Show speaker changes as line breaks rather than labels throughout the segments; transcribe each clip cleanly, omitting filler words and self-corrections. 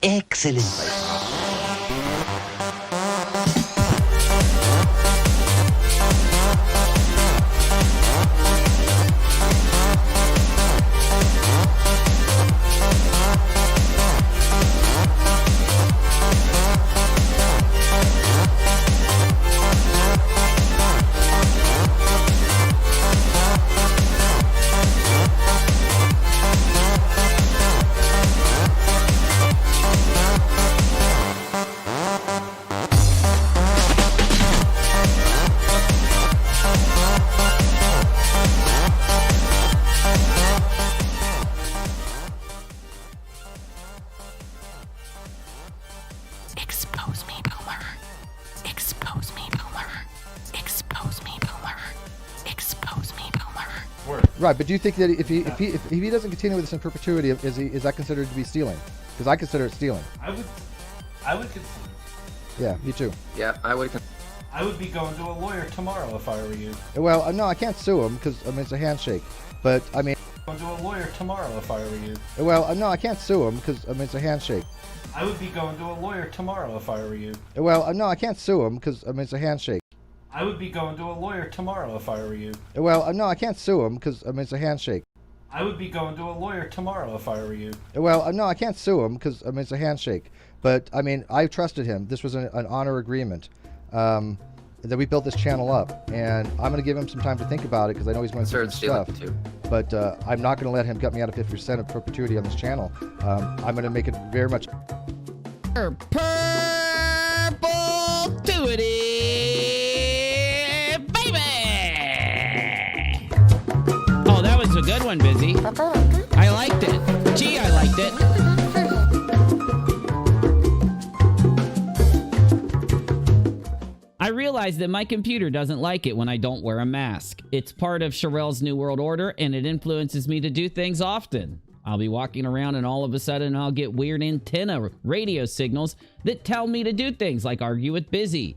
Excellent.
Right, but do you think that if he doesn't continue with this in perpetuity, is that considered to be stealing? Because I consider it stealing.
I would consider.
Yeah, me too.
Yeah, I would
be going to a lawyer tomorrow if I were you.
Well, no, I can't sue him because I mean it's a handshake. But I mean.
Going to a lawyer tomorrow if I were you.
Well, no, I can't sue him because I mean it's a handshake.
I would be going to a lawyer tomorrow if I were you.
Well, no, I can't sue him because I mean it's a handshake.
I would be going to a lawyer tomorrow if I were you.
Well, no, I can't sue him because I mean it's a handshake.
I would be going to a lawyer tomorrow if I were you.
Well, no, I can't sue him because I mean it's a handshake. But I mean I trusted him. This was an honor agreement. That we built this channel up, and I'm going to give him some time to think about it because I know he's going through stuff. But I'm not going to let him gut me out of 50% of perpetuity on this channel. I'm going to make it very much
perpetuity, baby. Oh, that was a good one, Bizzy. I liked it. Gee, I liked it. I realize that my computer doesn't like it when I don't wear a mask. It's part of Sherelle's New World Order, and it influences me to do things often. I'll be walking around, and all of a sudden, I'll get weird antenna radio signals that tell me to do things like argue with Bizzy,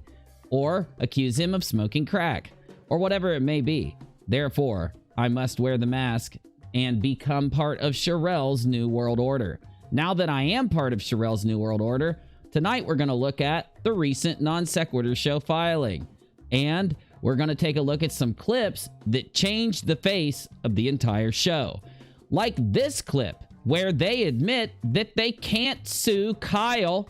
or accuse him of smoking crack, or whatever it may be. Therefore, I must wear the mask and become part of Sherelle's New World Order. Now that I am part of Sherelle's New World Order, tonight we're going to look at the recent Non Sequitur Show filing. And we're going to take a look at some clips that changed the face of the entire show. Like this clip, where they admit that they can't sue Kyle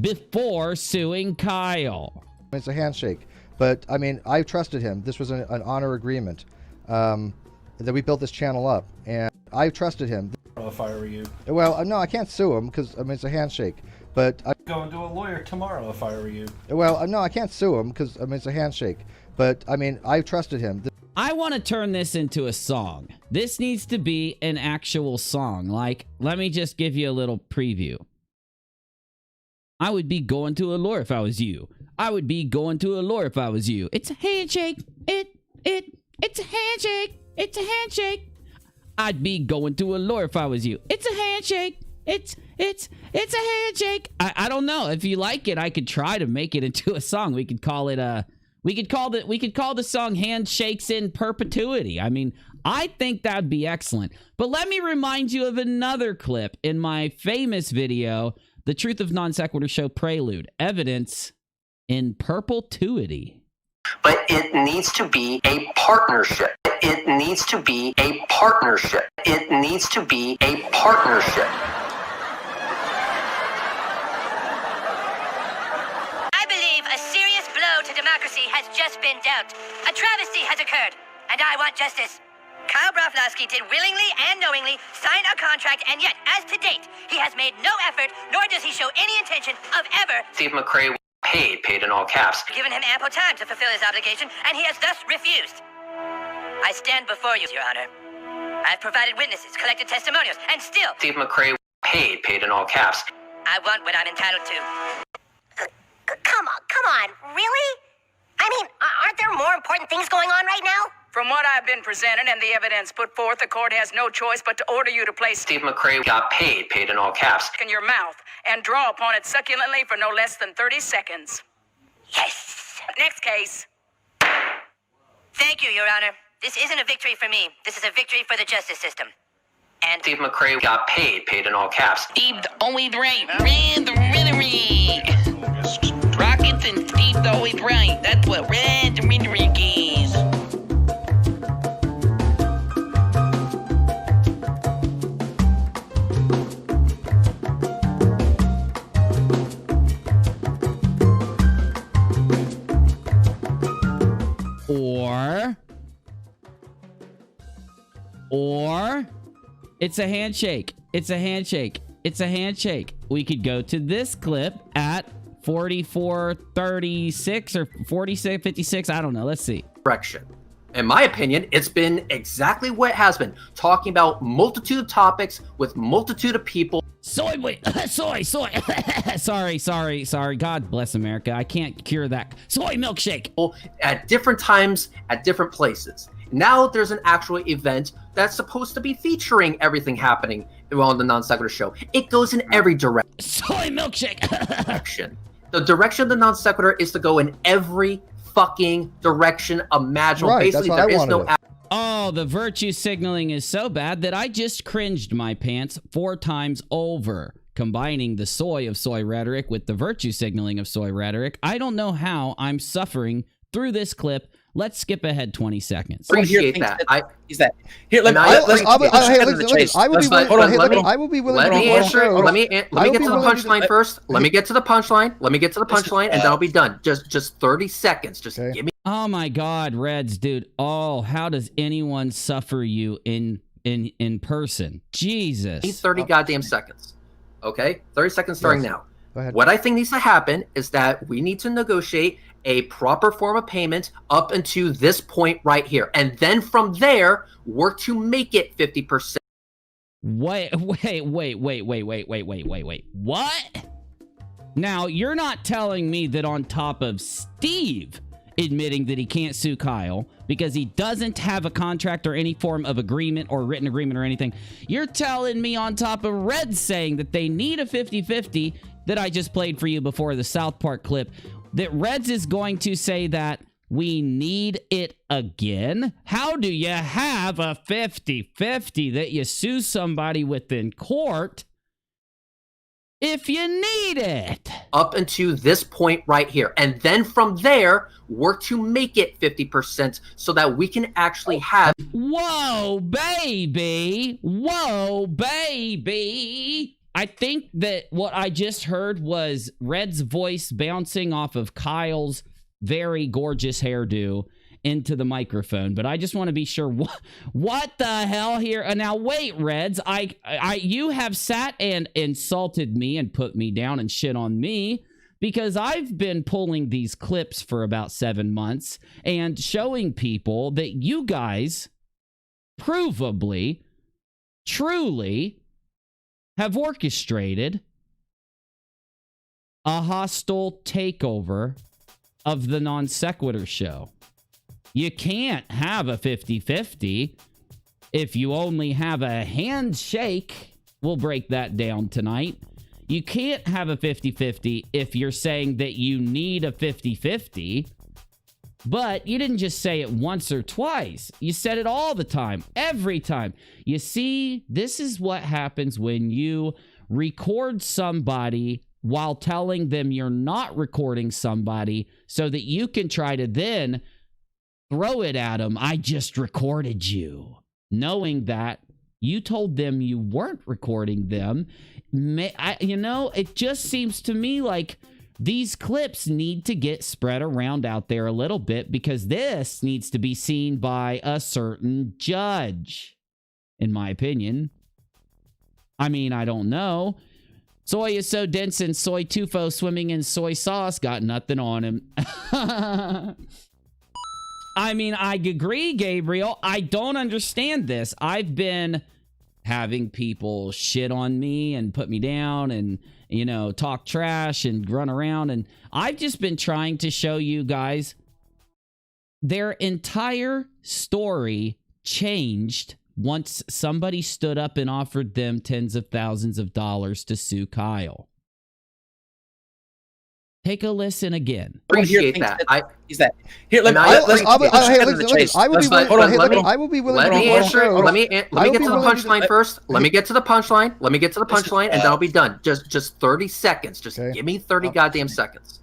before suing Kyle.
It's a handshake. But, I mean, I trusted him. This was an honor agreement. That we built this channel up. And I trusted him.
If I were you.
Well, no, I can't sue him because, I mean, it's a handshake. But I'm
going to a lawyer tomorrow if I were you.
Well, no, I can't sue him because, I mean, it's a handshake. But, I mean, I trusted him.
I want to turn this into a song. This needs to be an actual song. Like, let me just give you a little preview. I would be going to a lawyer if I was you. I would be going to a lawyer if I was you. It's a handshake. It's a handshake. It's a handshake. I'd be going to a lawyer if I was you. It's a handshake. It's a handshake. I don't know. If you like it, I could try to make it into a song. We could call it we could call the song Handshakes in Perpetuity. I mean, I think that'd be excellent. But let me remind you of another clip in my famous video, The Truth of Non Sequitur Show Prelude, Evidence in Perpetuity.
But it needs to be a partnership. It needs to be a partnership. It needs to be a partnership.
I believe a serious blow to democracy has just been dealt. A travesty has occurred, and I want justice. Kyle Broflovsky did willingly and knowingly sign a contract, and yet, as to date, he has made no effort, nor does he show any intention of ever
Steve McCray paid in all caps.
given him ample time to fulfill his obligation, and he has thus refused. I stand before you, Your Honor. I've provided witnesses, collected testimonials, and still...
Steve McCray paid in all caps.
I want what I'm entitled to.
Come on, really? I mean, aren't there more important things going on right now?
From what I've been presented and the evidence put forth, the court has no choice but to order you to place
Steve McCray got paid in all caps.
in your mouth and draw upon it succulently for no less than 30 seconds.
Yes!
Next case.
Thank you, Your Honor. This isn't a victory for me. This is a victory for the justice system. And
Steve McCray got paid in all caps.
Steve the always right. Red the rhetoric. Rockets and Steve the always right. That's what red the rhetoric is.
Or it's a handshake. It's a handshake. It's a handshake. We could go to this clip at 44:36 or 46:56. I don't know. Let's see.
Direction. In my opinion, it's been exactly what it has been. Talking about multitude of topics with multitude of people.
Soy, wait, soy. sorry. God bless America. I can't cure that. Soy milkshake.
At different times, at different places. Now there's an actual event that's supposed to be featuring everything happening on the Non Sequitur Show. It goes in every direction.
Soy milkshake.
The direction of the Non Sequitur is to go in every fucking direction imaginable.
Right,
basically,
that's what
there
I
is no.
wanted.
Oh, the virtue signaling is so bad that I just cringed my pants 4 times over. Combining the soy of soy rhetoric with the virtue signaling of soy rhetoric, I don't know how I'm suffering through this clip. Let's skip ahead 20 seconds.
Appreciate that.
I will
be willing
Let
to
me answer. Let me get to the punchline first.
Let
me get to the punchline. And then I'll be done. Just 30 seconds. Just
Okay.
give me.
Oh my God, Reds, dude. Oh, how does anyone suffer you in person? Jesus.
30 goddamn seconds. Okay? 30 seconds starting now.
Go ahead.
What I think needs to happen is that we need to negotiate a proper form of payment up until this point right here. And then from there, work to make it 50%.
Wait. What? Now, you're not telling me that on top of Steve admitting that he can't sue Kyle because he doesn't have a contract or any form of agreement or written agreement or anything. You're telling me on top of Red saying that they need a 50-50 that I just played for you before the South Park clip, that Reds is going to say that we need it again? How do you have a 50-50 that you sue somebody within court if you need it?
Up until this point right here. And then from there, work to make it 50% so that we can actually have.
Whoa, baby. Whoa, baby. I think that what I just heard was Red's voice bouncing off of Kyle's very gorgeous hairdo into the microphone, but I just want to be sure what the hell here. Now wait, Reds, you have sat and insulted me and put me down and shit on me because I've been pulling these clips for about 7 months and showing people that you guys provably, truly have orchestrated a hostile takeover of the Non Sequitur Show. You can't have a 50-50 if you only have a handshake. We'll break that down tonight. You can't have a 50-50 if you're saying that you need a 50-50. But you didn't just say it once or twice. You said it all the time, every time. You see, this is what happens when you record somebody while telling them you're not recording somebody so that you can try to then throw it at them. I just recorded you, knowing that you told them you weren't recording them. It just seems to me like these clips need to get spread around out there a little bit because this needs to be seen by a certain judge, in my opinion. I mean, I don't know. Soy is so dense and soy tufo swimming in soy sauce got nothing on him. I mean, I agree, Gabriel. I don't understand this. I've been having people shit on me and put me down and, talk trash and run around. And I've just been trying to show you guys their entire story changed once somebody stood up and offered them tens of thousands of dollars to sue Kyle. Take a listen again.
Appreciate that.
Is that here? Let me.
And I-
Let's
I will-
let's
hey,
cut to
listen,
the chase.
I will be
Let's-
willing-
hold on,
hey,
let me-
I will be willing
Let
to
me
hold on,
answer.
hold on.
Let me get to the punchline first. Let me get to the punchline. Let me get to the punchline, and then I'll be done. Just 30 seconds. Just
Okay.
give me 30 goddamn seconds.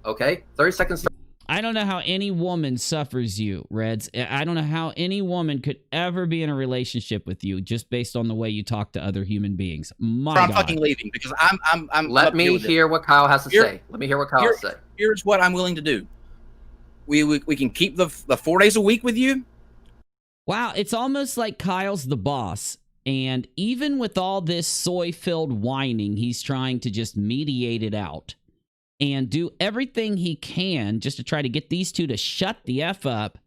Okay, 30 seconds.
I don't know how any woman suffers you, Reds. I don't know how any woman could ever be in a relationship with you just based on the way you talk to other human beings. My
I'm
God.
fucking leaving because I'm.
Let
up here
me
with it.
hear what Kyle has to
Here-
say. Let me hear what Kyle has to say.
Here's what I'm willing to do. We can keep the 4 days a week with you.
Wow, it's almost like Kyle's the boss. And even with all this soy-filled whining, he's trying to just mediate it out and do everything he can just to try to get these two to shut the F up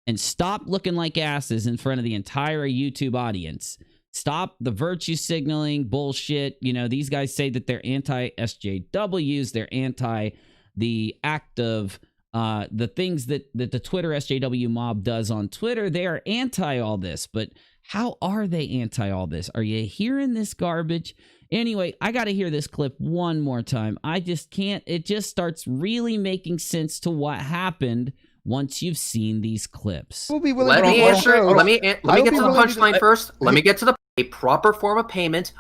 and stop looking like asses in front of the entire YouTube audience. Stop the virtue signaling bullshit. You know, these guys say that they're anti-SJWs. They're anti the act of the things that the Twitter SJW mob does on Twitter. They are anti all this. But how are they anti all this? Are you hearing this garbage? Anyway, I got to hear this clip one more time. I just can't. It just starts really making sense to what happened once you've seen these clips.
We'll be willing
Let
to
me
hold on,
answer.
hold on.
Let me
I
get
will
to
be
the
willing to-
punchline first. Let me get to a proper form of payment.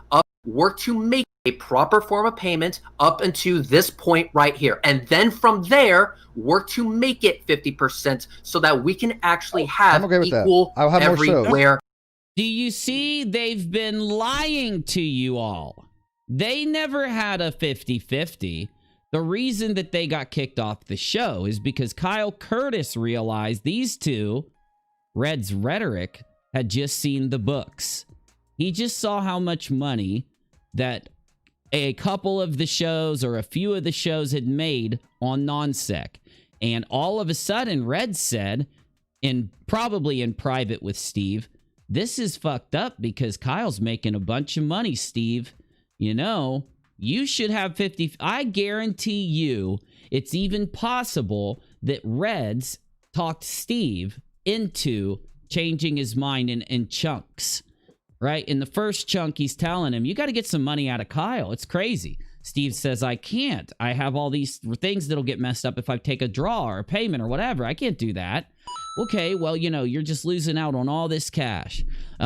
Work to make a proper form of payment up until this point right here, and then from there work to make it 50% so that we can actually have
I'm okay with that.
equal
I'll have more shows.
everywhere.
Do you see? They've been lying to you all. They never had a 50-50. The reason that they got kicked off the show is because Kyle Curtis realized these two, Red's Rhetoric, had just seen the books. He just saw how much money that a couple of the shows or a few of the shows had made on Non Seq. And all of a sudden, Red said, probably in private with Steve, this is fucked up because Kyle's making a bunch of money, Steve. You know, you should have 50. I guarantee you it's even possible that Reds talked Steve into changing his mind in chunks, right? In the first chunk, he's telling him, you got to get some money out of Kyle. It's crazy. Steve says, I can't. I have all these things that'll get messed up if I take a draw or a payment or whatever. I can't do that. Okay, well, you know, you're just losing out on all this cash.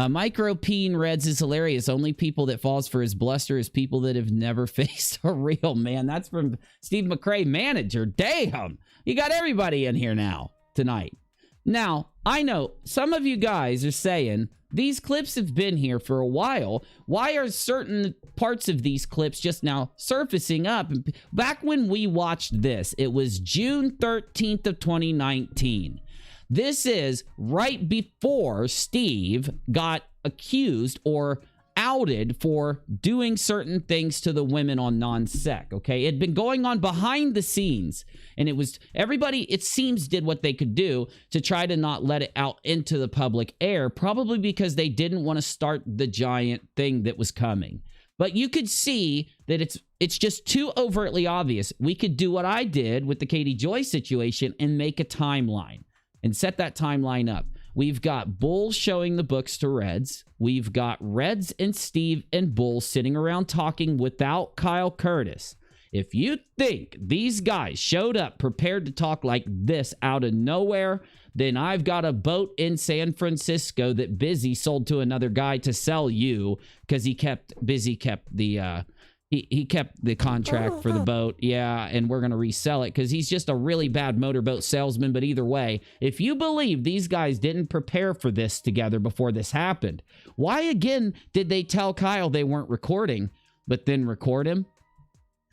Micro Peen Reds is hilarious. Only people that falls for his bluster is people that have never faced a real man. That's from Steve McCray, manager. Damn, you got everybody in here now tonight. Now, I know some of you guys are saying these clips have been here for a while. Why are certain parts of these clips just now surfacing up? Back when we watched this, it was June 13th of 2019. This is right before Steve got accused or outed for doing certain things to the women on Non Seq, okay? It had been going on behind the scenes, and it was everybody, it seems, did what they could do to try to not let it out into the public air, probably because they didn't want to start the giant thing that was coming. But you could see that it's just too overtly obvious. We could do what I did with the Katie Joy situation and make a timeline and set that timeline up. We've got Bull showing the books to Reds. We've got Reds and Steve and Bull sitting around talking without Kyle Curtis. If you think these guys showed up prepared to talk like this out of nowhere, then I've got a boat in San Francisco that Bizzy sold to another guy to sell you because Bizzy kept the he kept the contract for the boat. Yeah, and we're going to resell it because he's just a really bad motorboat salesman. But either way, if you believe these guys didn't prepare for this together before this happened, why again did they tell Kyle they weren't recording, but then record him?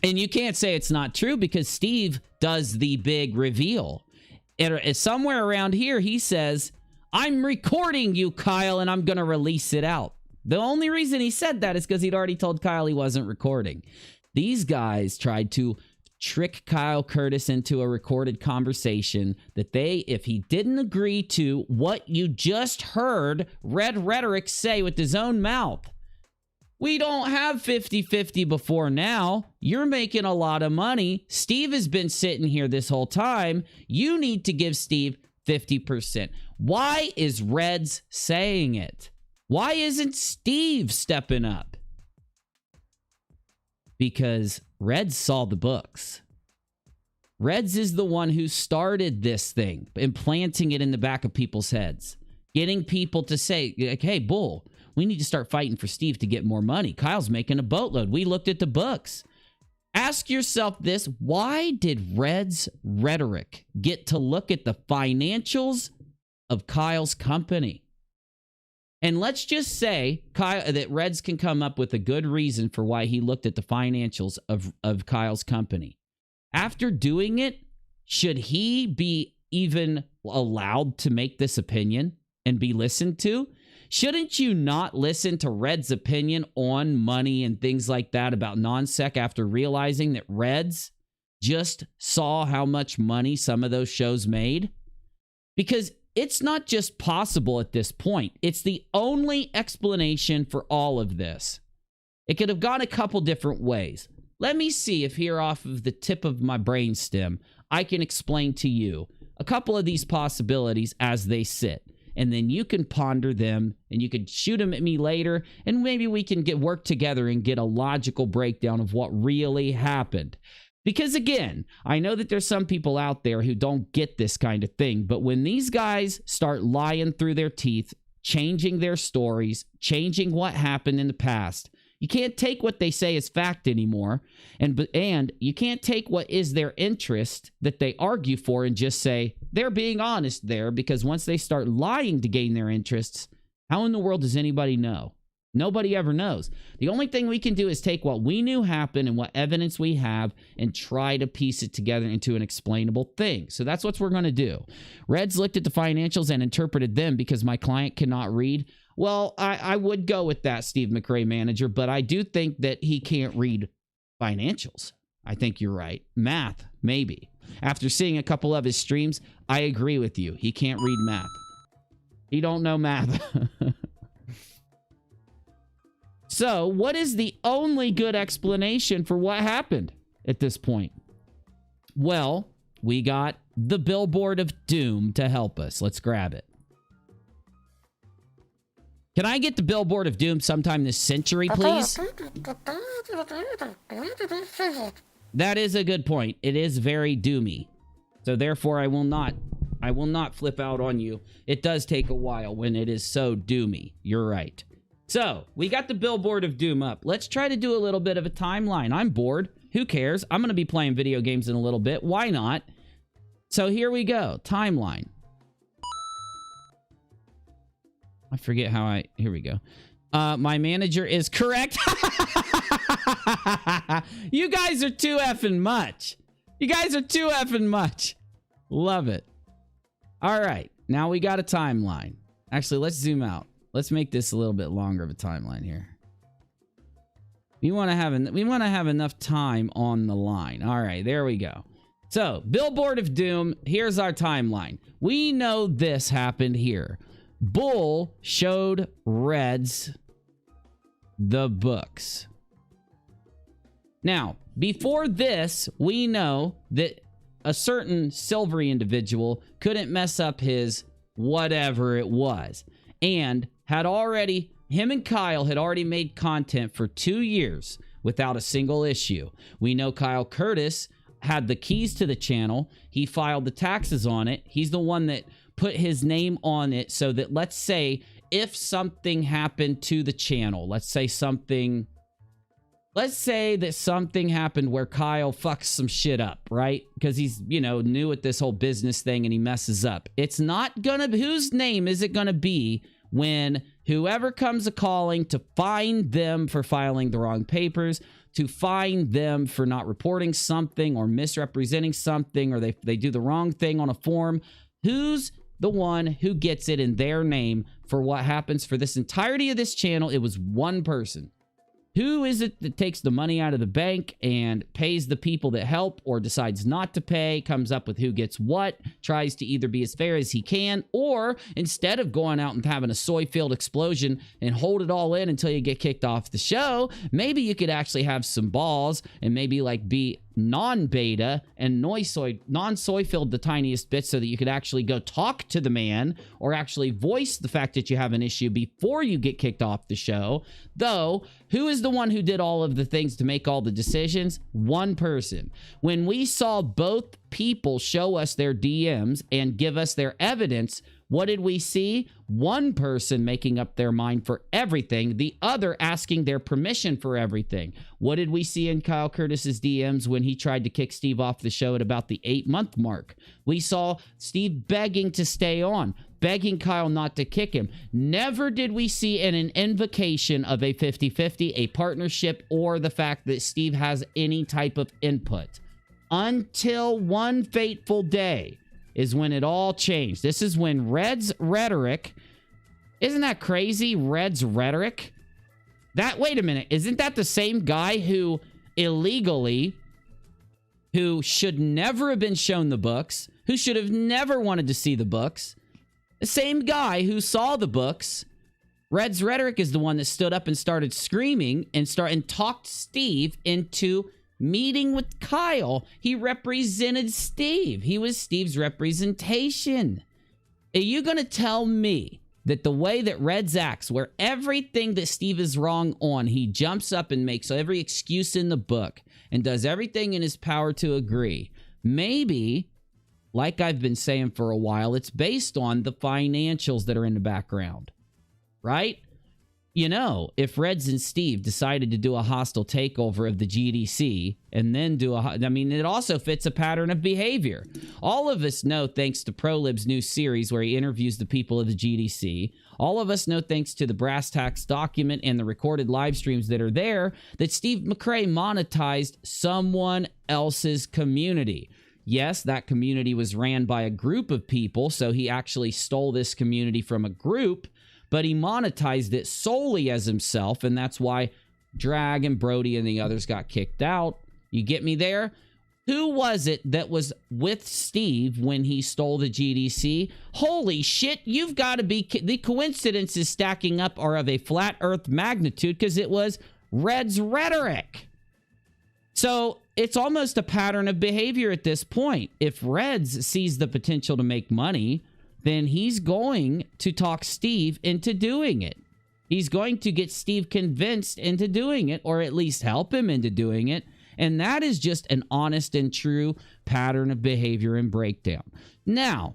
And you can't say it's not true because Steve does the big reveal. Somewhere around here, he says, I'm recording you, Kyle, and I'm going to release it out. The only reason he said that is because he'd already told Kyle he wasn't recording. These guys tried to trick Kyle Curtis into a recorded conversation that if he didn't agree to what you just heard Red Rhetoric say with his own mouth, we don't have 50-50 before now. You're making a lot of money. Steve has been sitting here this whole time. You need to give Steve 50%. Why is Reds saying it? Why isn't Steve stepping up? Because Reds saw the books. Reds is the one who started this thing, implanting it in the back of people's heads, getting people to say, like, hey, Bull, we need to start fighting for Steve to get more money. Kyle's making a boatload. We looked at the books. Ask yourself this. Why did Red's rhetoric get to look at the financials of Kyle's company? And let's just say Kyle, that Reds can come up with a good reason for why he looked at the financials of Kyle's company. After doing it, should he be even allowed to make this opinion and be listened to? Shouldn't you not listen to Red's opinion on money and things like that about Non Seq after realizing that Reds just saw how much money some of those shows made? Because it's not just possible at this point. It's the only explanation for all of this. It could have gone a couple different ways. Let me see if here off of the tip of my brainstem, I can explain to you a couple of these possibilities as they sit. And then you can ponder them and you can shoot them at me later. And maybe we can work together and get a logical breakdown of what really happened. Because again, I know that there's some people out there who don't get this kind of thing. But when these guys start lying through their teeth, changing their stories, changing what happened in the past, you can't take what they say as fact anymore. And you can't take what is their interest that they argue for and just say they're being honest there, because once they start lying to gain their interests, how in the world does anybody know? Nobody ever knows. The only thing we can do is take what we knew happened and what evidence we have and try to piece it together into an explainable thing. So that's what we're going to do. Reds looked at the financials and interpreted them because my client cannot read. Well, I would go with that, Steve McRae manager, but I do think that he can't read financials. I think you're right. Math, maybe. After seeing a couple of his streams, I agree with you. He can't read math. He don't know math. So, what is the only good explanation for what happened at this point? Well, we got the Billboard of Doom to help us. Let's grab it. Can I get the Billboard of Doom sometime this century, please? That is a good point. It is very doomy. So therefore, I will not flip out on you. It does take a while when it is so doomy. You're right. So, we got the Billboard of Doom up. Let's try to do a little bit of a timeline. I'm bored. Who cares? I'm going to be playing video games in a little bit. Why not? So, here we go. Timeline. I forget how here we go. My manager is correct. You guys are too effing much. You guys are too effing much. Love it. All right. Now we got a timeline. Actually, let's zoom out. Let's make this a little bit longer of a timeline here. We want to have enough time on the line. All right, there we go. So, Billboard of Doom, here's our timeline. We know this happened here. Bull showed Reds the books. Now, before this, we know that a certain silvery individual couldn't mess up his whatever it was. And him and Kyle had already made content for 2 years without a single issue. We know Kyle Curtis had the keys to the channel. He filed the taxes on it. He's the one that put his name on it so that, let's say, if something happened to the channel, let's say that something happened where Kyle fucks some shit up, right? Because he's, new at this whole business thing and he messes up. It's not gonna, whose name is it gonna be when whoever comes a-calling to find them for filing the wrong papers, to find them for not reporting something or misrepresenting something, or they do the wrong thing on a form, who's the one who gets it in their name for what happens for this entirety of this channel? It was one person. Who is it that takes the money out of the bank and pays the people that help, or decides not to pay, comes up with who gets what, tries to either be as fair as he can, or instead of going out and having a soy-filled explosion and hold it all in until you get kicked off the show, maybe you could actually have some balls and maybe be non-beta and non-soy-filled the tiniest bit so that you could actually go talk to the man or actually voice the fact that you have an issue before you get kicked off the show. Though, who is the one who did all of the things to make all the decisions? One person. When we saw both people show us their DMs and give us their evidence, what did we see? One person making up their mind for everything, the other asking their permission for everything. What did we see in Kyle Curtis's DMs when he tried to kick Steve off the show at about the 8-month mark? We saw Steve begging to stay on, begging Kyle not to kick him. Never did we see an invocation of a 50-50, a partnership, or the fact that Steve has any type of input. Until one fateful day is when it all changed. This is when Red's rhetoric, isn't that crazy? Red's rhetoric? Wait a minute, isn't that the same guy who illegally, who should never have been shown the books, who should have never wanted to see the books? The same guy who saw the books. Red's rhetoric is the one that stood up and started screaming and talked Steve into meeting with Kyle. He represented Steve. He was Steve's representation. Are you going to tell me that the way that Reds acts, where everything that Steve is wrong on, he jumps up and makes every excuse in the book and does everything in his power to agree? Maybe, like I've been saying for a while, it's based on the financials that are in the background, right? You know, if Reds and Steve decided to do a hostile takeover of the GDC and then it also fits a pattern of behavior. All of us know, thanks to ProLib's new series where he interviews the people of the GDC, all of us know, thanks to the brass tacks document and the recorded live streams that are there, that Steve McCray monetized someone else's community. Yes, that community was ran by a group of people, so he actually stole this community from a group, but he monetized it solely as himself, and that's why Drag and Brody and the others got kicked out. You get me there? Who was it that was with Steve when he stole the GDC? Holy shit, you've got to be... The coincidences stacking up are of a flat earth magnitude because it was Red's rhetoric. So it's almost a pattern of behavior at this point. If Reds sees the potential to make money, then he's going to talk Steve into doing it. He's going to get Steve convinced into doing it, or at least help him into doing it. And that is just an honest and true pattern of behavior and breakdown. Now,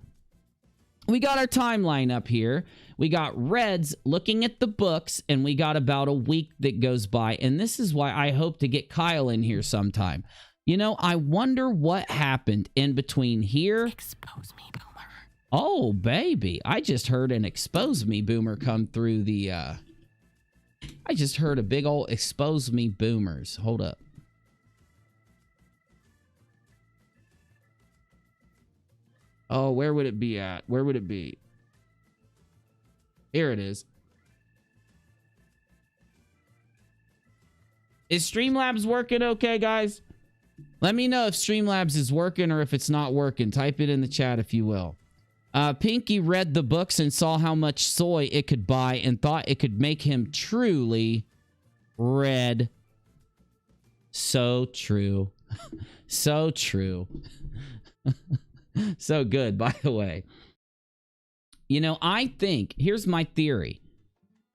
we got our timeline up here. We got Reds looking at the books, and we got about a week that goes by. And this is why I hope to get Kyle in here sometime. You know, I wonder what happened in between here.
Expose me, Boomer.
Oh, baby. I just heard an expose me boomer come through the, I just heard a big old expose me boomers. Hold up. Oh, where would it be at? Where would it be? Here it is. Is Streamlabs working okay, guys? Let me know if Streamlabs is working or if it's not working. Type it in the chat if you will. Pinky read the books and saw how much soy it could buy and thought it could make him truly red. So true. So true. So good, by the way. You know, I think, here's my theory.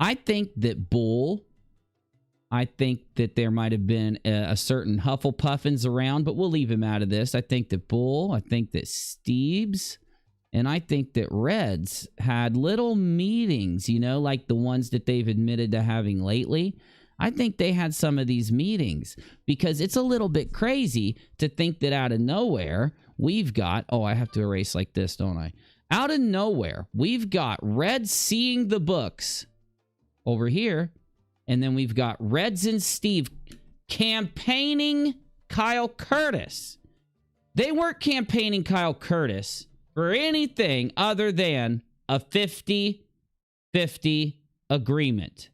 I think that I think that there might have been a certain Hufflepuffins around, but we'll leave him out of this. I think that I think that Steve's, and I think that Reds had little meetings, you know, like the ones that they've admitted to having lately. I think they had some of these meetings because it's a little bit crazy to think that out of nowhere, we've got, oh, I have to erase like this, don't I? Out of nowhere, we've got Reds seeing the books over here, and then we've got Reds and Steve campaigning Kyle Curtis. They weren't campaigning Kyle Curtis for anything other than a 50-50 agreement.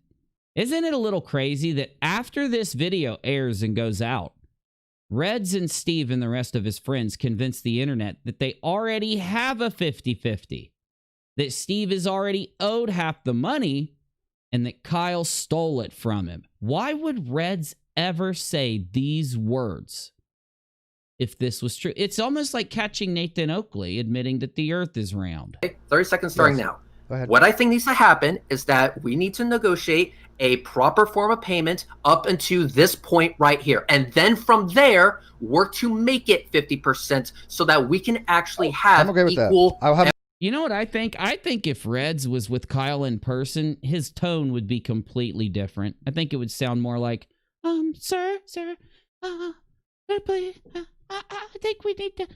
Isn't it a little crazy that after this video airs and goes out, Reds and Steve and the rest of his friends convinced the internet that they already have a 50-50, that Steve is already owed half the money, and that Kyle stole it from him? Why would Reds ever say these words if this was true? It's almost like catching Nathan Oakley admitting that the earth is round.
30 seconds starting now.
Go ahead.
What I think needs to happen is that we need to negotiate a proper form of payment up until this point right here. And then from there, work to make it 50% so that we can actually have
I'm okay with
equal.
that. I'll have
You know what I think? I think if Reds was with Kyle in person, his tone would be completely different. I think it would sound more like, sir, please, I think we need to,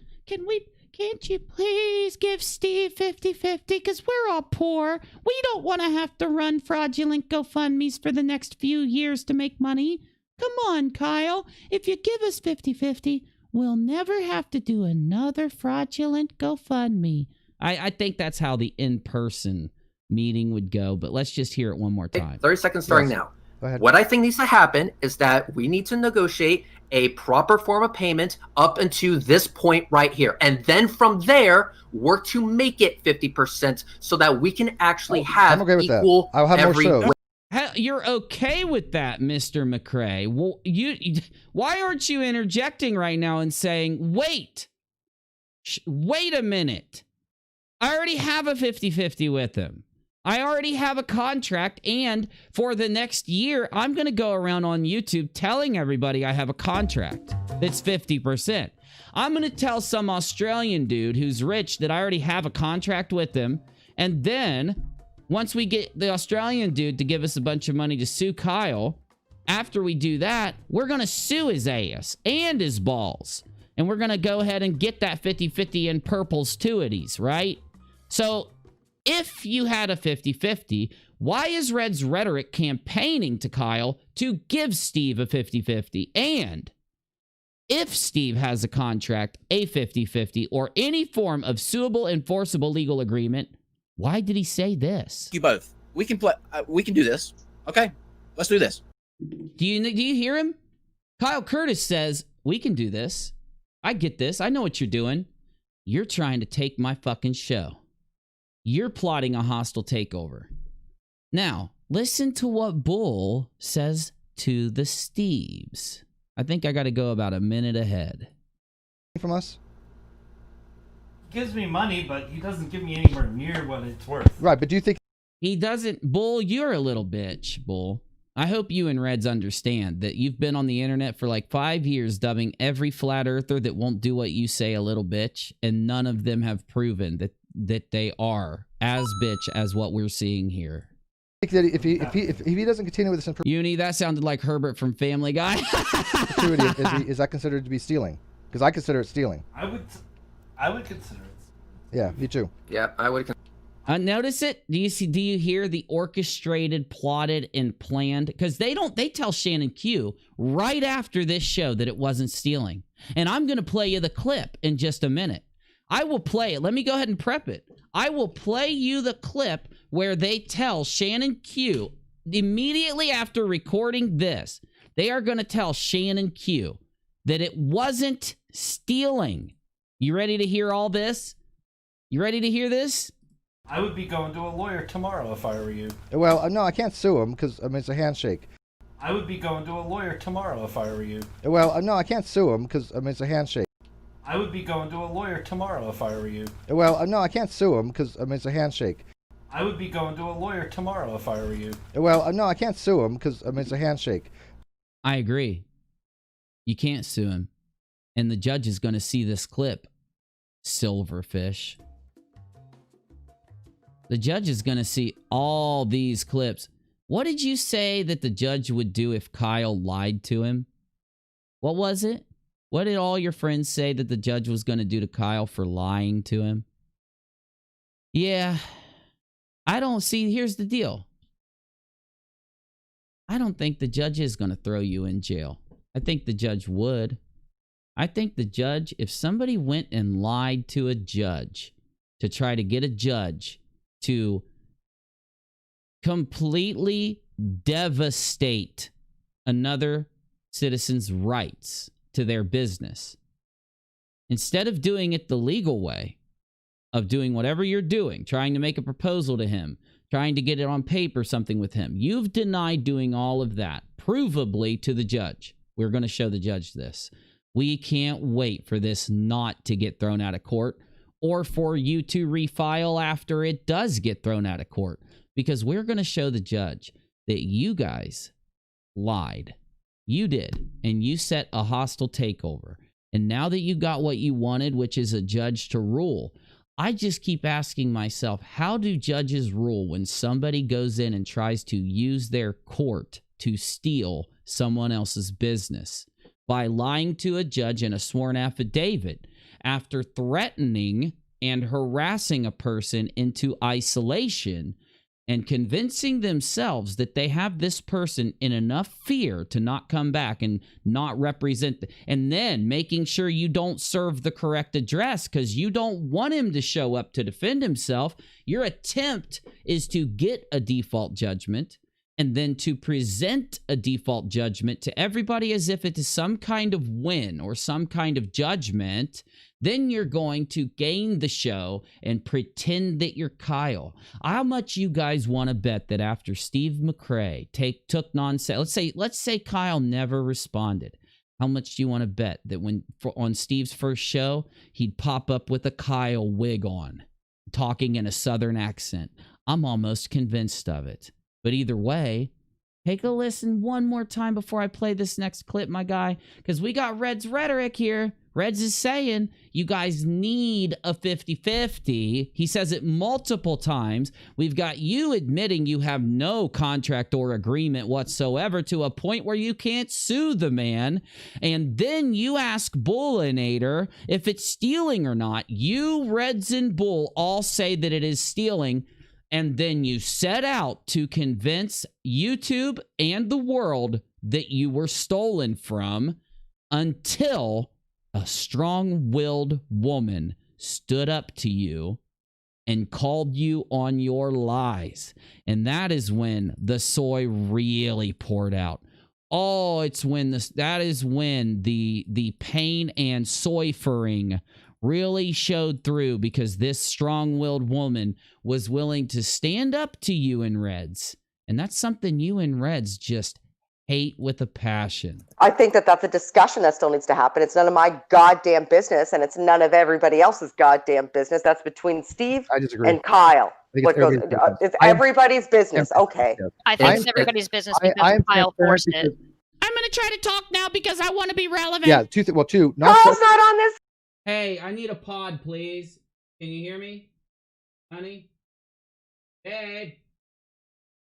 can't you please give Steve 50-50? Because we're all poor. We don't want to have to run fraudulent GoFundMes for the next few years to make money. Come on, Kyle. If you give us 50-50, we'll never have to do another fraudulent GoFundMe. I think that's how the in-person meeting would go, but let's just hear it one more time.
30 seconds starting now.
Go ahead.
What I think needs to happen is that we need to negotiate a proper form of payment up until this point right here. And then from there, work to make it 50% so that we can actually have
I'm okay with
equal
that. I'll have more
every
shows.
You're okay with that, Mr. McCray. Well, why aren't you interjecting right now and saying, wait a minute. I already have a 50-50 with him. I already have a contract, and for the next year, I'm going to go around on YouTube telling everybody I have a contract that's 50%. I'm going to tell some Australian dude who's rich that I already have a contract with him, and then once we get the Australian dude to give us a bunch of money to sue Kyle, after we do that, we're going to sue his ass and his balls, and we're going to go ahead and get that 50-50 in perpetuities, right? So if you had a 50-50, why is Red's rhetoric campaigning to Kyle to give Steve a 50-50? And if Steve has a contract, a 50-50, or any form of suable, enforceable legal agreement, why did he say this?
You both. We can play. We can do this. Okay, let's do this.
Do you hear him? Kyle Curtis says, we can do this. I get this. I know what you're doing. You're trying to take my fucking show. You're plotting a hostile takeover. Now, listen to what Bull says to the Steves. I think I got to go about a minute ahead.
From us?
He gives me money, but he doesn't give me anywhere near what it's worth.
Right, but do you think
He doesn't. Bull, you're a little bitch, Bull. I hope you and Reds understand that you've been on the internet for like 5 years dubbing every flat earther that won't do what you say a little bitch, and none of them have proven that they are as bitch as what we're seeing here.
that if he doesn't continue with this
Uni, that sounded like Herbert from Family Guy.
is that considered to be stealing? Because I consider it stealing.
I would consider it.
Yeah, me too.
Yeah, I would.
Notice it? Do you hear the orchestrated, plotted, and planned? Because they tell Shannon Q right after this show that it wasn't stealing. And I'm going to play you the clip in just a minute. I will play it. Let me go ahead and prep it. I will play you the clip where they tell Shannon Q immediately after recording this. They are going to tell Shannon Q that it wasn't stealing. You ready to hear all this? You ready to hear this?
I would be going to a lawyer tomorrow if I were you.
Well, no, I can't sue him because it's a handshake.
I would be going to a lawyer tomorrow if I were you.
Well, no, I can't sue him because it's a handshake.
I would be going to a lawyer tomorrow if I were you.
Well, no, I can't sue him because it's a handshake.
I would be going to a lawyer tomorrow if I were you.
Well, no, I can't sue him because it's a handshake.
I agree. You can't sue him. And the judge is going to see this clip. Silverfish. The judge is going to see all these clips. What did you say that the judge would do if Kyle lied to him? What was it? What did all your friends say that the judge was going to do to Kyle for lying to him? Yeah. I don't see. Here's the deal. I don't think the judge is going to throw you in jail. I think the judge would. I think the judge, if somebody went and lied to a judge to try to get a judge to completely devastate another citizen's rights to their business, instead of doing it the legal way, of doing whatever you're doing, trying to make a proposal to him, trying to get it on paper, something with him, you've denied doing all of that, provably to the judge. We're going to show the judge this. We can't wait for this not to get thrown out of court, or for you to refile after it does get thrown out of court, because we're going to show the judge that you guys lied. You did, and you set a hostile takeover. And now that you got what you wanted, which is a judge to rule, I just keep asking myself, how do judges rule when somebody goes in and tries to use their court to steal someone else's business? By lying to a judge in a sworn affidavit after threatening and harassing a person into isolation and convincing themselves that they have this person in enough fear to not come back and not represent, and then making sure you don't serve the correct address because you don't want him to show up to defend himself. Your attempt is to get a default judgment and then to present a default judgment to everybody as if it is some kind of win or some kind of judgment. Then you're going to gain the show and pretend that you're Kyle. How much you guys want to bet that after Steve McCray took Non Seq, let's say Kyle never responded. How much do you want to bet that on Steve's first show, he'd pop up with a Kyle wig on, talking in a Southern accent? I'm almost convinced of it. But either way, take a listen one more time before I play this next clip, my guy, because we got Red's rhetoric here. Reds is saying you guys need a 50-50. He says it multiple times. We've got you admitting you have no contract or agreement whatsoever to a point where you can't sue the man. And then you ask Bullinator if it's stealing or not. You, Reds, and Bull all say that it is stealing. And then you set out to convince YouTube and the world that you were stolen from until a strong-willed woman stood up to you and called you on your lies. And that is when the soy really poured out. Oh, that is when the pain and soy-fering really showed through, because this strong-willed woman was willing to stand up to you and Reds. And that's something you and Reds just hate with a passion.
I think that's a discussion that still needs to happen. It's none of my goddamn business, and it's none of everybody else's goddamn business. That's between Steve and Kyle. It's everybody's business. Okay.
I think it's everybody's business because Kyle forced it.
I'm going to try to talk now because I want to be relevant.
Yeah, two.
Kyle's not on this.
Hey, I need a pod, please. Can you hear me, honey? Hey.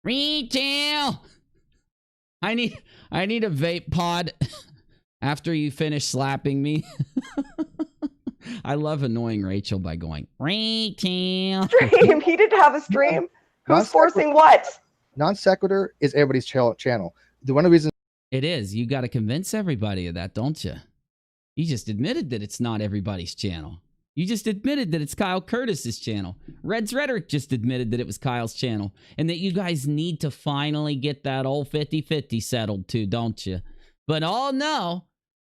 Retail. I need a vape pod after you finish slapping me. I love annoying Rachel by going, retail.
Stream. He didn't have a stream. Who's forcing what?
Non Sequitur is everybody's channel. The one reason
it is, you got to convince everybody of that, don't you? You just admitted that it's not everybody's channel. You just admitted that it's Kyle Curtis's channel. Red's Rhetoric just admitted that it was Kyle's channel. And that you guys need to finally get that old 50-50 settled too, don't you? But oh no,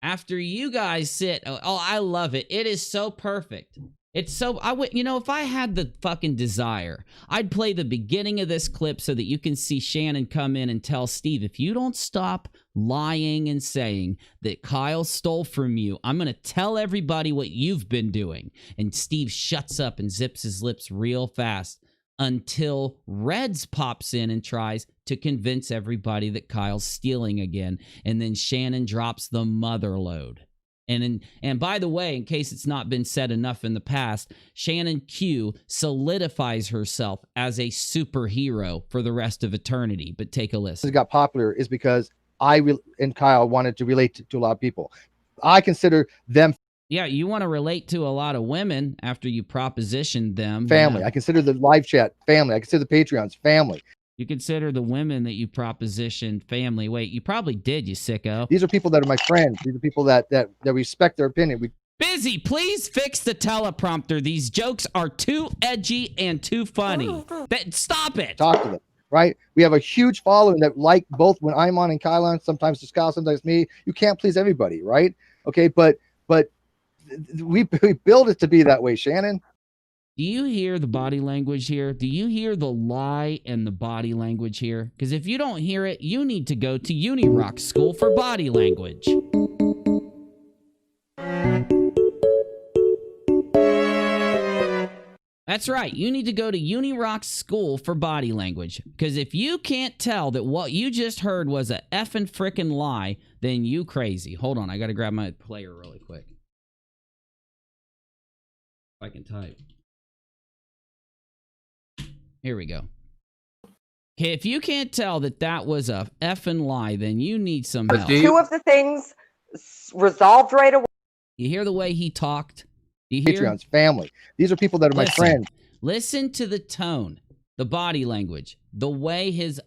after you guys I love it. It is so perfect. It's so, if I had the fucking desire, I'd play the beginning of this clip so that you can see Shannon come in and tell Steve, if you don't stop lying and saying that Kyle stole from you, I'm going to tell everybody what you've been doing. And Steve shuts up and zips his lips real fast until Reds pops in and tries to convince everybody that Kyle's stealing again. And then Shannon drops the mother load. And by the way, in case it's not been said enough in the past, Shannon Q solidifies herself as a superhero for the rest of eternity. But take a listen.
It got popular is because and Kyle wanted to relate to a lot of people. I consider them.
Yeah, you want to relate to a lot of women after you propositioned them.
Family. I consider the live chat family. I consider the Patreons family.
You consider the women that you propositioned family. Wait, you probably did, you sicko.
These are people that are my friends. These are people that respect their opinion.
Busy, please fix the teleprompter. These jokes are too edgy and too funny. Stop it.
Talk to them, right? We have a huge following that like both when I'm on and Kyle on, sometimes it's Kyle, sometimes me. You can't please everybody, right? Okay, but we build it to be that way, Shannon.
Do you hear the body language here? Do you hear the lie and the body language here? Because if you don't hear it, you need to go to UNIRock School for Body Language. That's right. You need to go to UNIRock School for Body Language. Because if you can't tell that what you just heard was a effing frickin' lie, then you crazy. Hold on. I got to grab my player really quick. If I can type. Here we go. Okay, if you can't tell that that was a effing lie, then you need some help.
Two of the things resolved right away.
You hear the way he talked? You hear?
Patreon's family. These are people that are my friends.
Listen to the tone, the body language, the way his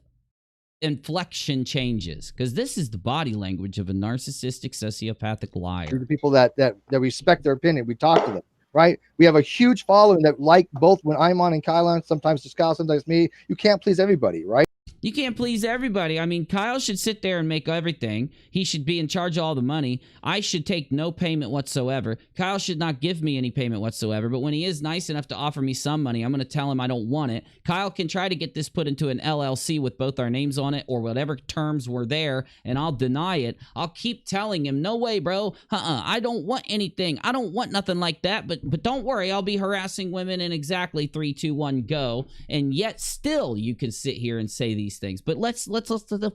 inflection changes. Because this is the body language of a narcissistic, sociopathic liar.
These are the people that respect their opinion. We talk to them, right? We have a huge following that like both when I'm on and Kyle on, sometimes to Kyle, sometimes me. You can't please everybody, right?
You can't please everybody. I mean, Kyle should sit there and make everything. He should be in charge of all the money. I should take no payment whatsoever. Kyle should not give me any payment whatsoever. But when he is nice enough to offer me some money, I'm going to tell him I don't want it. Kyle can try to get this put into an LLC with both our names on it or whatever terms were there, and I'll deny it. I'll keep telling him, no way, bro. I don't want anything. I don't want nothing like that. But don't worry, I'll be harassing women in exactly 3, 2, 1, go. And yet still you can sit here and say these things. But let's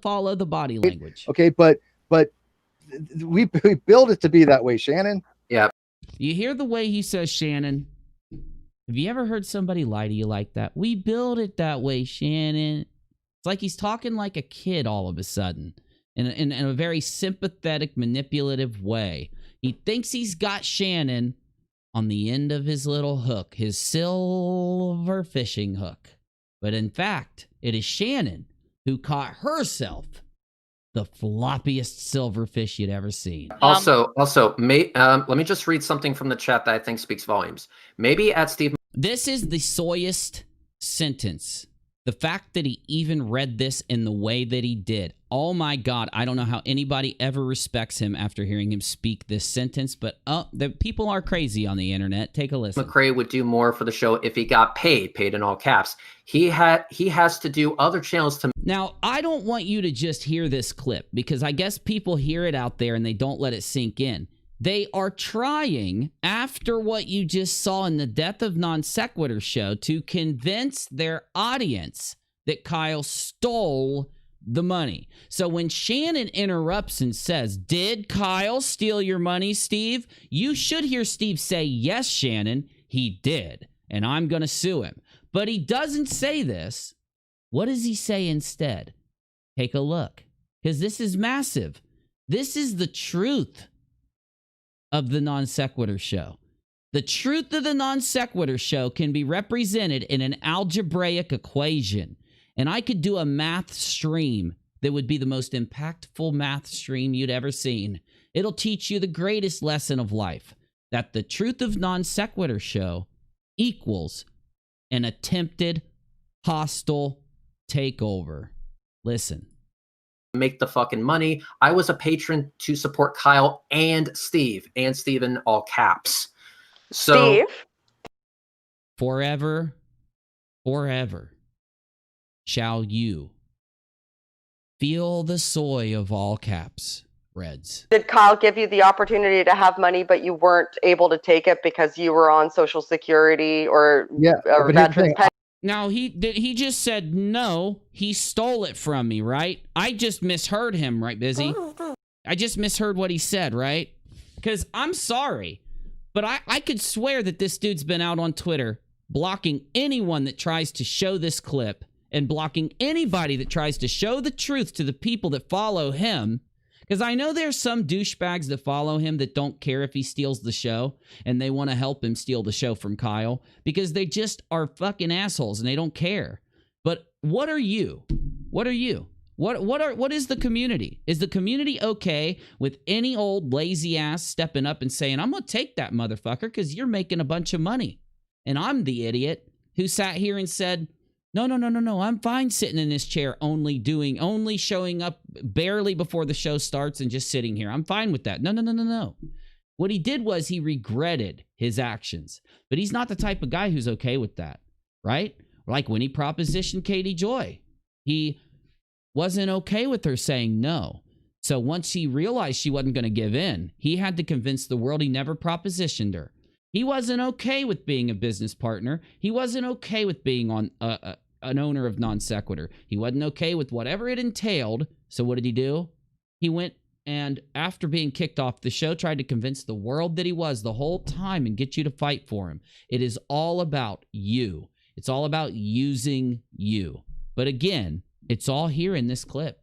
follow the body language.
Okay, but we build it to be that way, Shannon.
Yeah.
You hear the way he says, Shannon? Have you ever heard somebody lie to you like that? We build it that way, Shannon. It's like he's talking like a kid all of a sudden in a very sympathetic, manipulative way. He thinks he's got Shannon on the end of his little hook, his silver fishing hook. But in fact, it is Shannon who caught herself the floppiest silverfish you'd ever seen.
Also, let me just read something from the chat that I think speaks volumes. Maybe at Steve.
This is the soyest sentence. The fact that he even read this in the way that he did. Oh my God, I don't know how anybody ever respects him after hearing him speak this sentence, but the people are crazy on the internet. Take a listen.
McCray would do more for the show if he got paid in all caps. He has to do other channels to.
Now, I don't want you to just hear this clip because I guess people hear it out there and they don't let it sink in. They are trying, after what you just saw in the Death of Non Sequitur show, to convince their audience that Kyle stole the money. So when Shannon interrupts and says, "Did Kyle steal your money, Steve?" You should hear Steve say, "Yes, Shannon, he did, and I'm going to sue him." But he doesn't say this. What does he say instead? Take a look, because this is massive. This is the truth of the Non Sequitur show. The truth of the Non Sequitur show can be represented in an algebraic equation. And I could do a math stream that would be the most impactful math stream you'd ever seen. It'll teach you the greatest lesson of life, that the truth of Non Sequitur show equals an attempted hostile takeover. Listen.
Make the fucking money. I was a patron to support Kyle and Steve in all caps. So
Steve?
Forever shall you feel the soy of all caps, Reds.
Did Kyle give you the opportunity to have money, but you weren't able to take it because you were on Social Security or Veterans Pension?
Now, he just said no, he stole it from me, right? I just misheard him, right, Bizzy? I just misheard what he said, right? Because I'm sorry, but I could swear that this dude's been out on Twitter blocking anyone that tries to show this clip and blocking anybody that tries to show the truth to the people that follow him. Because I know there's some douchebags that follow him that don't care if he steals the show, and they want to help him steal the show from Kyle because they just are fucking assholes and they don't care. But what are you? What are you? What is the community? Is the community okay with any old lazy ass stepping up and saying, "I'm going to take that motherfucker because you're making a bunch of money"? And I'm the idiot who sat here and said, No, I'm fine sitting in this chair only showing up barely before the show starts and just sitting here. I'm fine with that. No. What he did was he regretted his actions. But he's not the type of guy who's okay with that, right? Like when he propositioned Katie Joy. He wasn't okay with her saying no. So once he realized she wasn't going to give in, he had to convince the world he never propositioned her. He wasn't okay with being a business partner. He wasn't okay with being on an owner of Non Sequitur. He wasn't okay with whatever it entailed. So what did he do? He went and, after being kicked off the show, tried to convince the world that he was the whole time and get you to fight for him. It is all about you. It's all about using you. But again, it's all here in this clip.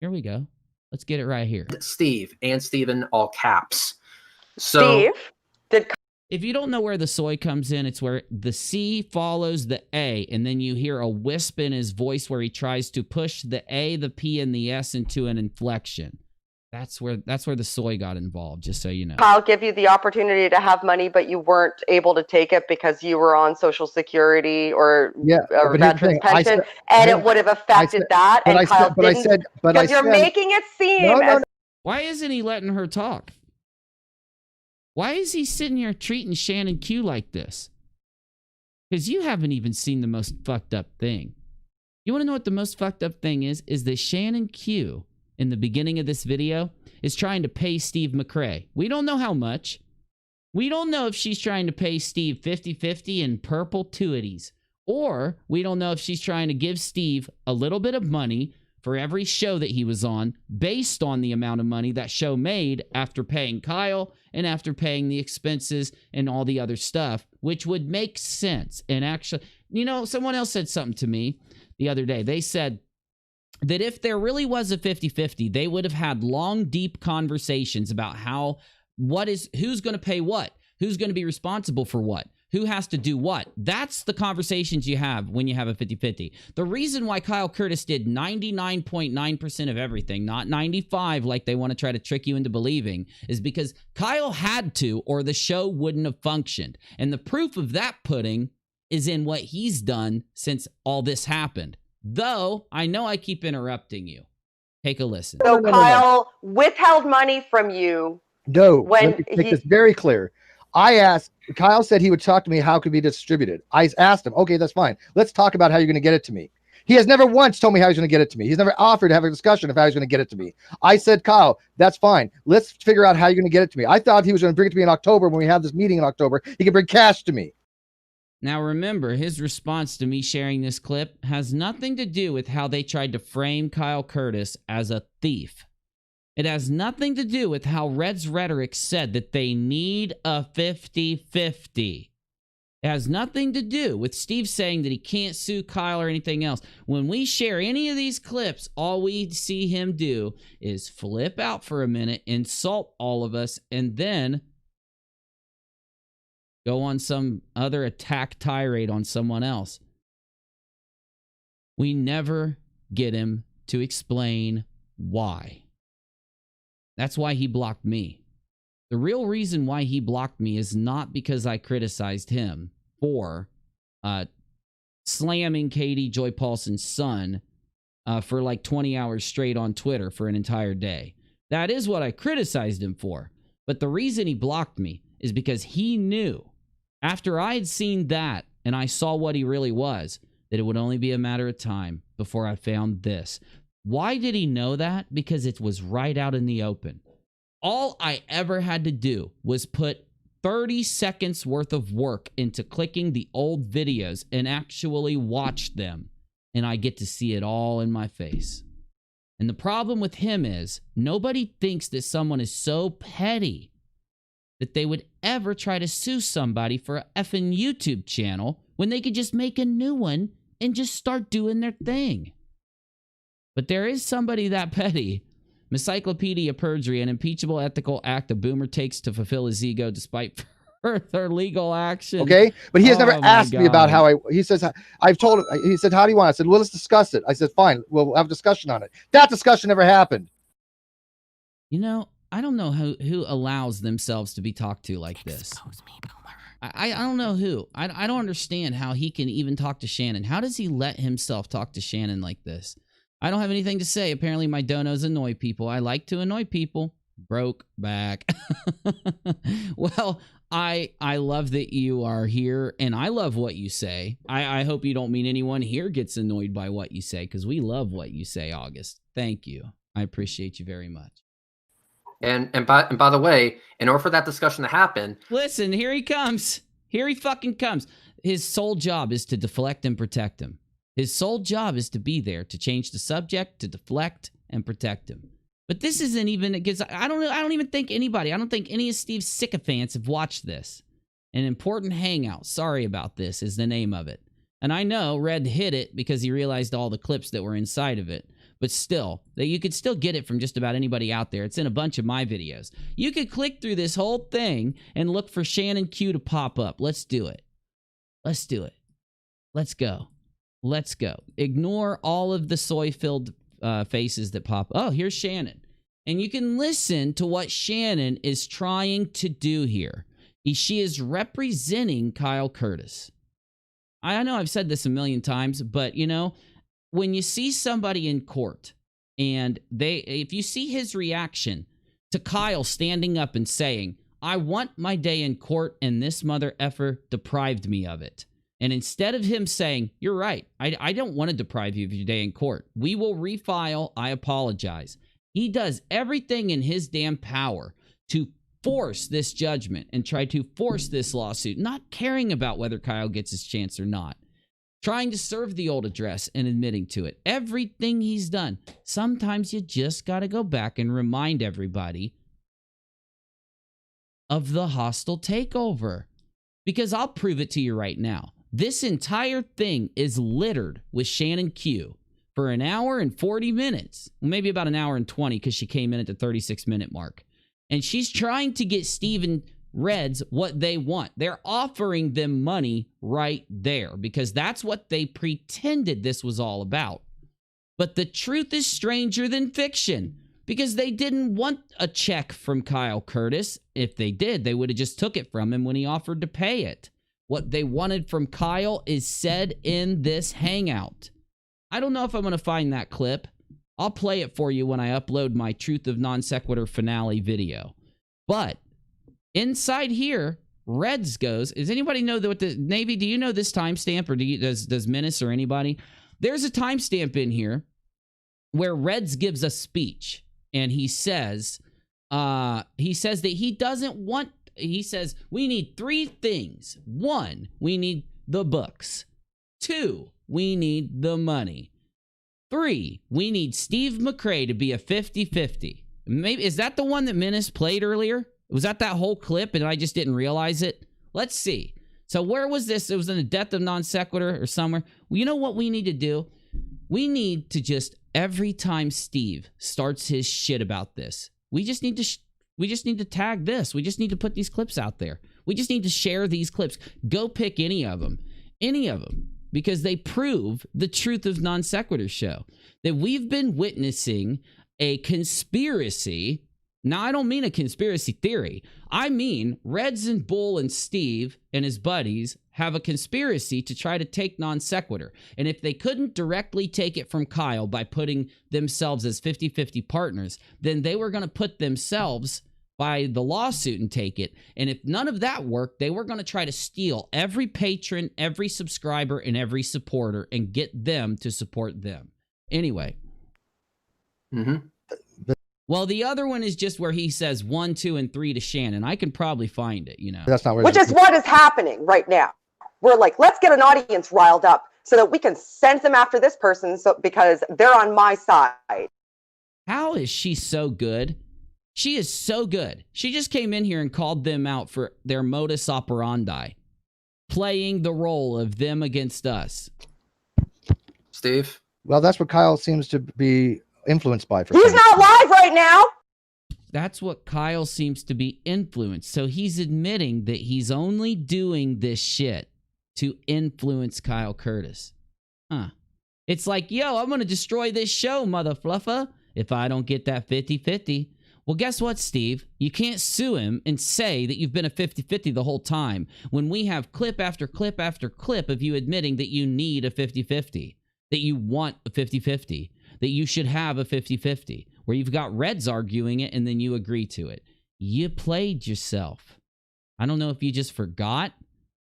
Here we go. Let's get it right here.
Steve and Steven, all caps. So
Steve,
if you don't know where the soy comes in, it's where the C follows the A, and then you hear a wisp in his voice where he tries to push the A, the P, and the S into an inflection. That's where the soy got involved, just so you know.
Kyle gave you the opportunity to have money, but you weren't able to take it because you were on Social Security or veterans pension, and it would have affected that. And Kyle didn't, because you're making it seem as...
Why isn't he letting her talk? Why is he sitting here treating Shannon Q like this? Because you haven't even seen the most fucked up thing. You want to know what the most fucked up thing is? Is that Shannon Q, in the beginning of this video, is trying to pay Steve McCray. We don't know how much. We don't know if she's trying to pay Steve 50-50 in perpetuities. Or we don't know if she's trying to give Steve a little bit of money for every show that he was on, based on the amount of money that show made after paying Kyle and after paying the expenses and all the other stuff, which would make sense. And actually, you know, someone else said something to me the other day. They said that if there really was a 50-50, they would have had long, deep conversations about who's going to pay what, who's going to be responsible for what, who has to do what. That's the conversations you have when you have a 50-50. The reason why Kyle Curtis did 99.9% of everything, not 95 like they want to try to trick you into believing, is because Kyle had to, or the show wouldn't have functioned. And the proof of that pudding is in what he's done since all this happened. Though, I know I keep interrupting you. Take a listen.
So Kyle withheld money from you.
No, let me make this very clear. I asked, Kyle said he would talk to me how it could be distributed. I asked him, okay, that's fine. Let's talk about how you're going to get it to me. He has never once told me how he's going to get it to me. He's never offered to have a discussion of how he's going to get it to me. I said, Kyle, that's fine. Let's figure out how you're going to get it to me. I thought he was going to bring it to me in October when we have this meeting in October. He can bring cash to me.
Now remember, his response to me sharing this clip has nothing to do with how they tried to frame Kyle Curtis as a thief. It has nothing to do with how Red's rhetoric said that they need a 50-50. It has nothing to do with Steve saying that he can't sue Kyle or anything else. When we share any of these clips, all we see him do is flip out for a minute, insult all of us, and then go on some other attack tirade on someone else. We never get him to explain why. That's why he blocked me. The real reason why he blocked me is not because I criticized him for slamming Katie Joy Paulson's son for like 20 hours straight on Twitter for an entire day. That is what I criticized him for. But the reason he blocked me is because he knew, after I had seen that and I saw what he really was, that it would only be a matter of time before I found this. Why did he know that? Because it was right out in the open. All I ever had to do was put 30 seconds worth of work into clicking the old videos and actually watch them. And I get to see it all in my face. And the problem with him is nobody thinks that someone is so petty that they would ever try to sue somebody for a effing YouTube channel when they could just make a new one and just start doing their thing. But there is somebody that petty. Encyclopedia perjury, an impeachable ethical act a boomer takes to fulfill his ego despite further legal action.
Okay, but he has never asked me about how he says, I've told him, he said, how do you want it? I said, well, let's discuss it. I said, fine, we'll have a discussion on it. That discussion never happened.
You know, I don't know who allows themselves to be talked to like this. I don't know who. I don't understand how he can even talk to Shannon. How does he let himself talk to Shannon like this? I don't have anything to say. Apparently my donos annoy people. I like to annoy people. Broke back. Well, I love that you are here, and I love what you say. I hope you don't mean anyone here gets annoyed by what you say, because we love what you say, August. Thank you. I appreciate you very much.
And by the way, in order for that discussion to happen,
listen, here he comes. Here he fucking comes. His sole job is to deflect and protect him. His sole job is to be there, to change the subject, to deflect and protect him. But this isn't even, because I don't even think anybody, I don't think any of Steve's sycophants have watched this. An Important Hangout, sorry about this, is the name of it. And I know Red hid it because he realized all the clips that were inside of it. But still, that you could still get it from just about anybody out there. It's in a bunch of my videos. You could click through this whole thing and look for Shannon Q to pop up. Let's do it. Let's do it. Let's go. Let's go. Ignore all of the soy-filled faces that pop. Oh, here's Shannon. And you can listen to what Shannon is trying to do here. She is representing Kyle Curtis. I know I've said this a million times, but, you know, when you see somebody in court and if you see his reaction to Kyle standing up and saying, I want my day in court and this mother effer deprived me of it. And instead of him saying, you're right, I don't want to deprive you of your day in court. We will refile. I apologize. He does everything in his damn power to force this judgment and try to force this lawsuit, not caring about whether Kyle gets his chance or not. Trying to serve the old address and admitting to it. Everything he's done. Sometimes you just got to go back and remind everybody of the hostile takeover. Because I'll prove it to you right now. This entire thing is littered with Shannon Q for an hour and 40 minutes. Maybe about an hour and 20 because she came in at the 36-minute mark. And she's trying to get Steve and Reds what they want. They're offering them money right there because that's what they pretended this was all about. But the truth is stranger than fiction because they didn't want a check from Kyle Curtis. If they did, they would have just took it from him when he offered to pay it. What they wanted from Kyle is said in this hangout. I don't know if I'm going to find that clip. I'll play it for you when I upload my Truth of Non Sequitur finale video. But inside here, Reds goes. Does anybody know what the Navy? Do you know this timestamp, or does Menace or anybody? There's a timestamp in here where Reds gives a speech, and he says that he doesn't want. He says we need 3 things. 1, we need the books. 2, we need the money. 3, we need Steve McCray to be a 50-50. Maybe is that the one that Menace played earlier? Was that whole clip and I just didn't realize it? Let's see. So where was this? It was in the Death of Non Sequitur or somewhere. Well, you know what we need to do? We need to just, every time Steve starts his shit about this, we just need to tag this. We just need to put these clips out there. We just need to share these clips. Go pick any of them. Any of them. Because they prove the Truth of Non Sequitur show. That we've been witnessing a conspiracy. Now, I don't mean a conspiracy theory. I mean Reds and Bull and Steve and his buddies have a conspiracy to try to take Non Sequitur. And if they couldn't directly take it from Kyle by putting themselves as 50-50 partners, then they were going to put themselves by the lawsuit and take it. And if none of that worked, they were going to try to steal every patron, every subscriber, and every supporter and get them to support them. Anyway. Well, the other one is just where he says 1, 2, and 3 to Shannon. I can probably find it, you know.
That's not where
Which is what is happening right now. We're like, let's get an audience riled up so that we can send them after this person because they're on my side.
How is she so good? She is so good. She just came in here and called them out for their modus operandi, playing the role of them against us.
Steve?
Well, that's what Kyle seems to be influenced by.
He's not live right now.
That's what Kyle seems to be influenced. So he's admitting that he's only doing this shit to influence Kyle Curtis. Huh. It's like, yo, I'm going to destroy this show, mother fluffer, if I don't get that 50-50. Well, guess what, Steve? You can't sue him and say that you've been a 50-50 the whole time when we have clip after clip after clip of you admitting that you need a 50-50, that you want a 50-50, that you should have a 50-50, where you've got Reds arguing it and then you agree to it. You played yourself. I don't know if you just forgot.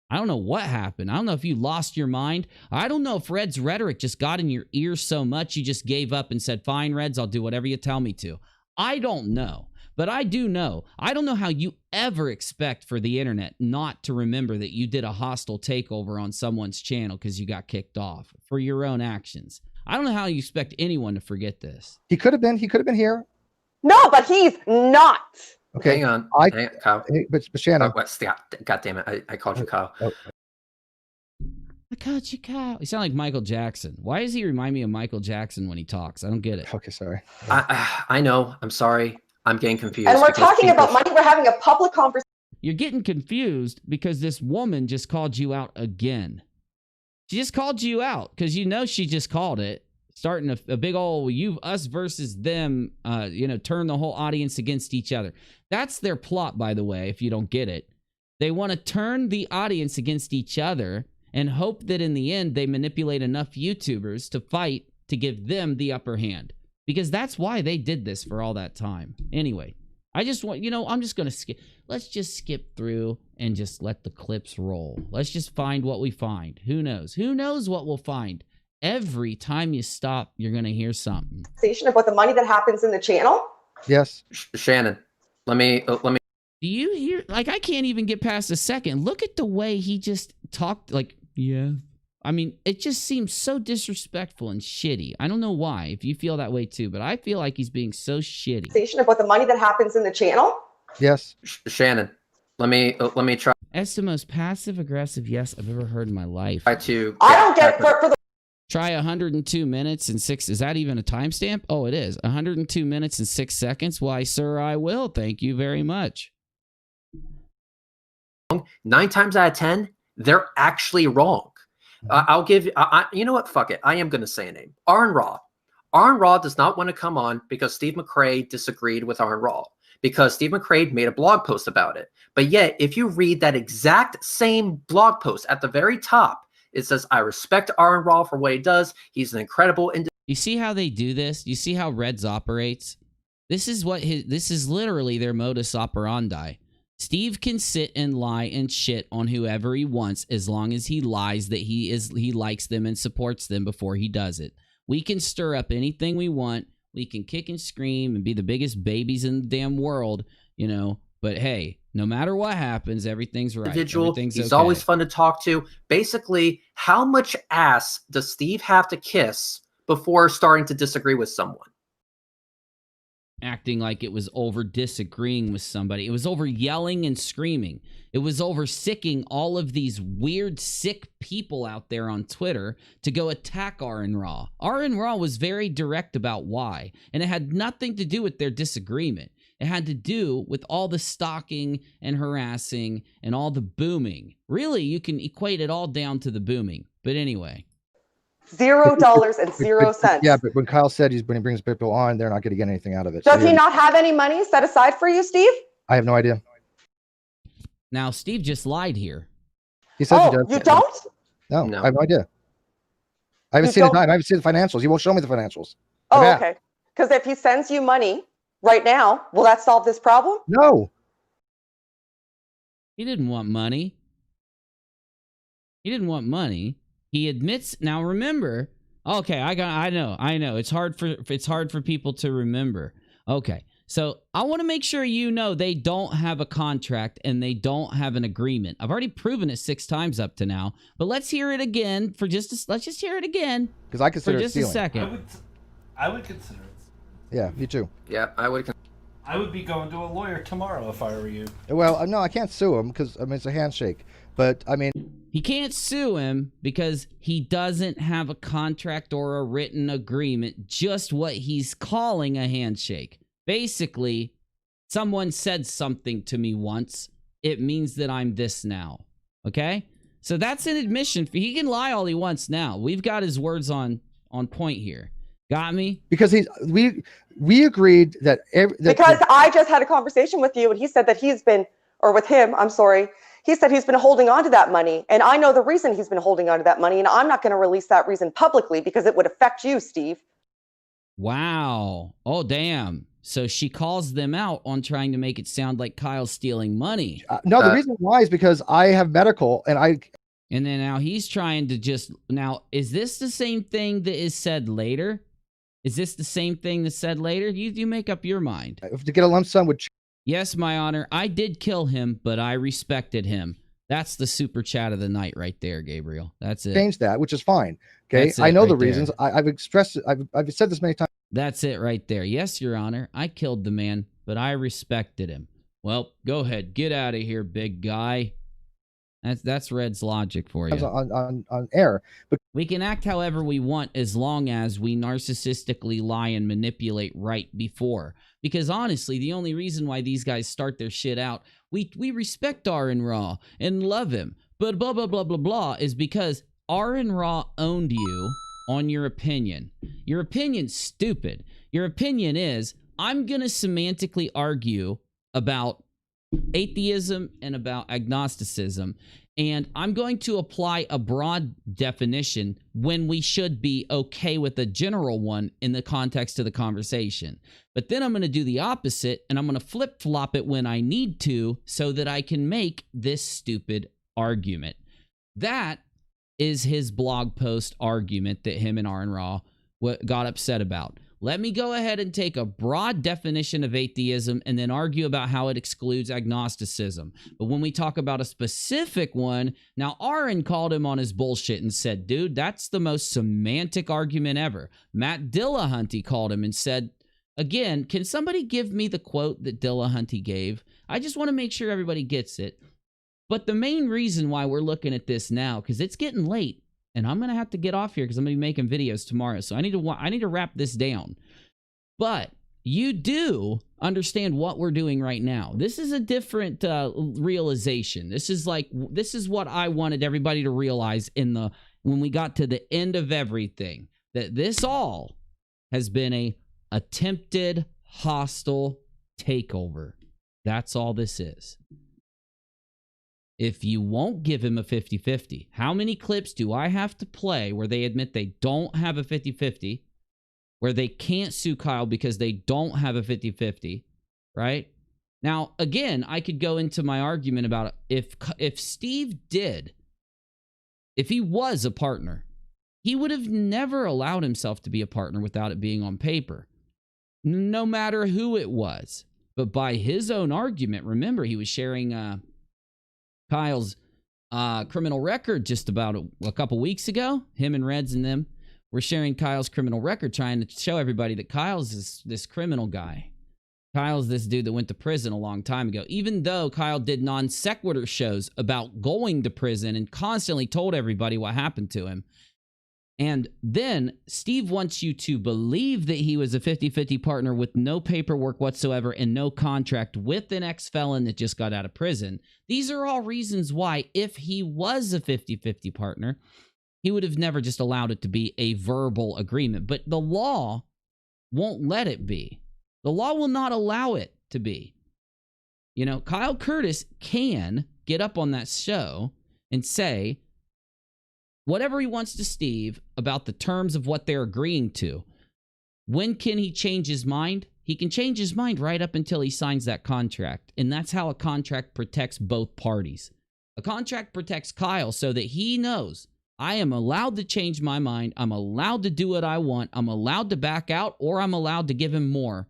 I don't know what happened. I don't know if you lost your mind. I don't know if Reds rhetoric just got in your ear so much you just gave up and said, fine, Reds, I'll do whatever you tell me to. I don't know. But I do know. I don't know how you ever expect for the internet not to remember that you did a hostile takeover on someone's channel because you got kicked off for your own actions. I don't know how you expect anyone to forget this.
He could have been here.
No, but he's not.
Okay.
Hang on. Kyle.
Hey, but Shannon.
God damn it. I called you Kyle.
I called you Kyle. You sound like Michael Jackson. Why does he remind me of Michael Jackson when he talks? I don't get it.
Okay, sorry.
I know. I'm sorry. I'm getting confused.
And we're talking about money. We're having a public conversation.
You're getting confused because this woman just called you out again. She just called you out because you know she just called it. Starting a big old us versus them, turn the whole audience against each other. That's their plot, by the way, if you don't get it. They want to turn the audience against each other and hope that in the end they manipulate enough YouTubers to fight to give them the upper hand. Because that's why they did this for all that time. Anyway, I just want, I'm just going to skip. Let's just skip through and just let the clips roll. Let's just find what we find. Who knows? Who knows what we'll find? Every time you stop, you're going to hear something.
About the money that happens in the channel?
Yes.
Shannon, let me.
Do you hear? Like, I can't even get past a second. Look at the way he just talked. Like, yeah. I mean, it just seems so disrespectful and shitty. I don't know why, if you feel that way too, but I feel like he's being so shitty.
About the money that happens in the channel?
Yes.
Shannon, let me try.
That's the most passive-aggressive yes I've ever heard in my life.
I don't get it for the...
Try 102 minutes and 6... Is that even a timestamp? Oh, it is. 102 minutes and 6 seconds. Why, sir, I will. Thank you very much.
9 times out of 10, they're actually wrong. I'll give you... you know what? Fuck it. I am going to say a name. Aaron Raw. Aaron Raw does not want to come on because Steve McCray disagreed with Aaron Raw. Because Steve McCray made a blog post about it. But yet, if you read that exact same blog post at the very top, it says, I respect Aaron Raw for what he does. He's an incredible individual.
You see how they do this? You see how Reds operates? This is literally their modus operandi. Steve can sit and lie and shit on whoever he wants as long as he lies that he likes them and supports them before he does it. We can stir up anything we want. We can kick and scream and be the biggest babies in the damn world, but hey, no matter what happens, everything's right. Everything's
He's
okay.
always fun to talk to. Basically, how much ass does Steve have to kiss before starting to disagree with someone?
Acting like it was over disagreeing with somebody. It was over yelling and screaming. It was over sicking all of these weird, sick people out there on Twitter to go attack Aaron Raw. Aaron Raw was very direct about why, and it had nothing to do with their disagreement. It had to do with all the stalking and harassing and all the booming. Really, you can equate it all down to the booming. But anyway.
$0.00.
Yeah, but when Kyle said when he brings people on, they're not going to get anything out of it.
Does he not have any money set aside for you, Steve?
I have no idea.
Now, Steve just lied here.
He says he does.
You don't?
No, I have no idea. I haven't seen the time. I haven't seen the financials. He won't show me the financials.
Oh, okay. Because if he sends you money right now, will that solve this problem?
No.
He didn't want money. He didn't want money. He admits. Now remember. Okay, I know. It's hard for people to remember. Okay. So I want to make sure they don't have a contract and they don't have an agreement. I've already proven it 6 times up to now, but let's hear it again let's just hear it again.
Because I consider
for just
it
a second.
I would consider it.
Yeah, me too.
Yeah, I would.
I would be going to a lawyer tomorrow if I were you.
Well, no, I can't sue him because it's a handshake. But
he can't sue him because he doesn't have a contract or a written agreement. Just what he's calling a handshake. Basically, someone said something to me once. It means that I'm this now. Okay? So that's an admission. He can lie all he wants now. We've got his words on point here. Got me?
Because we agreed that...
because I just had a conversation with you and he said that he said he's been holding on to that money. And I know the reason he's been holding on to that money. And I'm not going to release that reason publicly because it would affect you, Steve.
Wow. Oh, damn. So she calls them out on trying to make it sound like Kyle's stealing money.
No, the reason why is because I have medical and
And then now he's trying to is this the same thing that is said later? Is this the same thing that's said later? You make up your mind.
To get a lump sum would...
Yes, my honor. I did kill him, but I respected him. That's the super chat of the night right there, Gabriel. That's it.
Change that, which is fine. Okay, I know the reasons. I've expressed it. I've said this many times.
That's it right there. Yes, your honor. I killed the man, but I respected him. Well, go ahead. Get out of here, big guy. That's Red's logic for you.
On air. But
we can act however we want as long as we narcissistically lie and manipulate right before. Because honestly, the only reason why these guys start their shit out, we respect Aaron Raw and love him, but blah, blah, blah, blah, blah, is because Aaron Raw owned you on your opinion. Your opinion's stupid. Your opinion is, I'm going to semantically argue about atheism and about agnosticism, and I'm going to apply a broad definition when we should be okay with a general one in the context of the conversation. But then I'm going to do the opposite, and I'm going to flip-flop it when I need to so that I can make this stupid argument. That is his blog post argument that him and Aaron Raw got upset about. Let me go ahead and take a broad definition of atheism and then argue about how it excludes agnosticism. But when we talk about a specific one, now Aaron called him on his bullshit and said, dude, that's the most semantic argument ever. Matt Dillahunty called him and said, again, can somebody give me the quote that Dillahunty gave? I just want to make sure everybody gets it. But the main reason why we're looking at this now, because it's getting late, and I'm going to have to get off here because I'm going to be making videos tomorrow. So I need to wrap this down. But you do understand what we're doing right now. This is a different realization. This is what I wanted everybody to realize when we got to the end of everything. That this all has been a attempted hostile takeover. That's all this is. If you won't give him a 50-50, how many clips do I have to play where they admit they don't have a 50-50, where they can't sue Kyle because they don't have a 50-50, right? Now, again, I could go into my argument about if Steve if he was a partner, he would have never allowed himself to be a partner without it being on paper, no matter who it was. But by his own argument, remember, he was sharing Kyle's criminal record just about a couple weeks ago. Him and Reds and them were sharing Kyle's criminal record, trying to show everybody that Kyle's this criminal guy. Kyle's this dude that went to prison a long time ago. Even though Kyle did non sequitur shows about going to prison and constantly told everybody what happened to him. And then Steve wants you to believe that he was a 50-50 partner with no paperwork whatsoever and no contract with an ex-felon that just got out of prison. These are all reasons why, if he was a 50-50 partner, he would have never just allowed it to be a verbal agreement. But the law won't let it be. The law will not allow it to be. You know, Kyle Curtis can get up on that show and say whatever he wants to Steve about the terms of what they're agreeing to. When can he change his mind? He can change his mind right up until he signs that contract. And that's how a contract protects both parties. A contract protects Kyle so that he knows, I am allowed to change my mind. I'm allowed to do what I want. I'm allowed to back out, or I'm allowed to give him more.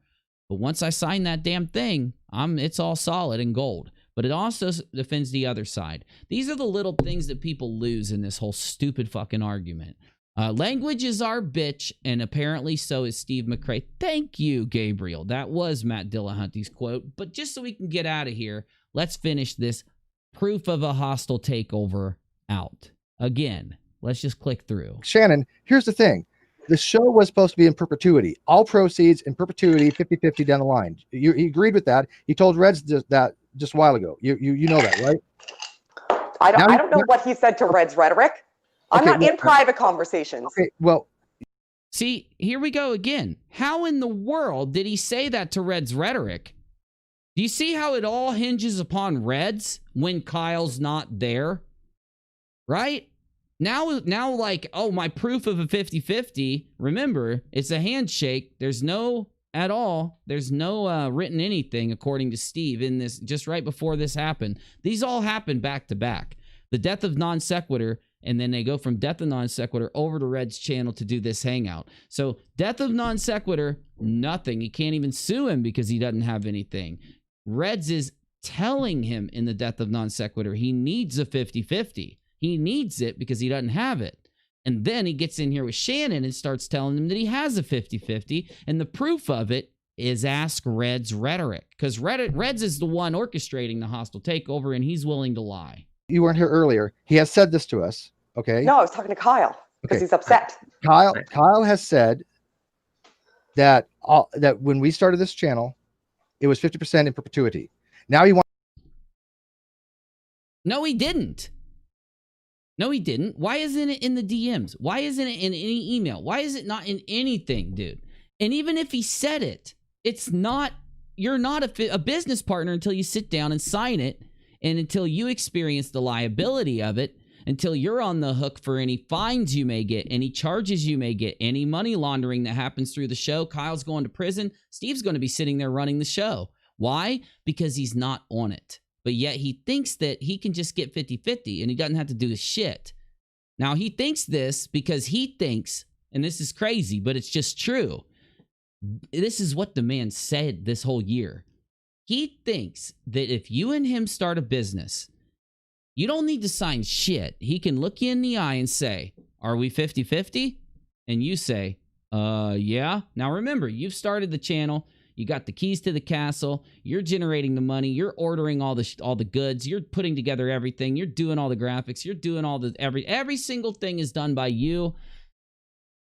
But once I sign that damn thing, it's all solid and gold. But it also defends the other side. These are the little things that people lose in this whole stupid fucking argument. Language is our bitch, and apparently so is Steve McCrae. Thank you, Gabriel. That was Matt Dillahunty's quote. But just so we can get out of here, let's finish this proof of a hostile takeover out. Again, let's just click through.
Shannon, here's the thing. The show was supposed to be in perpetuity. All proceeds in perpetuity, 50-50 down the line. He agreed with that. He told Reds that just a while ago. You know that, right?
I don't know what he said to Red's rhetoric. I'm not in private conversations.
Okay, well.
See, here we go again. How in the world did he say that to Red's rhetoric? Do you see how it all hinges upon Reds when Kyle's not there? Right? Now, like, oh, my proof of a 50-50, remember, it's a handshake. There's no written anything, according to Steve, in this, just right before this happened. These all happened back to back. The death of Non Sequitur And then they go from Death of Non Sequitur over to Red's channel to do this hangout. So Death of Non Sequitur, nothing. He can't even sue him because he doesn't have anything. Reds is telling him in the Death of Non Sequitur he needs a 50-50. He needs it because he doesn't have it. And then he gets in here with Shannon and starts telling him that he has a 50-50. And the proof of it is Ask Red's rhetoric. Because Reds is the one orchestrating the hostile takeover, and he's willing to lie.
You weren't here earlier. He has said this to us, okay?
No, I was talking to Kyle because he's upset.
Kyle has said that that when we started this channel, it was 50% in perpetuity. Now he wants.
No, he didn't. No, he didn't. Why isn't it in the DMs? Why isn't it in any email? Why is it not in anything, dude? And even if he said it, it's not. You're not a business partner until you sit down and sign it. And until you experience the liability of it, until you're on the hook for any fines you may get, any charges you may get, any money laundering that happens through the show, Kyle's going to prison, Steve's going to be sitting there running the show. Why? Because he's not on it. But yet he thinks that he can just get 50-50 and he doesn't have to do shit. Now he thinks this because he thinks, and this is crazy, but it's just true. This is what the man said this whole year. He thinks that if you and him start a business, you don't need to sign shit. He can look you in the eye and say, are we 50-50? And you say, yeah. Now remember, you've started the channel. You got the keys to the castle. You're generating the money. You're ordering all the goods. You're putting together everything. You're doing all the graphics. You're doing all the every single thing is done by you.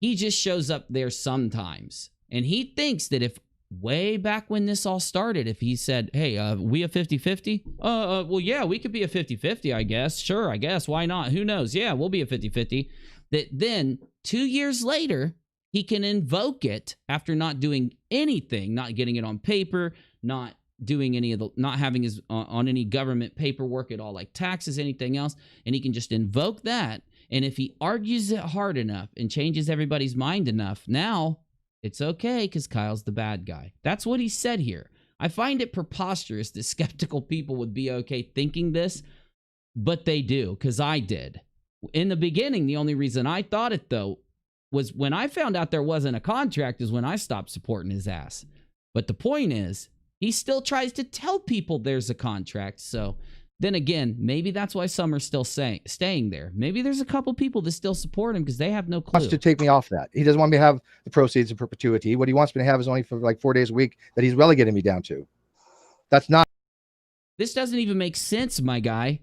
He just shows up there sometimes. And he thinks that if way back when this all started, if he said, hey, we a 50-50? Well, yeah, we could be a 50-50, I guess. Sure, I guess. Why not? Who knows? Yeah, we'll be a 50-50. That then 2 years later, he can invoke it after not doing anything, not getting it on paper, not doing any of the, not having his on any government paperwork at all, like taxes, anything else. And he can just invoke that. And if he argues it hard enough and changes everybody's mind enough, now it's okay because Kyle's the bad guy. That's what he said here. I find it preposterous that skeptical people would be okay thinking this, but they do, because I did. In the beginning, the only reason I thought it, though, was when I found out there wasn't a contract is when I stopped supporting his ass. But the point is, he still tries to tell people there's a contract, so then again, maybe that's why some are still staying there. Maybe there's a couple people that still support him because they have no clue.
He wants to take me off that. He doesn't want me to have the proceeds in perpetuity. What he wants me to have is only for like 4 days a week that he's relegating me down to. That's not.
This doesn't even make sense, my guy.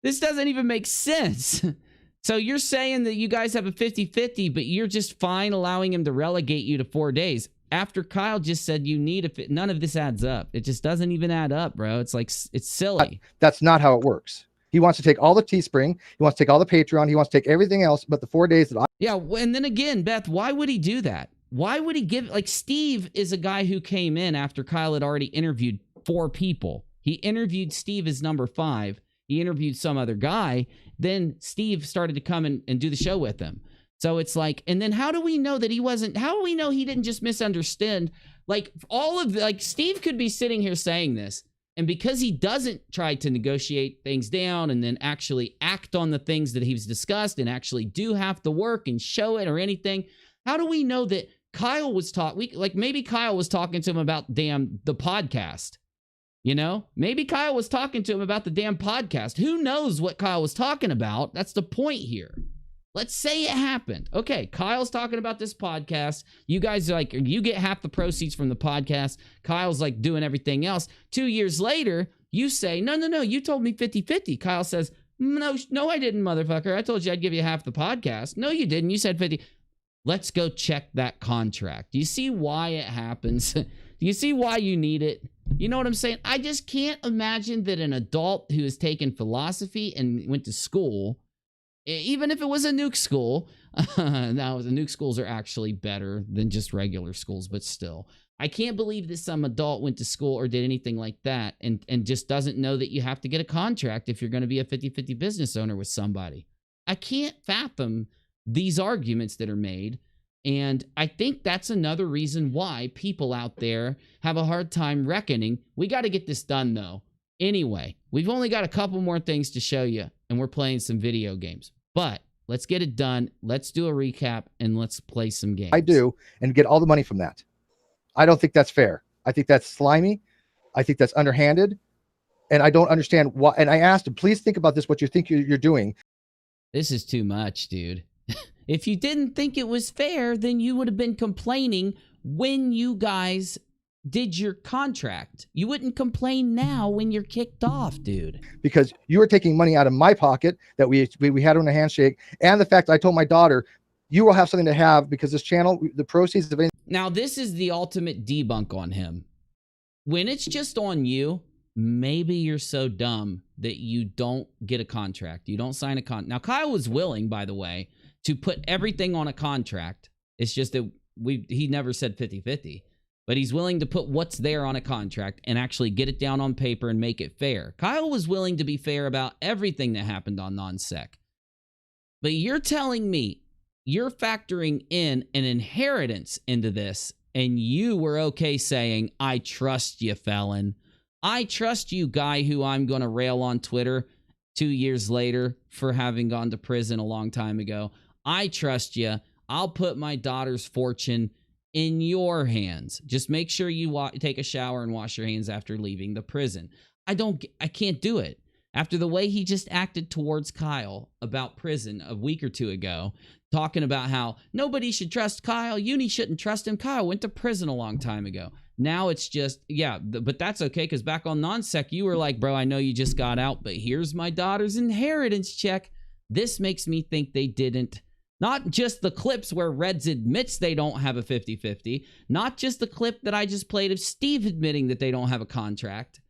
This doesn't even make sense. So you're saying that you guys have a 50-50, but you're just fine allowing him to relegate you to 4 days. After Kyle just said you need a fit. None of this adds up. It just doesn't even add up, bro. It's like, it's silly.
That's not how it works. He wants to take all the Teespring. He wants to take all the Patreon. He wants to take everything else but the 4 days that I.
Yeah. And then again, Beth, why would he do that? Why would he give, like, Steve is a guy who came in after Kyle had already interviewed 4 people. He interviewed Steve as number 5. He interviewed some other guy. Then Steve started to come and do the show with him. So it's like, and then how do we know that he wasn't, how do we know he didn't just misunderstand? Like, all of the, like, Steve could be sitting here saying this, and because he doesn't try to negotiate things down and then actually act on the things that he's discussed and actually do half the work and show it or anything, how do we know that Kyle was like, maybe Kyle was talking to him about the podcast, you know? Maybe Kyle was talking to him about the damn podcast. Who knows what Kyle was talking about? That's the point here. Let's say it happened. Okay, Kyle's talking about this podcast. You guys are like, you get half the proceeds from the podcast. Kyle's like doing everything else. 2 years later, you say, no, you told me 50-50. Kyle says, no, I didn't, motherfucker. I told you I'd give you half the podcast. No, you didn't. You said 50. Let's go check that contract. Do you see why it happens? Do you see why you need it? You know what I'm saying? I just can't imagine that an adult who has taken philosophy and went to school, even if it was a nuke school, now the nuke schools are actually better than just regular schools, but still, I can't believe that some adult went to school or did anything like that and just doesn't know that you have to get a contract if you're going to be a 50-50 business owner with somebody. I can't fathom these arguments that are made. And I think that's another reason why people out there have a hard time reckoning. We got to get this done, though. Anyway, we've only got a couple more things to show you, and we're playing some video games. But let's get it done. Let's do a recap and let's play some games.
I do, and get all the money from that. I don't think that's fair. I think that's slimy. I think that's underhanded. And I don't understand why. And I asked him, please think about this, what you think you're doing.
This is too much, dude. If you didn't think it was fair, then you would have been complaining when you guys did your contract. You wouldn't complain now when you're kicked off, dude.
Because you were taking money out of my pocket that we had on a handshake. And the fact I told my daughter, you will have something to have because this channel, the proceeds of it.
Now, this is the ultimate debunk on him. When it's just on you, maybe you're so dumb that you don't get a contract. You don't sign a contract. Now, Kyle was willing, by the way, to put everything on a contract. It's just that he never said 50-50. But he's willing to put what's there on a contract and actually get it down on paper and make it fair. Kyle was willing to be fair about everything that happened on Non Seq. But you're telling me you're factoring in an inheritance into this, and you were okay saying, I trust you, felon. I trust you, guy who I'm going to rail on Twitter 2 years later for having gone to prison a long time ago. I trust you. I'll put my daughter's fortune in your hands. Just make sure you take a shower and wash your hands after leaving the prison. I can't do it. After the way he just acted towards Kyle about prison a week or two ago, talking about how nobody should trust Kyle, Uni shouldn't trust him. Kyle went to prison a long time ago. Now it's just, yeah, but that's okay, because back on Non Seq, you were like, bro, I know you just got out, but here's my daughter's inheritance check. This makes me think they didn't. Not just the clips where Reds admits they don't have a 50-50. Not just the clip that I just played of Steve admitting that they don't have a contract.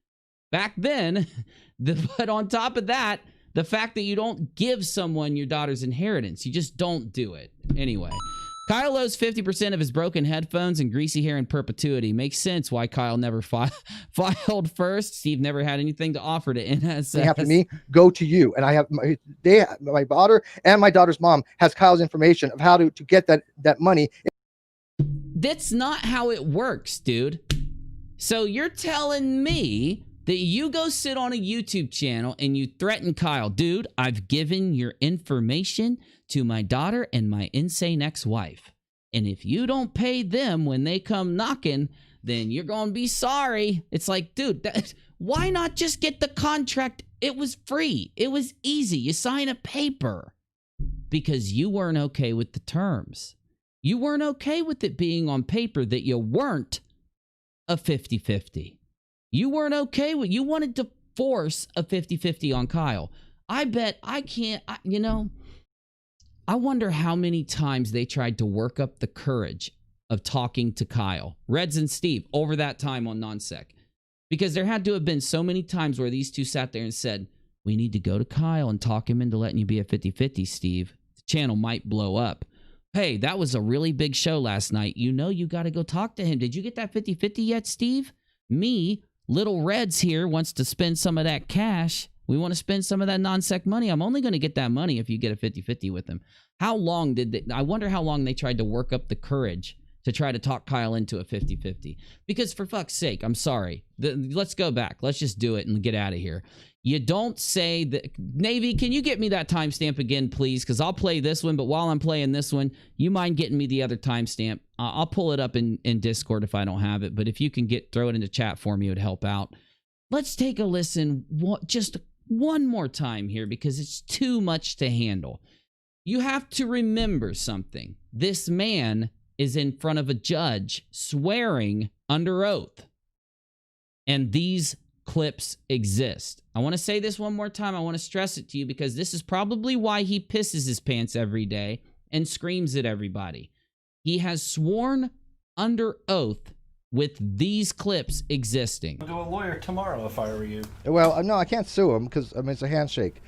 Back then, but on top of that, the fact that you don't give someone your daughter's inheritance. You just don't do it. Anyway, Kyle owes 50% of his broken headphones and greasy hair in perpetuity. Makes sense why Kyle never filed first. Steve never had anything to offer to NSS.
After me, go to you. And I have my daughter and my daughter's mom has Kyle's information of how to get that money.
That's not how it works, dude. So you're telling me that you go sit on a YouTube channel and you threaten Kyle, dude, I've given your information to my daughter and my insane ex-wife. And if you don't pay them when they come knocking, then you're going to be sorry. It's like, dude, why not just get the contract? It was free. It was easy. You sign a paper because you weren't okay with the terms. You weren't okay with it being on paper that you weren't a 50-50. You weren't okay with, you wanted to force a 50-50 on Kyle. I bet I can't, I wonder how many times they tried to work up the courage of talking to Kyle, Reds and Steve, over that time on Non Seq. Because there had to have been so many times where these two sat there and said, we need to go to Kyle and talk him into letting you be a 50-50, Steve. The channel might blow up. Hey, that was a really big show last night. You got to go talk to him. Did you get that 50-50 yet, Steve? Me, Little Reds here, wants to spend some of that cash. We want to spend some of that Non Seq money. I'm only going to get that money if you get a 50-50 with him. How long did they, I wonder how long they tried to work up the courage to try to talk Kyle into a 50-50. Because for fuck's sake, I'm sorry. Let's go back. Let's just do it and get out of here. You don't say that. Navy, can you get me that timestamp again, please? Because I'll play this one, but while I'm playing this one, you mind getting me the other timestamp? I'll pull it up in Discord if I don't have it, but if you can throw it into chat for me, it would help out. Let's take a listen just one more time here because it's too much to handle. You have to remember something. This man is in front of a judge swearing under oath. And these clips exist. I want to say this one more time. I want to stress it to you because this is probably why he pisses his pants every day and screams at everybody. He has sworn under oath with these clips existing.
I'll go to a lawyer tomorrow if I were you.
Well, no, I can't sue him because it's a handshake.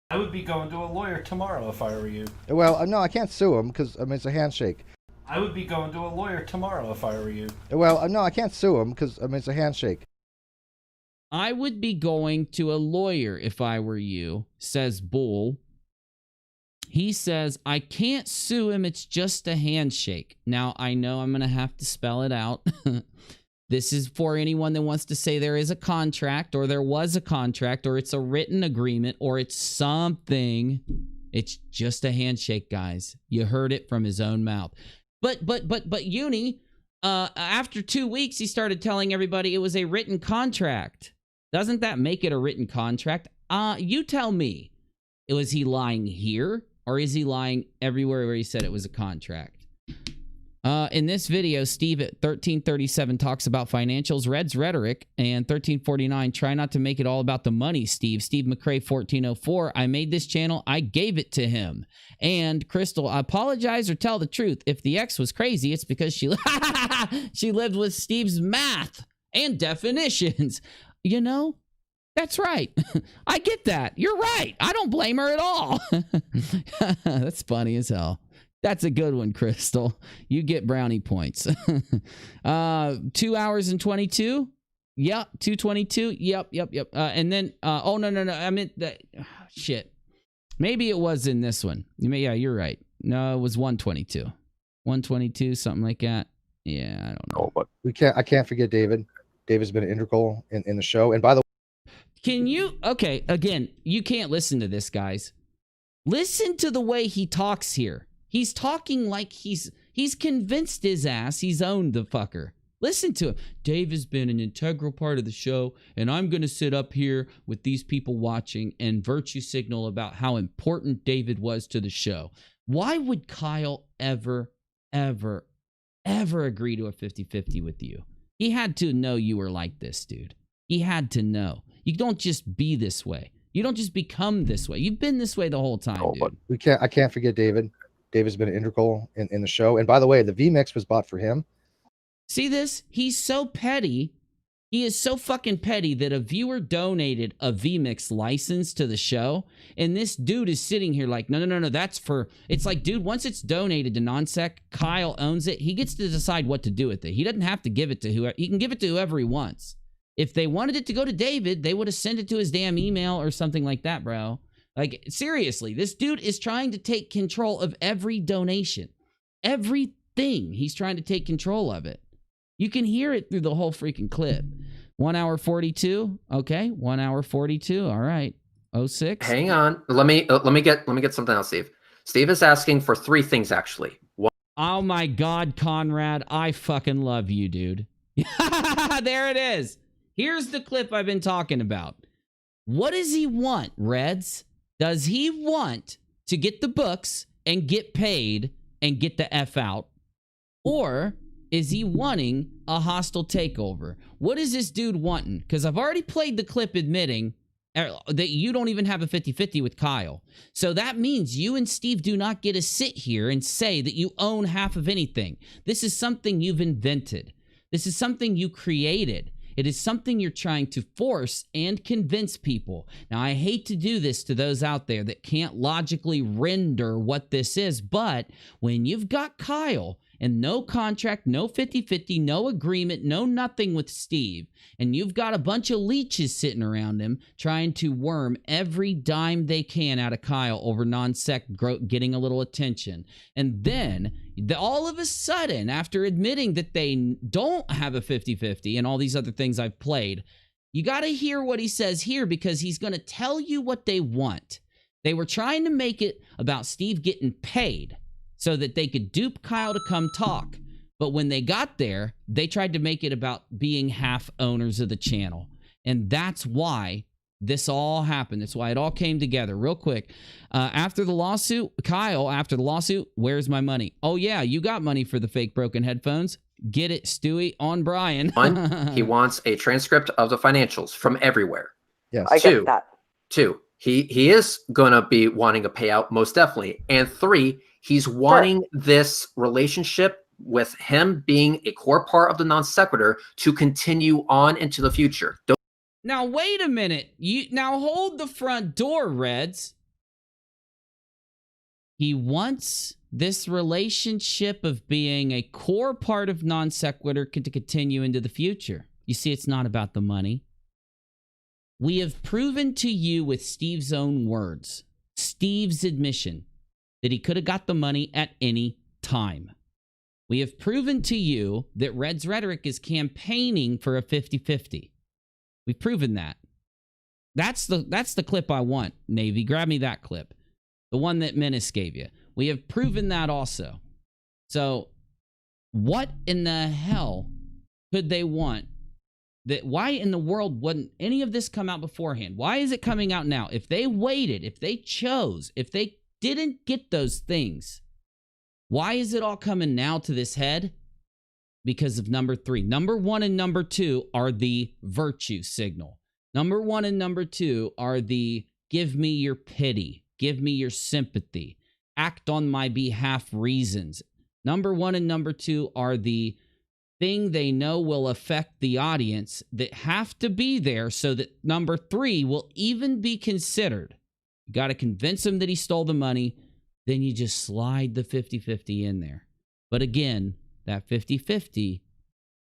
I would be going to a lawyer tomorrow if I were you.
Well, no, I can't sue him because it's a handshake.
I would be going to a lawyer tomorrow if I were you.
Well, no, I can't sue him because it's a handshake.
I would be going to a lawyer if I were you, says Bull. He says, I can't sue him. It's just a handshake. Now, I know I'm going to have to spell it out. This is for anyone that wants to say there is a contract or there was a contract or it's a written agreement or it's something. It's just a handshake, guys. You heard it from his own mouth. But Uni, after 2 weeks, he started telling everybody it was a written contract. Doesn't that make it a written contract? You tell me. Was he lying here, or is he lying everywhere where he said it was a contract? In this video, Steve at 1337 talks about financials, Red's rhetoric, and 1349, try not to make it all about the money, Steve. Steve McCray 1404, I made this channel, I gave it to him. And Crystal, apologize or tell the truth. If the ex was crazy, it's because she lived with Steve's math and definitions. You know, that's right. I get that. You're right. I don't blame her at all. That's funny as hell. That's a good one, Crystal. You get brownie points. 2 hours and 22. Yep, 222. Yep. And then, oh, no. I meant that. Shit. Maybe it was in this one. Yeah, you're right. No, it was 122. 122, something like that. Yeah, I don't know.
Oh, but I can't forget David. David's been integral in the show. And by the way,
can you, okay, again, you can't listen to this, guys. Listen to the way he talks here. He's talking like he's convinced his ass he's owned the fucker. Listen to him. Dave has been an integral part of the show, and I'm going to sit up here with these people watching and virtue signal about how important David was to the show. Why would Kyle ever agree to a 50-50 with you? He had to know you were like this, dude. He had to know. You don't just be this way. You don't just become this way. You've been this way the whole time, dude.
But I can't forget David. David's been integral in the show. And by the way, the VMix was bought for him.
See this? He's so petty. He is so fucking petty that a viewer donated a VMix license to the show. And this dude is sitting here like, no, that's for... It's like, dude, once it's donated to Non Seq, Kyle owns it. He gets to decide what to do with it. He doesn't have to give it to whoever. He can give it to whoever he wants. If they wanted it to go to David, they would have sent it to his damn email or something like that, bro. Like, seriously, this dude is trying to take control of every donation. Everything. He's trying to take control of it. You can hear it through the whole freaking clip. 1 hour 42. Okay, 1 hour 42. All right. 06.
Hang on. Let me get something else, Steve. Steve is asking for 3 things, actually. One.
Oh my God, Conrad. I fucking love you, dude. There it is. Here's the clip I've been talking about. What does he want, Reds? Does he want to get the books and get paid and get the F out? Or is he wanting a hostile takeover? What is this dude wanting? Because I've already played the clip admitting that you don't even have a 50-50 with Kyle. So that means you and Steve do not get to sit here and say that you own half of anything. This is something you've invented. This is something you created. It is something you're trying to force and convince people. Now, I hate to do this to those out there that can't logically render what this is, but when you've got Kyle and no contract, no 50-50, no agreement, no nothing with Steve, and you've got a bunch of leeches sitting around him trying to worm every dime they can out of Kyle over Non Seq getting a little attention. And then all of a sudden, after admitting that they don't have a 50-50 and all these other things I've played, you got to hear what he says here, because he's going to tell you what they want. They were trying to make it about Steve getting paid so that they could dupe Kyle to come talk. But when they got there, they tried to make it about being half owners of the channel. And that's why this all happened. That's why it all came together. Real quick. After the lawsuit, Kyle, after the lawsuit, where's my money? Oh, yeah, you got money for the fake broken headphones. Get it, Stewie, on Brian.
1, he wants a transcript of the financials from everywhere.
Yes.
I get that.
2, he is going to be wanting a payout, most definitely. And 3, he's wanting this relationship with him being a core part of the non sequitur to continue on into the future.
Now, wait a minute. Now hold the front door, Reds. He wants this relationship of being a core part of Non Sequitur to continue into the future. You see, it's not about the money. We have proven to you with Steve's own words, Steve's admission, that he could have got the money at any time. We have proven to you that Red's rhetoric is campaigning for a 50-50. We've proven that. That's the clip I want, Navy. Grab me that clip. The one that Menace gave you. We have proven that also. So what in the hell could they want? Why in the world wouldn't any of this come out beforehand? Why is it coming out now? If they waited, if they chose, if they didn't get those things, why is it all coming now to this head? Because of number 3. Number 1 and number 2 are the virtue signal. Number 1 and number 2 are the give me your pity, give me your sympathy, act on my behalf reasons. Number 1 and number 2 are the thing they know will affect the audience that have to be there so that number 3 will even be considered. You got to convince him that he stole the money. Then you just slide the 50-50 in there. But again, that 50-50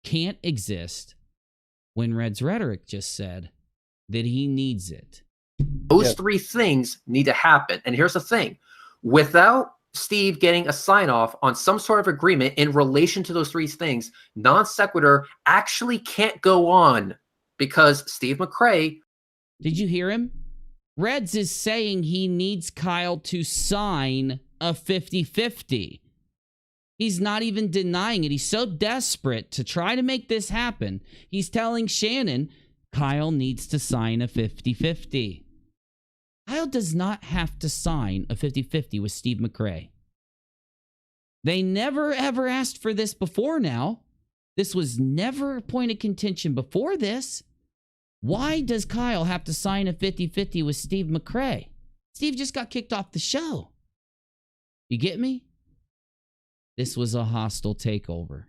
can't exist when Red's Rhetoric just said that he needs it.
Those 3 things need to happen. And here's the thing. Without Steve getting a sign-off on some sort of agreement in relation to those 3 things, Non Sequitur actually can't go on because Steve McCray...
Did you hear him? Reds is saying he needs Kyle to sign a 50-50. He's not even denying it. He's so desperate to try to make this happen. He's telling Shannon Kyle needs to sign a 50-50. Kyle does not have to sign a 50-50 with Steve McCray. They never ever asked for this before now. This was never a point of contention before this. Why does Kyle have to sign a 50-50 with Steve McCray? Steve just got kicked off the show. You get me? This was a hostile takeover.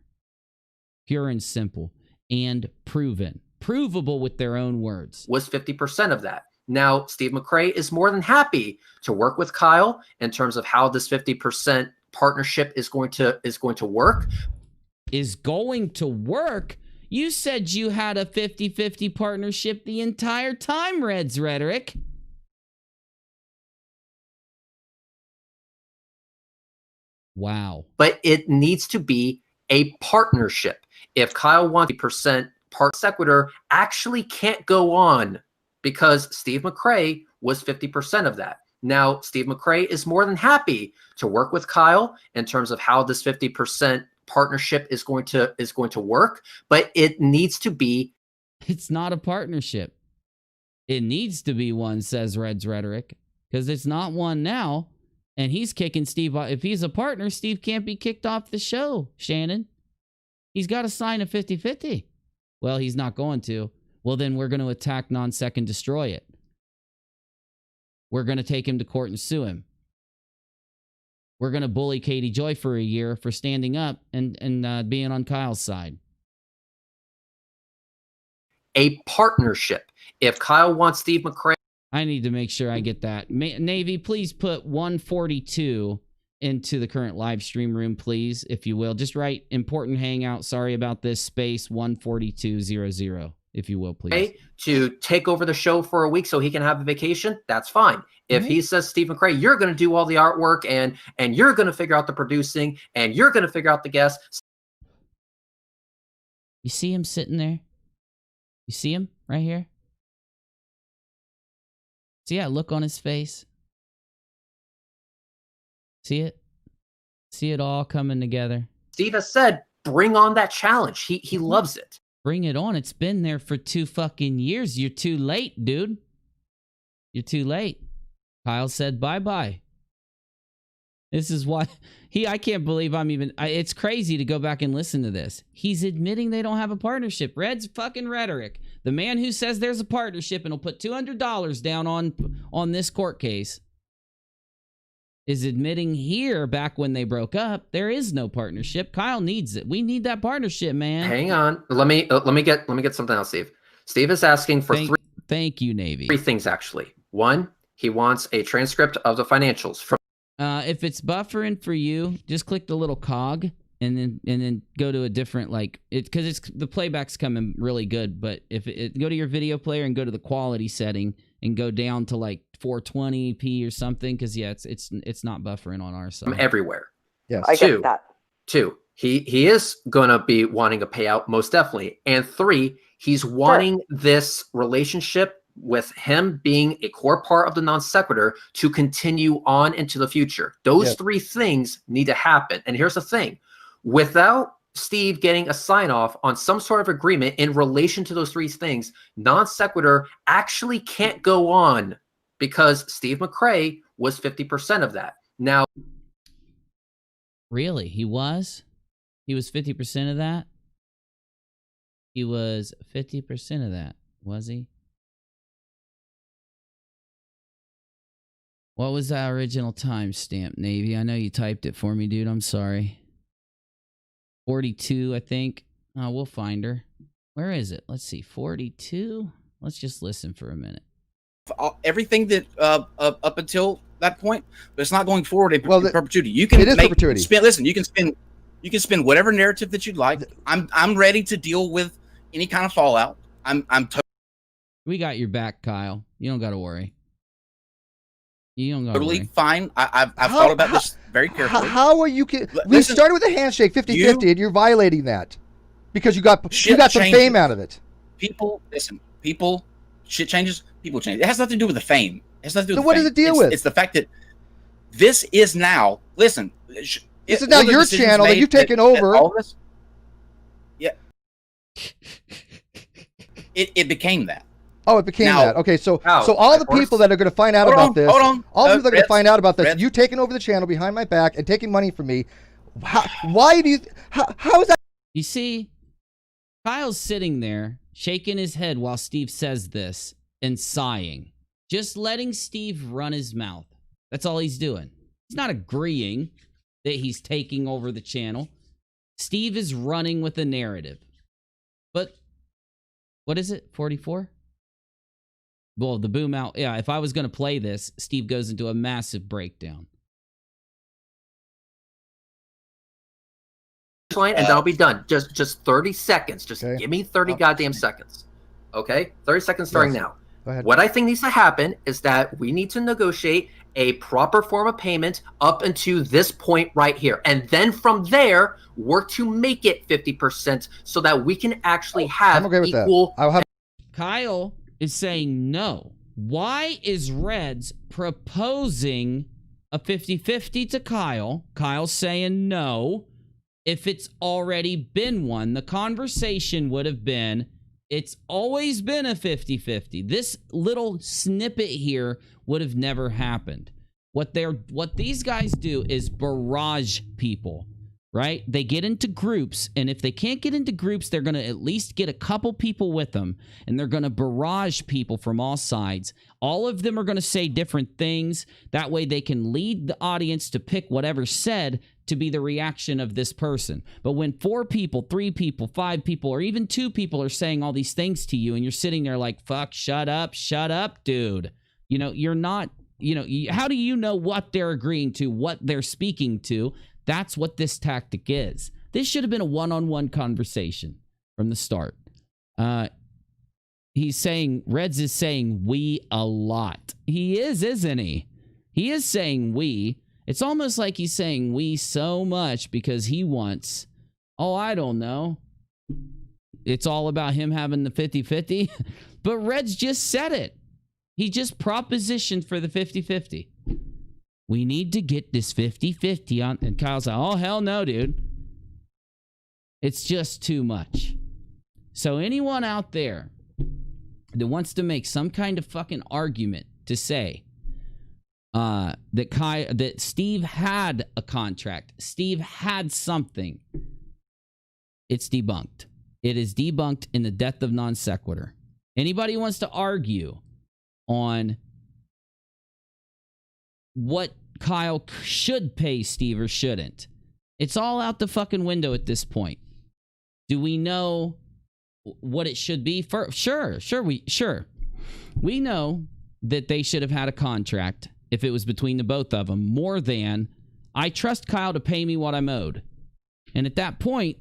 Pure and simple. And proven. Provable with their own words.
Was 50% of that. Now, Steve McCray is more than happy to work with Kyle in terms of how this 50% partnership is going to work.
Is going to work? You said you had a 50-50 partnership the entire time, Red's Rhetoric. Wow.
But it needs to be a partnership. If Kyle wants 50% part sequitur, actually can't go on because Steve McCray was 50% of that. Now, Steve McCray is more than happy to work with Kyle in terms of how this 50% partnership is going to work, but it needs to be.
It's not a partnership. It needs to be one, says Red's Rhetoric, because it's not one now, and he's kicking Steve off. If he's a partner, Steve can't be kicked off the show, Shannon. He's got to sign a 50-50. Well, he's not going to. Well, then we're going to attack Non Seq and destroy it. We're going to take him to court and sue him. We're going to bully Katie Joy for a year for standing up and being on Kyle's side.
A partnership. If Kyle wants Steve McCray.
I need to make sure I get that. Navy, please put 142 into the current live stream room, please, if you will. Just write important hangout. Sorry about this space 14200. If you will, please.
To take over the show for a week so he can have a vacation, that's fine. If he says, Steve McCray, you're going to do all the artwork and you're going to figure out the producing and you're going to figure out the guests.
You see him sitting there? You see him right here? See that look on his face? See it? See it all coming together?
Steve has said, bring on that challenge. He loves it.
Bring it on. It's been there for 2 fucking years. You're too late, dude. You're too late. Kyle said bye-bye. This is why I can't believe it's crazy to go back and listen to this. He's admitting they don't have a partnership. Red's fucking Rhetoric. The man who says there's a partnership and will put $200 down on this court case is admitting here, back when they broke up, there is no partnership. Kyle needs it. We need that partnership, man.
Hang on. Let me get something else, Steve. Steve is asking for
Thank you, Navy.
3 things, actually. 1, he wants a transcript of the financials.
If it's buffering for you, just click the little cog and then go to a different, because the playback's coming really good. But if go to your video player and go to the quality setting and go down to 420p or something, because it's not buffering on our side.
From everywhere.
Yes,
I get that.
2, he is gonna be wanting a payout, most definitely. And 3, he's wanting this relationship with him being a core part of the non sequitur to continue on into the future. Those three things need to happen. And here's the thing. Without Steve getting a sign off on some sort of agreement in relation to those three things, non sequitur actually can't go on because Steve McCray was 50% of that. Now,
really, he was 50% of that. He was 50% of that, was he? What was that original timestamp, Navy? I know you typed it for me, dude. I'm sorry. 42, I think. Oh, we'll find her. Where is it? Let's see. 42. Let's just listen for a minute.
Everything that up until that point, but it's not going forward in perpetuity. You can perpetuity. Listen, you can spin whatever narrative that you'd like. I'm ready to deal with any kind of fallout.
We got your back, Kyle. You don't got to worry. You don't got to
totally
worry.
Fine. I've thought about this very carefully.
How are you? We started with a handshake, 50-50, and you're violating that because you got some fame out of it.
People, listen. Shit changes. People change. It has nothing to do with the fame. It has nothing to do with
what does it deal with?
It's the fact that this is now. Listen.
This is now your channel that you've taken over.
All this, yeah. It became that.
Oh, it became that. Okay, so all the people that are going to find out about this, all the people that are going to find out about this, you taking over the channel behind my back and taking money from me. Why do you? How is that?
You see, Kyle's sitting there shaking his head while Steve says this and sighing, just letting Steve run his mouth. That's all he's doing. He's not agreeing that he's taking over the channel. Steve is running with the narrative. But what is it? 44? Well, the boom out. Yeah, if I was going to play this, Steve goes into a massive breakdown.
And that'll be done. Just 30 seconds. Just give me 30 goddamn seconds. Okay? 30 seconds starting now.
Go ahead.
What I think needs to happen is that we need to negotiate a proper form of payment up until this point right here. And then from there, work to make it 50% so that we can actually have equal.
Kyle is saying no. Why is Reds proposing a 50-50 to Kyle? Kyle's saying no. If it's already been one, the conversation would have been, it's always been a 50-50. This little snippet here would have never happened. What these guys do is barrage people, right? They get into groups, and if they can't get into groups, they're going to at least get a couple people with them, and they're going to barrage people from all sides. All of them are going to say different things. That way they can lead the audience to pick whatever's said to be the reaction of this person. But when 4 people, 3 people, 5 people, or even 2 people are saying all these things to you, and you're sitting there like, fuck, shut up, dude. You know, you're not, you know, how do you know what they're agreeing to, what they're speaking to? That's what this tactic is. This should have been a one-on-one conversation from the start. He's saying, Reds is saying we a lot. He is, isn't he? He is saying we. It's almost like he's saying we so much because he wants, oh, I don't know. It's all about him having the 50-50. But Reds just said it. He just propositioned for the 50-50. We need to get this 50-50 on. And Kyle's like, oh, hell no, dude. It's just too much. So anyone out there that wants to make some kind of fucking argument to say that Steve had a contract, Steve had something, it's debunked. It is debunked in the death of non sequitur. Anybody who wants to argue on what Kyle should pay Steve or shouldn't, it's all out the fucking window at this point. Do we know what it should be? Sure. We know that they should have had a contract if it was between the both of them, more than, I trust Kyle to pay me what I'm owed. And at that point,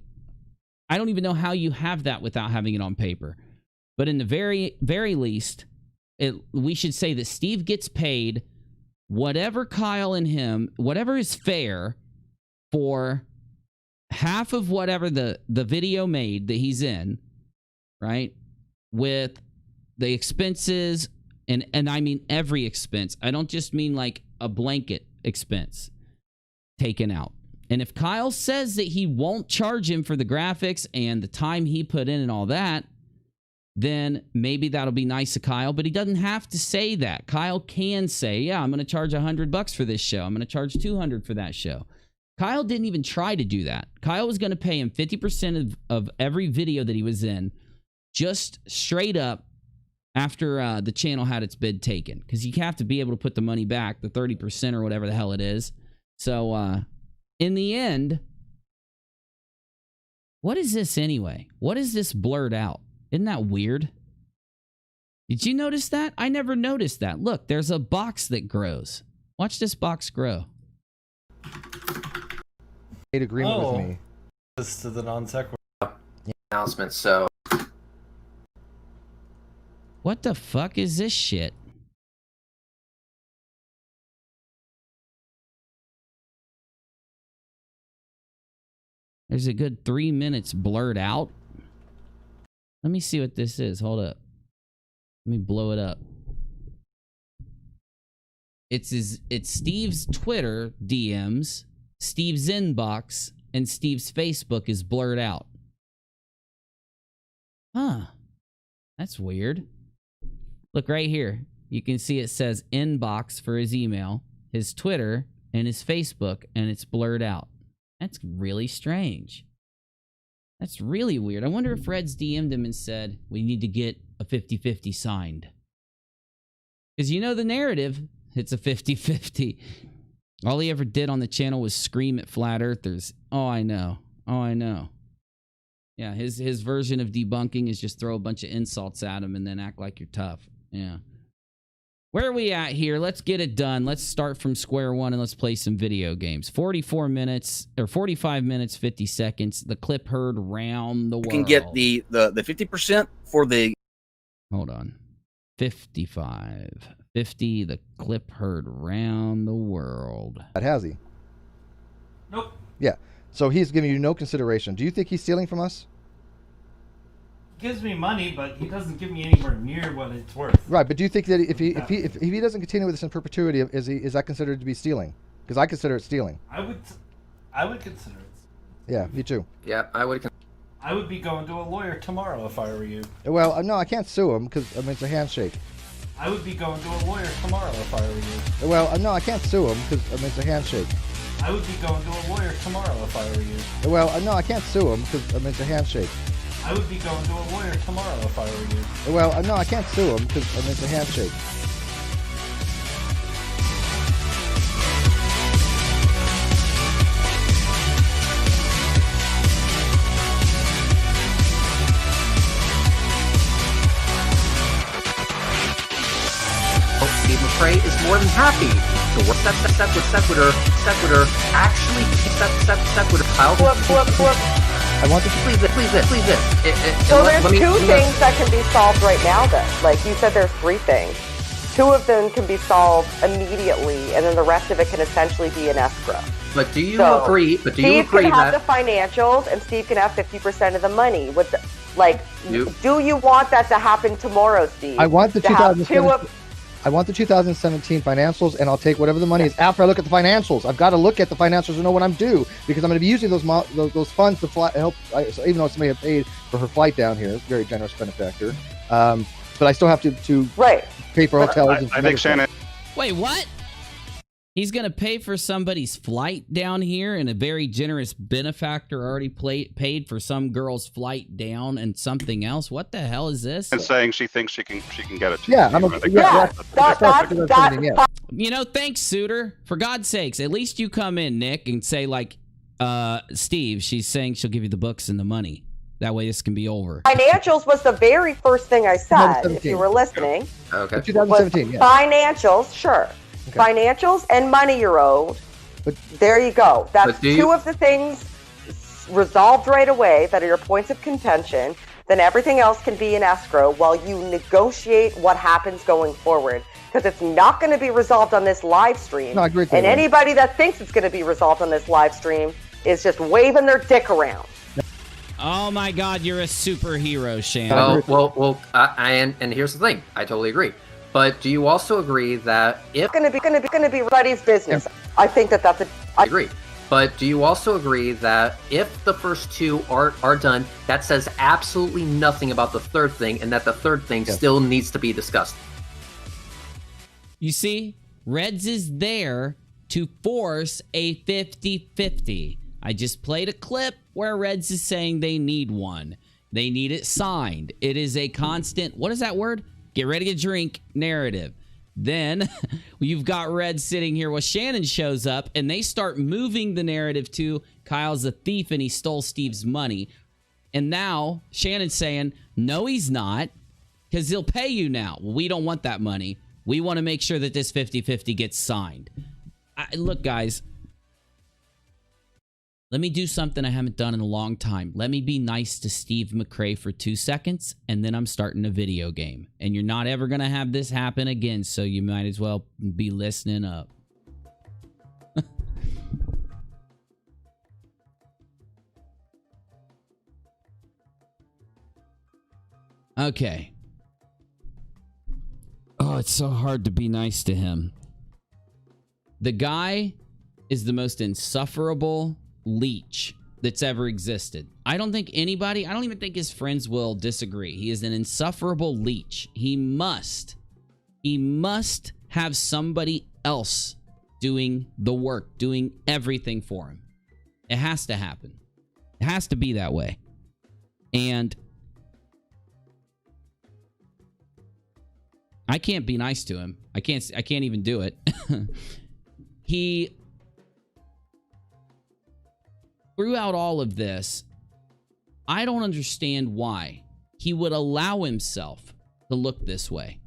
I don't even know how you have that without having it on paper. But in the very, very least, we should say that Steve gets paid whatever Kyle and him, whatever is fair for half of whatever the video made that he's in, right? With the expenses, and I mean every expense. I don't just mean like a blanket expense taken out. And if Kyle says that he won't charge him for the graphics and the time he put in and all that, then maybe that'll be nice of Kyle, but he doesn't have to say that. Kyle can say, yeah, I'm going to charge $100 for this show. I'm going to charge $200 for that show. Kyle didn't even try to do that. Kyle was going to pay him 50% of every video that he was in, just straight up after the channel had its bid taken, because you have to be able to put the money back, the 30% or whatever the hell it is. So in the end, what is this anyway? What is this blurred out? Isn't that weird? Did you notice that? I never noticed that. Look, there's a box that grows. Watch this box grow.
Agreement with me.
This to the Non Seq
announcement. So,
what the fuck is this shit? There's a good 3 minutes blurred out. Let me see what this is. Hold up. Let me blow it up. It's Steve's Twitter DMs, Steve's inbox, and Steve's Facebook is blurred out. Huh. That's weird. Look right here. You can see it says inbox for his email, his Twitter, and his Facebook, and it's blurred out. That's really strange. That's really weird. I wonder if Red's DM'd him and said, we need to get a 50-50 signed. Because you know the narrative. It's a 50-50. All he ever did on the channel was scream at flat earthers. Oh, I know. Oh, I know. Yeah, his version of debunking is just throw a bunch of insults at him and then act like you're tough. Yeah. Where are we at here? Let's get it done. Let's start from square one and let's play some video games. 44 minutes, or 45 minutes, 50 seconds. The clip heard round the world.
You can get the 50% for the...
Hold on. 55. 50, the clip heard round the world.
Has he?
Nope.
Yeah. So he's giving you no consideration. Do you think he's stealing from us?
Gives me money, but he doesn't give me anywhere near what it's worth.
Right, but do you think that if he doesn't continue with this in perpetuity, is that considered to be stealing? Because I consider it stealing.
I would consider it.
Yeah, me too.
Yeah, I would.
I would be going to a lawyer tomorrow if I were you.
Well, no, I can't sue him because I mean it's a handshake.
I would be going to a lawyer tomorrow if I were you.
Well, no, I can't sue him because I mean it's a handshake.
I would be going to a lawyer tomorrow if I were you.
Well, no, I can't sue him because I mean it's a handshake.
I would be going to a lawyer tomorrow if I were you.
Well, no, I can't sue him because I mean it's a handshake.
Steve McCray is more than happy to work sequitur actually sequitur Kyle.
I want to
please this.
So there's two things that can be solved right now then. Like you said, there's three things. Two of them can be solved immediately, and then the rest of it can essentially be an escrow.
But do you agree? But do you agree
Steve can have the financials, and Steve can have 50% of the money. With the, do you want that to happen tomorrow, Steve?
I want the 2017 financials, and I'll take whatever the money is after I look at the financials. I've got to look at the financials to know what I'm due, because I'm going to be using those funds to fly, help. So even though somebody had paid for her flight down here, very generous benefactor, but I still have to pay for hotels.
I think Shannon.
Wait, what? He's going to pay for somebody's flight down here, and a very generous benefactor already paid for some girl's flight down and something else. What the hell is this?
And saying she thinks she can get it.
Yeah,
you know, thanks, Suitor. For God's sakes, at least you come in, Nick, and say like, Steve, she's saying she'll give you the books and the money. That way this can be over.
Financials was the very first thing I said, if you were listening.
Okay.
2017, yeah.
Financials, sure. Okay. Financials and money you're owed. But there you go. That's two of the things resolved right away that are your points of contention. Then everything else can be in escrow while you negotiate what happens going forward. Because it's not going to be resolved on this live stream.
No, I agree with
and anybody that thinks it's going to be resolved on this live stream is just waving their dick around.
Oh my God, you're a superhero, Shan.
Well, and here's the thing. I totally agree. But do you also agree that if
gonna be everybody's business? I think that's a.
I agree. But do you also agree that if the first two are done, that says absolutely nothing about the third thing, and that the third thing still needs to be discussed?
You see, Reds is there to force a 50-50. I just played a clip where Reds is saying they need one. They need it signed. It is a constant, what is that word? Get ready to drink narrative. Then you've got Red sitting here while Shannon shows up, and they start moving the narrative to Kyle's a thief and he stole Steve's money. And now Shannon's saying, no, he's not, because he'll pay you now. Well, we don't want that money. We want to make sure that this 50-50 gets signed. Look, guys, let me do something I haven't done in a long time. Let me be nice to Steve McCray for 2 seconds, and then I'm starting a video game. And you're not ever going to have this happen again, so you might as well be listening up. Okay. Oh, it's so hard to be nice to him. The guy is the most insufferable leech that's ever existed. I don't even think his friends will disagree. He is an insufferable leech. He must have somebody else doing the work, doing everything for him. It has to happen. It has to be that way. And I can't be nice to him. I can't even do it. He, throughout all of this, I don't understand why he would allow himself to look this way.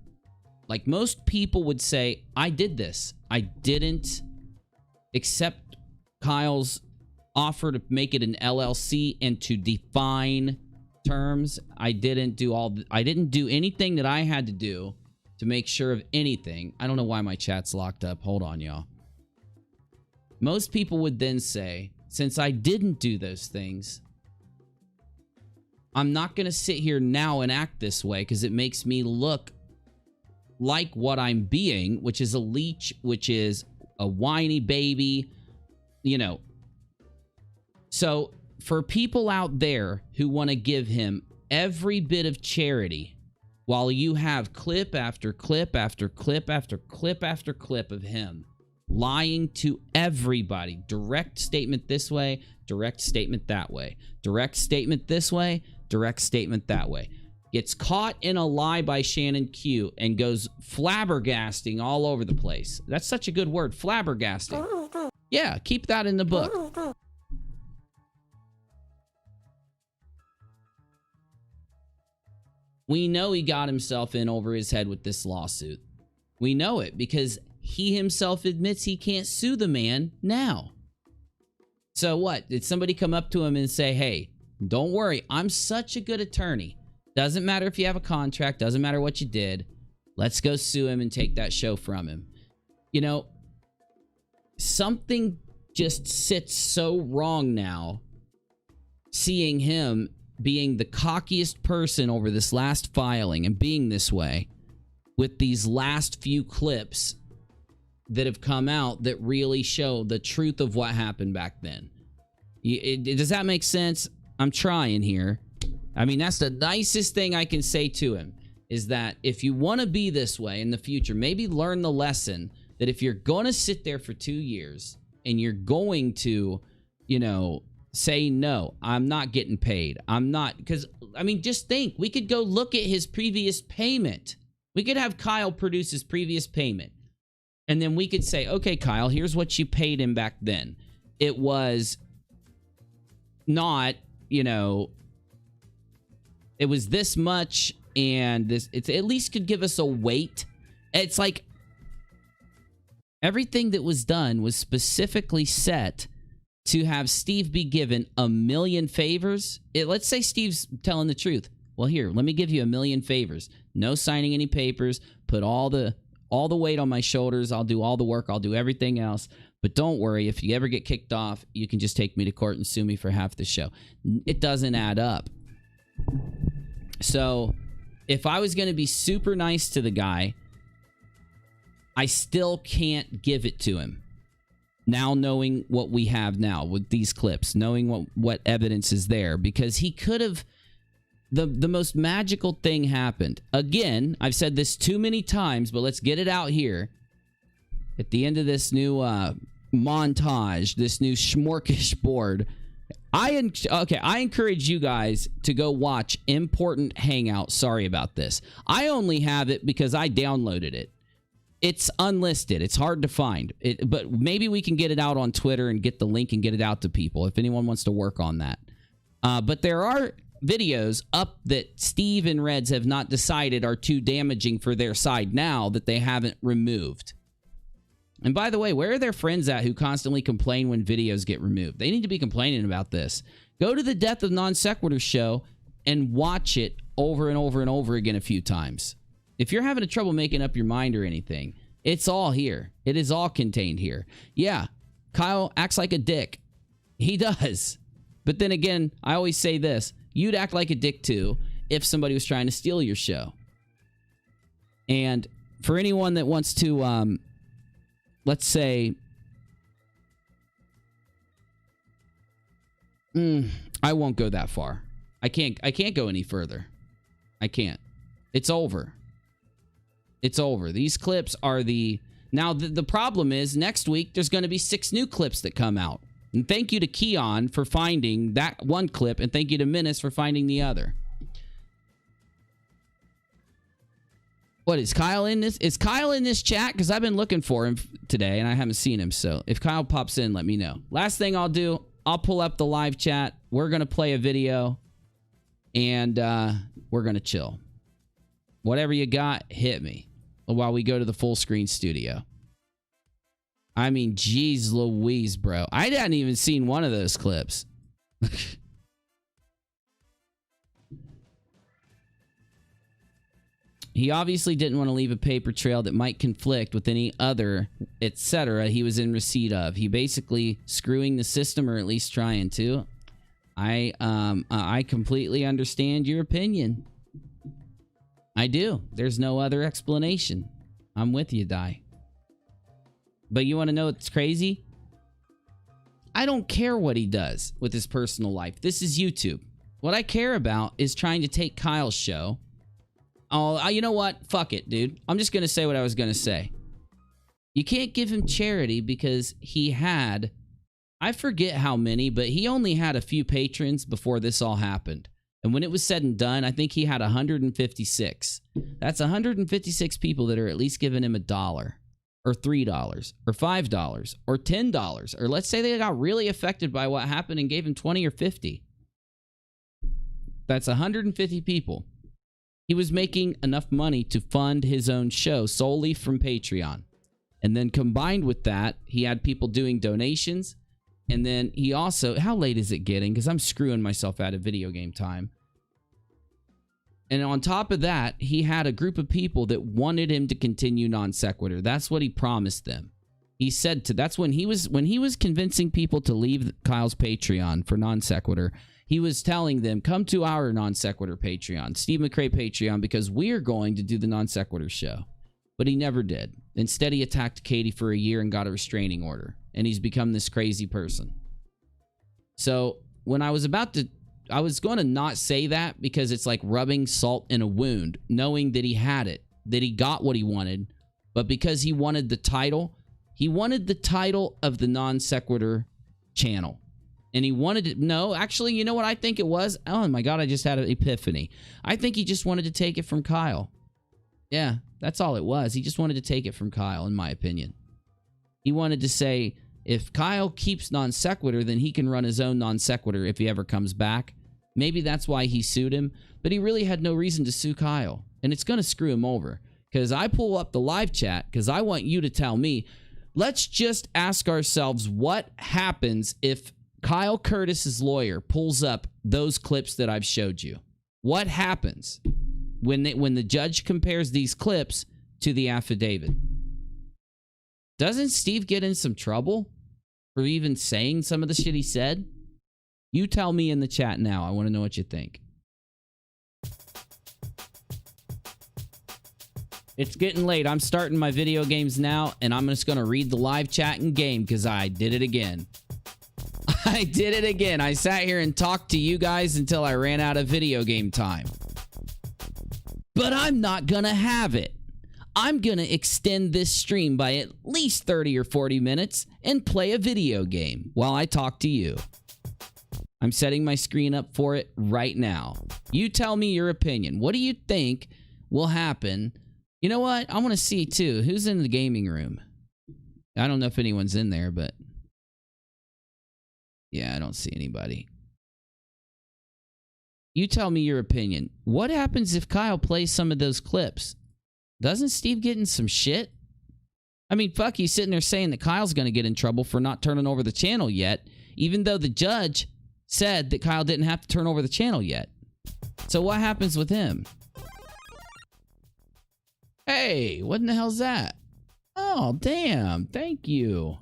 Like most people would say, I did this. I didn't accept Kyle's offer to make it an LLC and to define terms. I didn't do anything that I had to do to make sure of anything. I don't know why my chat's locked up. Hold on, y'all. Most people would then say, since I didn't do those things, I'm not going to sit here now and act this way because it makes me look like what I'm being, which is a leech, which is a whiny baby, you know. So for people out there who want to give him every bit of charity, while you have clip after clip after clip after clip after clip of him lying to everybody. Direct statement this way, direct statement that way. Direct statement this way, direct statement that way. Gets caught in a lie by Shannon Q and goes flabbergasting all over the place. That's such a good word, flabbergasting. Yeah, keep that in the book. We know he got himself in over his head with this lawsuit. We know it because he himself admits he can't sue the man now. So what? Did somebody come up to him and say, hey, don't worry, I'm such a good attorney. Doesn't matter if you have a contract, doesn't matter what you did. Let's go sue him and take that show from him. You know, something just sits so wrong now, seeing him being the cockiest person over this last filing and being this way with these last few clips that have come out that really show the truth of what happened back then. Does that make sense? I'm trying here. I mean, that's the nicest thing I can say to him, is that if you want to be this way in the future, maybe learn the lesson that if you're going to sit there for 2 years and you're going to, you know, say, no, I'm not getting paid. I'm not, because, I mean, just think, we could go look at his previous payment. We could have Kyle produce his previous payment. And then we could say, okay, Kyle, here's what you paid him back then. It was not, you know, it was this much, and this, it at least could give us a weight. It's like everything that was done was specifically set to have Steve be given $1 million favors. Let's say Steve's telling the truth. Well, here, let me give you $1 million favors. No signing any papers. Put all the weight on my shoulders. I'll do all the work. I'll do everything else. But don't worry, if you ever get kicked off, you can just take me to court and sue me for half the show. It doesn't add up. So if I was going to be super nice to the guy, I still can't give it to him. Now knowing what we have now with these clips, knowing what evidence is there, because he could have... The most magical thing happened. Again, I've said this too many times, but let's get it out here. At the end of this new montage, this new smorgasbord, I encourage you guys to go watch Important Hangout. Sorry about this. I only have it because I downloaded it. It's unlisted. It's hard to find. But maybe we can get it out on Twitter and get the link and get it out to people if anyone wants to work on that. But there are videos up that Steve and Reds have not decided are too damaging for their side now that they haven't removed. And by the way, where are their friends at who constantly complain when videos get removed? They need to be complaining about this. Go to the Death of Non Sequitur show and watch it over and over and over again a few times. If you're having trouble making up your mind or anything, it's all here. It is all contained here. Yeah, Kyle acts like a dick. He does. But then again, I always say this. You'd act like a dick too if somebody was trying to steal your show. And for anyone that wants to, let's say, I won't go that far. I can't go any further. I can't. It's over. It's over. These clips are now the problem is next week there's going to be 6 new clips that come out. And thank you to Keon for finding that one clip, and thank you to Menace for finding the other. What, is Kyle in this? Is Kyle in this chat? Because I've been looking for him today, and I haven't seen him. So if Kyle pops in, let me know. Last thing I'll do, I'll pull up the live chat. We're going to play a video, and we're going to chill. Whatever you got, hit me while we go to the full screen studio. I mean, geez Louise, bro. I hadn't even seen one of those clips. He obviously didn't want to leave a paper trail that might conflict with any other, etc. he was in receipt of. He basically screwing the system, or at least trying to. I completely understand your opinion. I do. There's no other explanation. I'm with you, Di. But you want to know what's crazy? I don't care what he does with his personal life. This is YouTube. What I care about is trying to take Kyle's show. Oh, you know what? Fuck it, dude. I'm just going to say what I was going to say. You can't give him charity because he had, I forget how many, but he only had a few patrons before this all happened. And when it was said and done, I think he had 156. That's 156 people that are at least giving him $1. Or $3, or $5, or $10, or let's say they got really affected by what happened and gave him 20 or 50. That's 150 people. He was making enough money to fund his own show solely from Patreon. And then combined with that, he had people doing donations. And then he also, how late is it getting? Because I'm screwing myself out of video game time. And on top of that, he had a group of people that wanted him to continue Non Sequitur. That's what he promised them. He said that's when he was convincing people to leave Kyle's Patreon for Non Sequitur. He was telling them, come to our Non Sequitur Patreon, Steve McCray Patreon, because we're going to do the Non Sequitur show. But he never did. Instead, he attacked Katie for a year and got a restraining order. And he's become this crazy person. So when I was going to not say that because it's like rubbing salt in a wound, knowing that he had it, that he got what he wanted, but because he wanted the title of the Non Sequitur channel. And he wanted it. No, actually, you know what I think it was? Oh my God, I just had an epiphany. I think he just wanted to take it from Kyle. Yeah, that's all it was. He just wanted to take it from Kyle, in my opinion. He wanted to say, if Kyle keeps Non Sequitur, then he can run his own Non Sequitur if he ever comes back. Maybe that's why he sued him, but he really had no reason to sue Kyle. And it's going to screw him over. Because I pull up the live chat, because I want you to tell me, let's just ask ourselves what happens if Kyle Curtis's lawyer pulls up those clips that I've showed you. What happens when the judge compares these clips to the affidavit? Doesn't Steve get in some trouble for even saying some of the shit he said? You tell me in the chat now. I want to know what you think. It's getting late. I'm starting my video games now, and I'm just going to read the live chat and game because I did it again. I did it again. I sat here and talked to you guys until I ran out of video game time. But I'm not going to have it. I'm going to extend this stream by at least 30 or 40 minutes and play a video game while I talk to you. I'm setting my screen up for it right now. You tell me your opinion. What do you think will happen? You know what? I want to see too. Who's in the gaming room? I don't know if anyone's in there, but yeah, I don't see anybody. You tell me your opinion. What happens if Kyle plays some of those clips? Doesn't Steve get in some shit? I mean, fuck, he's sitting there saying that Kyle's going to get in trouble for not turning over the channel yet, even though the judge said that Kyle didn't have to turn over the channel yet. So what happens with him? Hey, what in the hell's that? Oh, damn. Thank you.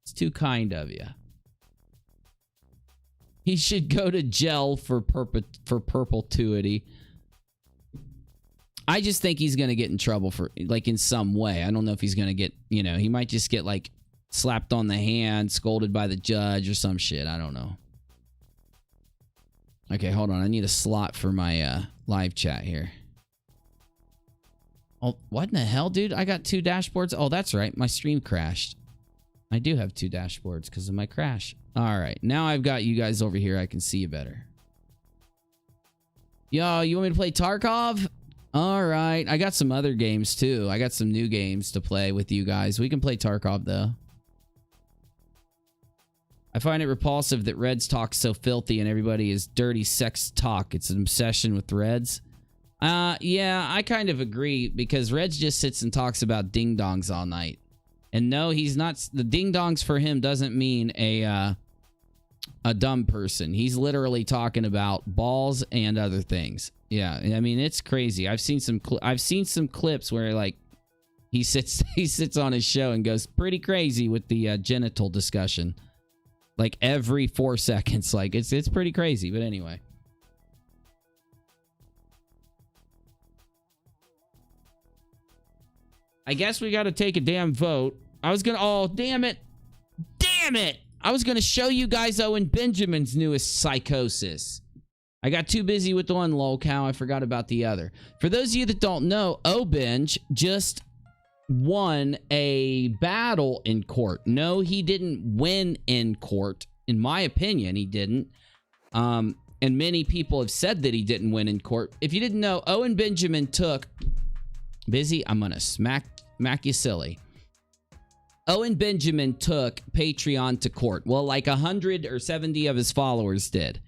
It's too kind of you. He should go to jail for perpetuity. I just think he's going to get in trouble for, like, in some way. I don't know if he's going to get, you know, he might just get, like, slapped on the hand, scolded by the judge or some shit. I don't know. Okay, hold on. I need a slot for my live chat here. Oh, what in the hell, dude? I got 2 dashboards. Oh, that's right. My stream crashed. I do have 2 dashboards because of my crash. All right. Now I've got you guys over here. I can see you better. Yo, you want me to play Tarkov? All right. I got some other games, too. I got some new games to play with you guys. We can play Tarkov, though. I find it repulsive that Reds talk so filthy and everybody is dirty sex talk. It's an obsession with Reds. Yeah, I kind of agree because Reds just sits and talks about ding-dongs all night. And no, he's not... The ding-dongs for him doesn't mean a dumb person. He's literally talking about balls and other things. Yeah, I mean, it's crazy. I've seen some clips where, like, he sits on his show and goes pretty crazy with the genital discussion. Like, every 4 seconds. Like, it's pretty crazy. But anyway. I guess we got to take a damn vote. I was going to... Oh, damn it. Damn it. I was going to show you guys Owen Benjamin's newest psychosis. I got too busy with the one lolcow. I forgot about the other. For those of you that don't know, Obenj just won a battle in court. No, he didn't win in court. In my opinion, he didn't. And many people have said that he didn't win in court. If you didn't know, Owen Benjamin took... Busy, I'm going to smack you silly. Owen Benjamin took Patreon to court. Well, like 100 or 70 of his followers did.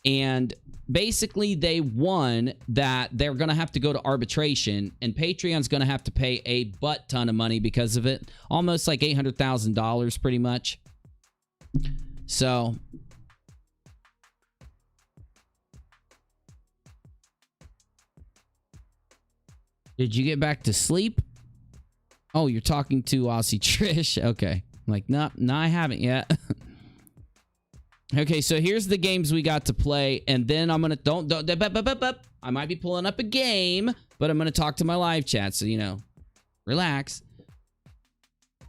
And basically they won that they're going to have to go to arbitration and Patreon's going to have to pay a butt ton of money because of it. Almost like $800,000 pretty much. So... Did you get back to sleep? Oh, you're talking to Aussie Trish. Okay. I'm like, no, I haven't yet. Okay, so here's the games we got to play, and then I'm gonna I might be pulling up a game, but I'm gonna talk to my live chat, so you know, relax.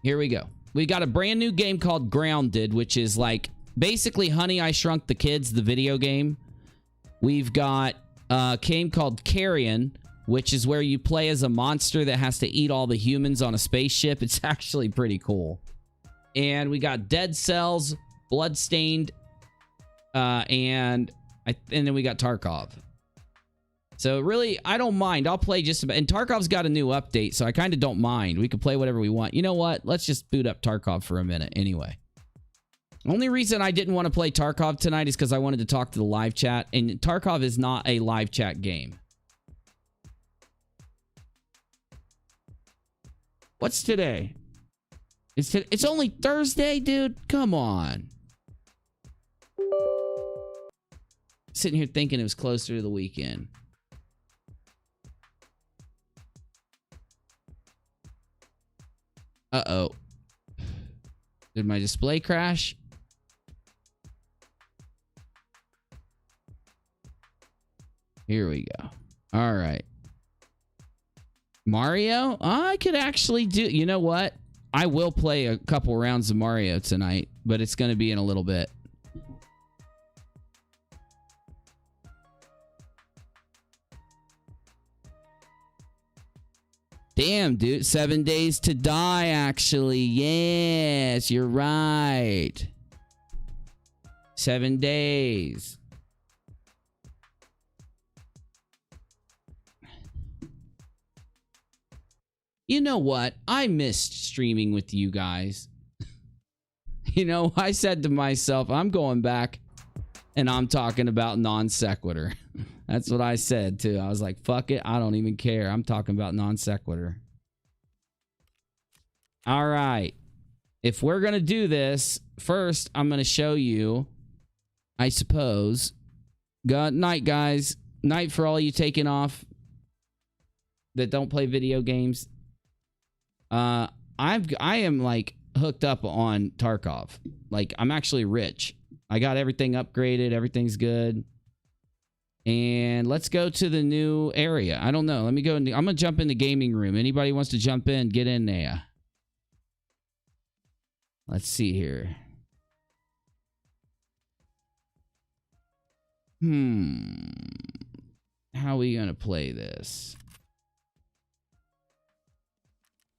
Here we go. We got a brand new game called Grounded, which is like basically Honey, I Shrunk the Kids, the video game. We've got a game called Carrion, which is where you play as a monster that has to eat all the humans on a spaceship. It's actually pretty cool. And we got Dead Cells, Bloodstained, and then we got Tarkov. So really, I don't mind. I'll play just about... And Tarkov's got a new update, so I kind of don't mind. We can play whatever we want. You know what? Let's just boot up Tarkov for a minute anyway. Only reason I didn't want to play Tarkov tonight is because I wanted to talk to the live chat. And Tarkov is not a live chat game. What's today? It's only Thursday, dude. Come on. Sitting here thinking it was closer to the weekend. Uh-oh. Did my display crash? Here we go. All right. Mario? I could actually do... You know what? I will play a couple rounds of Mario tonight, but it's going to be in a little bit. Damn, dude. 7 days to die, actually. Yes, you're right. 7 days. You know what? I missed streaming with you guys. You know, I said to myself, I'm going back and I'm talking about non sequitur. That's what I said too. I was like, fuck it. I don't even care. I'm talking about non sequitur. All right. If we're going to do this, first, I'm going to show you, I suppose. Good night, guys. Night for all you taking off that don't play video games. I am like hooked up on Tarkov. Like, I'm actually rich. I got everything upgraded. Everything's good. And let's go to the new area. I don't know. Let me go. I'm going to jump in the gaming room. Anybody wants to jump in, get in there. Let's see here. How are we going to play this?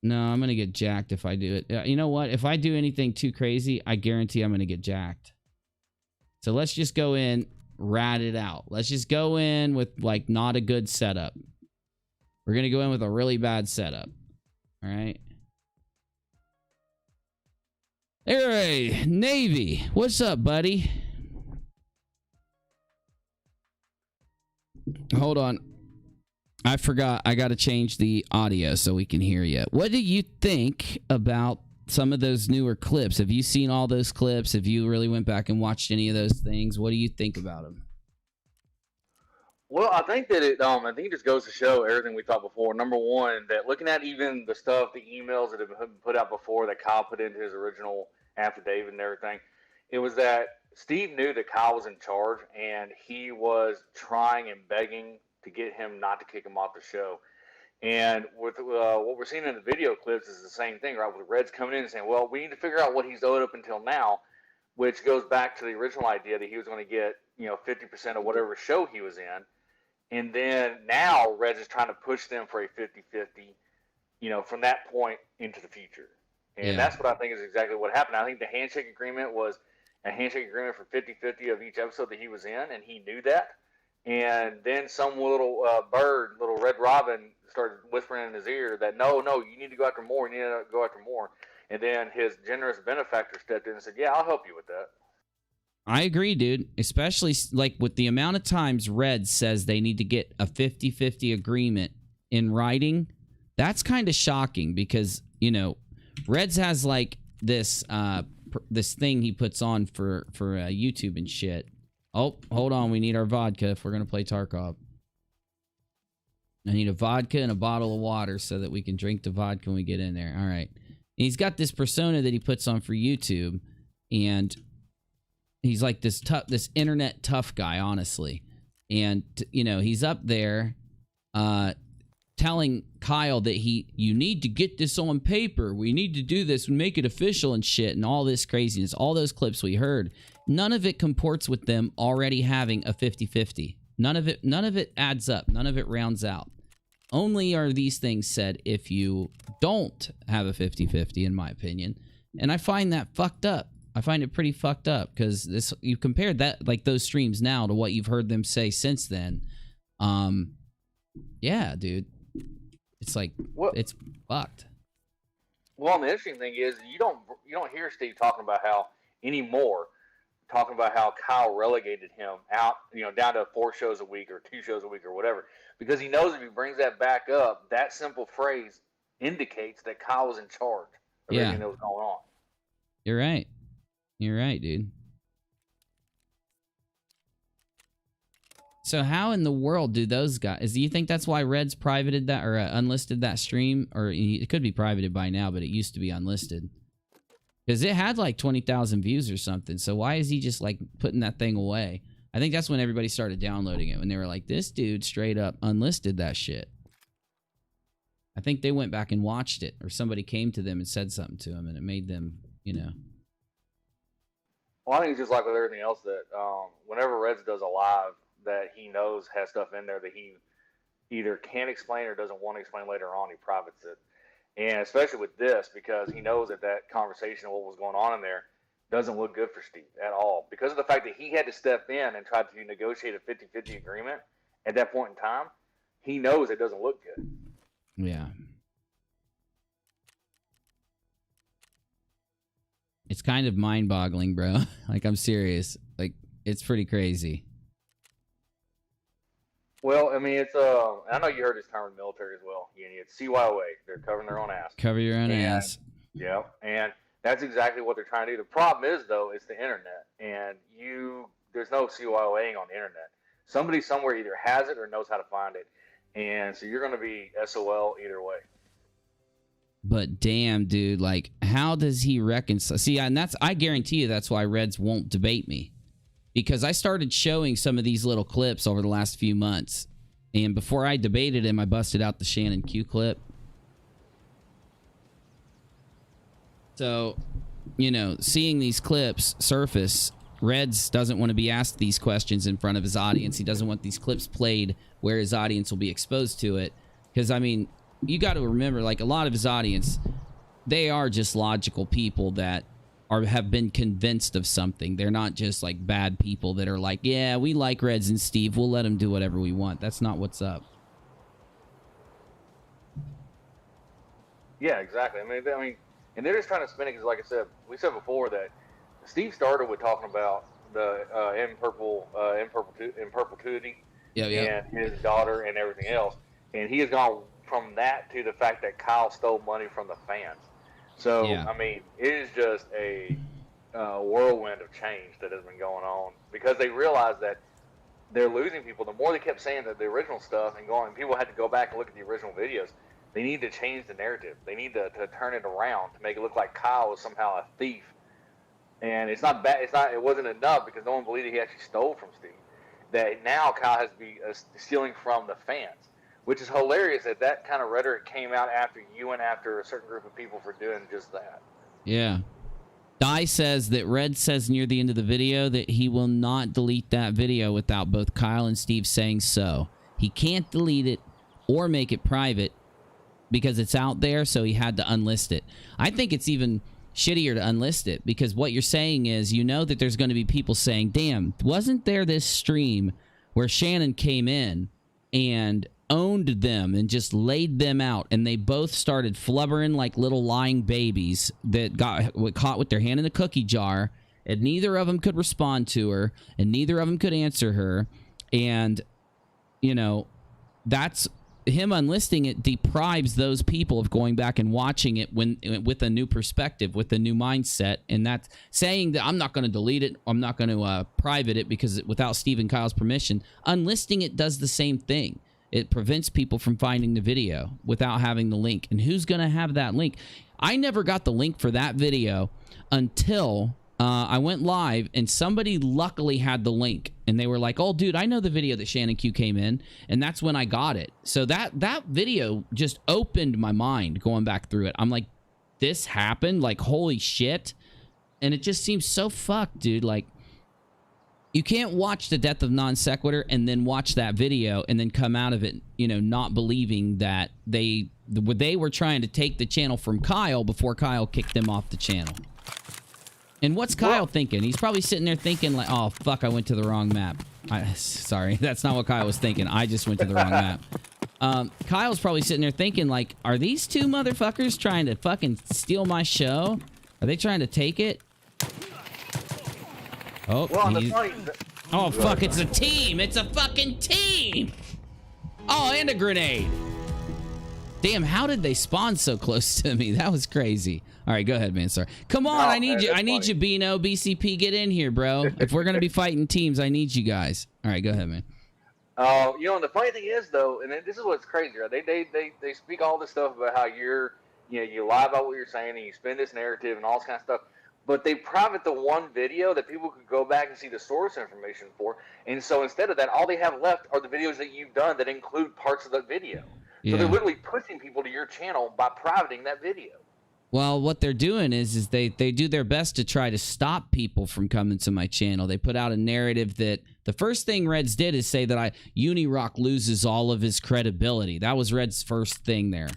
No, I'm going to get jacked if I do it. You know what? If I do anything too crazy, I guarantee I'm going to get jacked. So let's just go in, rat it out. Let's just go in with, like, not a good setup. We're going to go in with a really bad setup. All right. Hey, Navy. What's up, buddy? Hold on. I forgot. I got to change the audio so we can hear you. What do you think about some of those newer clips? Have you seen all those clips? Have you really went back and watched any of those things? What do you think about them?
Well, I think that I think it just goes to show everything we thought before. Number one, that looking at even the stuff, the emails that have been put out before that Kyle put into his original affidavit and everything, it was that Steve knew that Kyle was in charge, and he was trying and begging to get him not to kick him off the show. And with what we're seeing in the video clips is the same thing, right? With Reds coming in and saying, well, we need to figure out what he's owed up until now, which goes back to the original idea that he was going to get, 50% of whatever show he was in. And then now Reds is trying to push them for a 50-50, from that point into the future. And that's what I think is exactly what happened. I think the handshake agreement was a handshake agreement for 50-50 of each episode that he was in, and he knew that. And then some little bird, little Red Robin, started whispering in his ear that, no, you need to go after more, you need to go after more. And then his generous benefactor stepped in and said, yeah, I'll help you with that.
I agree, dude. Especially like with the amount of times Red says they need to get a 50-50 agreement in writing. That's kind of shocking because, Reds has like this this thing he puts on for YouTube and shit. Oh, hold on. We need our vodka if we're going to play Tarkov. I need a vodka and a bottle of water so that we can drink the vodka when we get in there. All right. And he's got this persona that he puts on for YouTube, and he's like this internet tough guy, honestly. And, he's up there telling Kyle that you need to get this on paper. We need to do this and make it official and shit and all this craziness. All those clips we heard, none of it comports with them already having a 50-50. None of it adds up. None of it rounds out. Only are these things said if you don't have a 50-50, in my opinion. And I find that fucked up. I find it pretty fucked up because you compared that, like those streams now, to what you've heard them say since then. Yeah, dude. It's like, it's fucked.
Well, the interesting thing is you don't hear Steve talking about how Kyle relegated him out, down to 4 shows a week or 2 shows a week or whatever, because he knows if he brings that back up, that simple phrase indicates that Kyle was in charge of everything that was going on.
You're right. You're right, dude. So how in the world do those guys... Do you think that's why Reds privated that or unlisted that stream? Or it could be privated by now, but it used to be unlisted. Because it had like 20,000 views or something. So why is he just like putting that thing away? I think that's when everybody started downloading it. When they were like, this dude straight up unlisted that shit. I think they went back and watched it. Or somebody came to them and said something to them. And it made them, you know.
Well, I think it's just like with everything else that whenever Reds does a live that he knows has stuff in there that he either can't explain or doesn't want to explain later on, he privates it. And especially with this, because he knows that that conversation of what was going on in there doesn't look good for Steve at all. Because of the fact that he had to step in and try to negotiate a 50-50 agreement at that point in time, he knows it doesn't look good.
Yeah. It's kind of mind-boggling, bro. Like, I'm serious. Like, it's pretty crazy.
Well, I mean, it's I know you heard this term in the military as well. It's CYOA. They're covering their own ass.
Cover your own ass.
Yeah, and that's exactly what they're trying to do. The problem is, though, it's the internet, and there's no CYOAing on the internet. Somebody somewhere either has it or knows how to find it, and so you're going to be SOL either way.
But damn, dude, like, how does he reconcile? See, and I guarantee you that's why Reds won't debate me. Because I started showing some of these little clips over the last few months. And before I debated him, I busted out the Shannon Q clip. So, you know, seeing these clips surface, Reds doesn't want to be asked these questions in front of his audience. He doesn't want these clips played where his audience will be exposed to it. Because, I mean, you got to remember, like, a lot of his audience, they are just logical people that have been convinced of something. They're not just like bad people that are like, yeah, we like Reds and Steve, we'll let them do whatever we want. That's not what's up.
Yeah, exactly. I mean, and they're just trying to spin it because, like I said, we said before that Steve started with talking about the in perpetuity, and his daughter and everything else, and he has gone from that to the fact that Kyle stole money from the fans. So, I mean, it is just a whirlwind of change that has been going on because they realize that they're losing people. The more they kept saying that the original stuff and people had to go back and look at the original videos, they need to change the narrative. They need to turn it around to make it look like Kyle was somehow a thief. And it's not bad. It wasn't enough because no one believed he actually stole from Steve. That now Kyle has to be stealing from the fans. Which is hilarious that kind of rhetoric came out after you went after a certain group of people for doing just that.
Yeah. Di says that Red says near the end of the video that he will not delete that video without both Kyle and Steve saying so. He can't delete it or make it private because it's out there, so he had to unlist it. I think it's even shittier to unlist it because what you're saying is you know that there's going to be people saying, damn, wasn't there this stream where Shannon came in and owned them and just laid them out, and they both started flubbering like little lying babies that got caught with their hand in a cookie jar, and neither of them could respond to her, and neither of them could answer her, and, you know, that's him unlisting it deprives those people of going back and watching it with a new perspective, with a new mindset, and that's saying that I'm not going to delete it, I'm not going to private it because without Steve and Kyle's permission. Unlisting it does the same thing. It prevents people from finding the video without having the link. And who's going to have that link? I never got the link for that video until I went live, and somebody luckily had the link. And they were like, oh, dude, I know the video that Shannon Q came in. And that's when I got it. So that video just opened my mind going back through it. I'm like, this happened? Like, holy shit. And it just seems so fucked, dude. Like, you can't watch the death of Non Sequitur and then watch that video and then come out of it, you know, not believing that they were trying to take the channel from Kyle before Kyle kicked them off the channel. And what's Kyle thinking? He's probably sitting there thinking like, oh, fuck, I went to the wrong map. Sorry, that's not what Kyle was thinking. I just went to the wrong map. Kyle's probably sitting there thinking like, are these two motherfuckers trying to fucking steal my show? Are they trying to take it? Oh, oh, fuck, it's a team. It's a fucking team. Oh, and a grenade. Damn, how did they spawn so close to me? That was crazy. All right, go ahead, man. Sorry. Come on, I need you. I need you, Bino, BCP. Get in here, bro. If we're going to be fighting teams, I need you guys. All right, go ahead, man.
You know, and the funny thing is, though, and this is what's crazy, right? They speak all this stuff about how you lie about what you're saying and you spin this narrative and all this kind of stuff. but they private the one video that people could go back and see the source information for. And so instead of that, all they have left are the videos that you've done that include parts of the video.
Yeah.
So they're literally pushing people to your channel by privating that video.
Well, what they're doing is they do their best to try to stop people from coming to my channel. They put out a narrative that the first thing Reds did is say that UNIRock loses all of his credibility. That was Red's first thing there.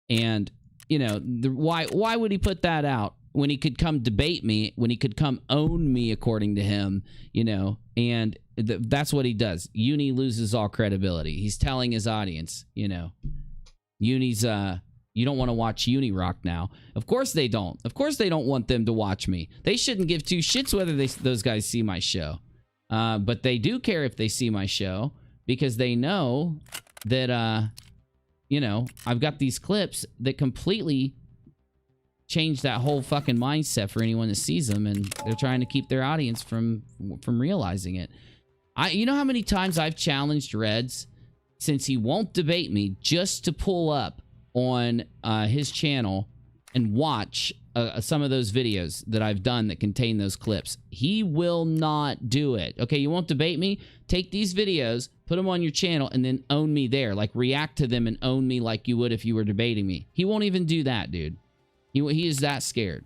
And, you know, why would he put that out when he could come debate me, when he could come own me, according to him, you know? And that's what he does. Uni loses all credibility. He's telling his audience, you know, Uni's, you don't want to watch UNIRock now. Of course they don't. Of course they don't want them to watch me. They shouldn't give two shits whether those guys see my show. But they do care if they see my show because they know that, you know, I've got these clips that completely change that whole fucking mindset for anyone that sees them, and they're trying to keep their audience from realizing it. You know how many times I've challenged Reds since he won't debate me just to pull up on his channel and watch some of those videos that I've done that contain those clips. He will not do it. Okay, you won't debate me? Take these videos, put them on your channel, and then own me there. Like, react to them and own me like you would if you were debating me. He won't even do that, dude. He is that scared.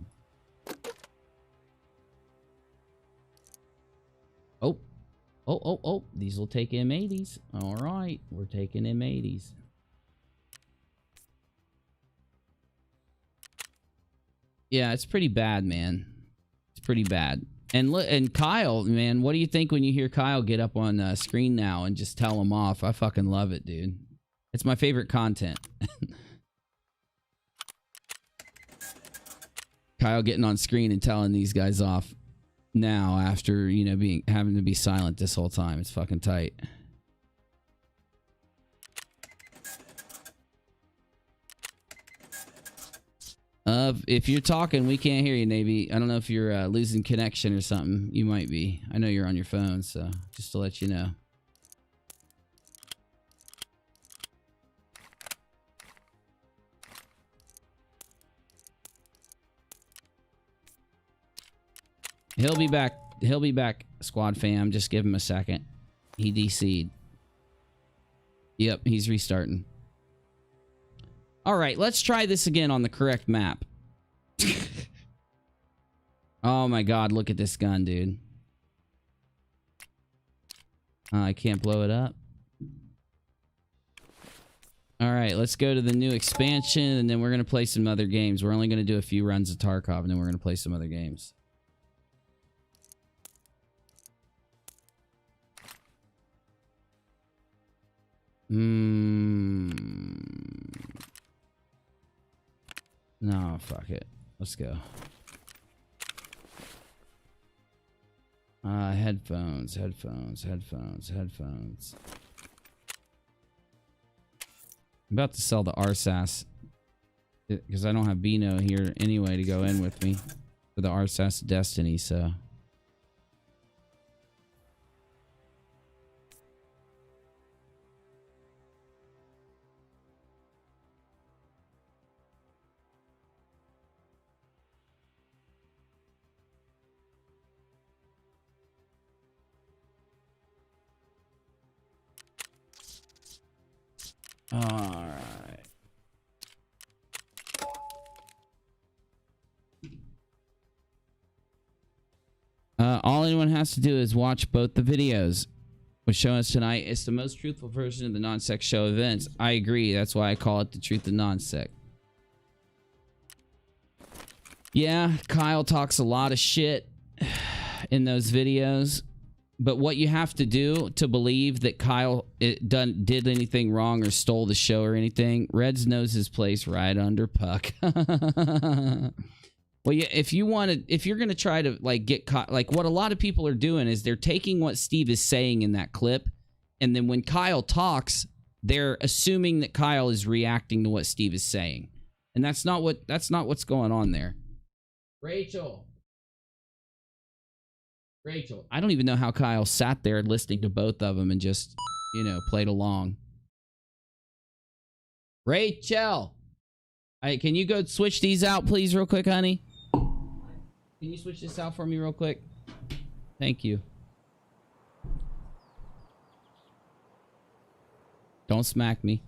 Oh. These will take M80s. All right, we're taking M80s. Yeah, it's pretty bad, man. It's pretty bad. And look, and Kyle, man, what do you think when you hear Kyle get up on screen now and just tell him off? I fucking love it, dude. It's my favorite content. Kyle getting on screen and telling these guys off now after, you know, having to be silent this whole time. It's fucking tight. If you're talking, we can't hear you, Navy. I don't know if you're losing connection or something. You might be. I know you're on your phone, so just to let you know. He'll be back. He'll be back, squad fam. Just give him a second. He DC'd. Yep, he's restarting. All right, let's try this again on the correct map. Oh my god, look at this gun, dude. I can't blow it up. All right, let's go to the new expansion, and then we're going to play some other games. We're only going to do a few runs of Tarkov, and then we're going to play some other games. No, fuck it. Let's go. Headphones. I'm about to sell the RSAS because I don't have Bino here anyway to go in with me for the RSAS Destiny, so. All right. All anyone has to do is watch both the videos we're showing us tonight. It's the most truthful version of the Non Seq Show events. I agree. That's why I call it the truth of Non Seq. Yeah, Kyle talks a lot of shit in those videos. But what you have to do to believe that Kyle did anything wrong or stole the show or anything, Reds knows his place right under Puck. Well, yeah, if you're gonna try to like get caught, like what a lot of people are doing is they're taking what Steve is saying in that clip, and then when Kyle talks, they're assuming that Kyle is reacting to what Steve is saying, and that's not what's going on there. Rachel, I don't even know how Kyle sat there listening to both of them and just, you know, played along. Rachel, can you go switch these out, please, real quick, honey? Can you switch this out for me real quick? Thank you. Don't smack me.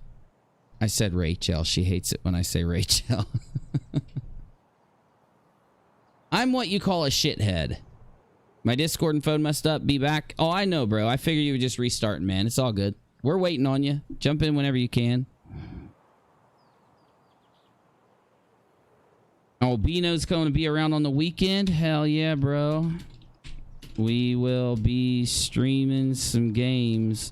I said Rachel. She hates it when I say Rachel. I'm what you call a shithead. My Discord and phone messed up. Be back. Oh, I know, bro. I figure you were just restarting, man. It's all good. We're waiting on you. Jump in whenever you can. Oh, Bino's going to be around on the weekend? Hell yeah, bro. We will be streaming some games.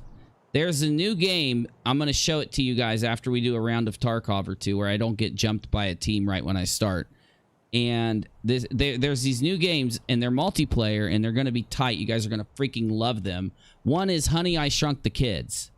There's a new game. I'm going to show it to you guys after we do a round of Tarkov or two where I don't get jumped by a team right when I start. And there's these new games, and they're multiplayer, and they're going to be tight. You guys are going to freaking love them. One is Honey, I Shrunk the Kids.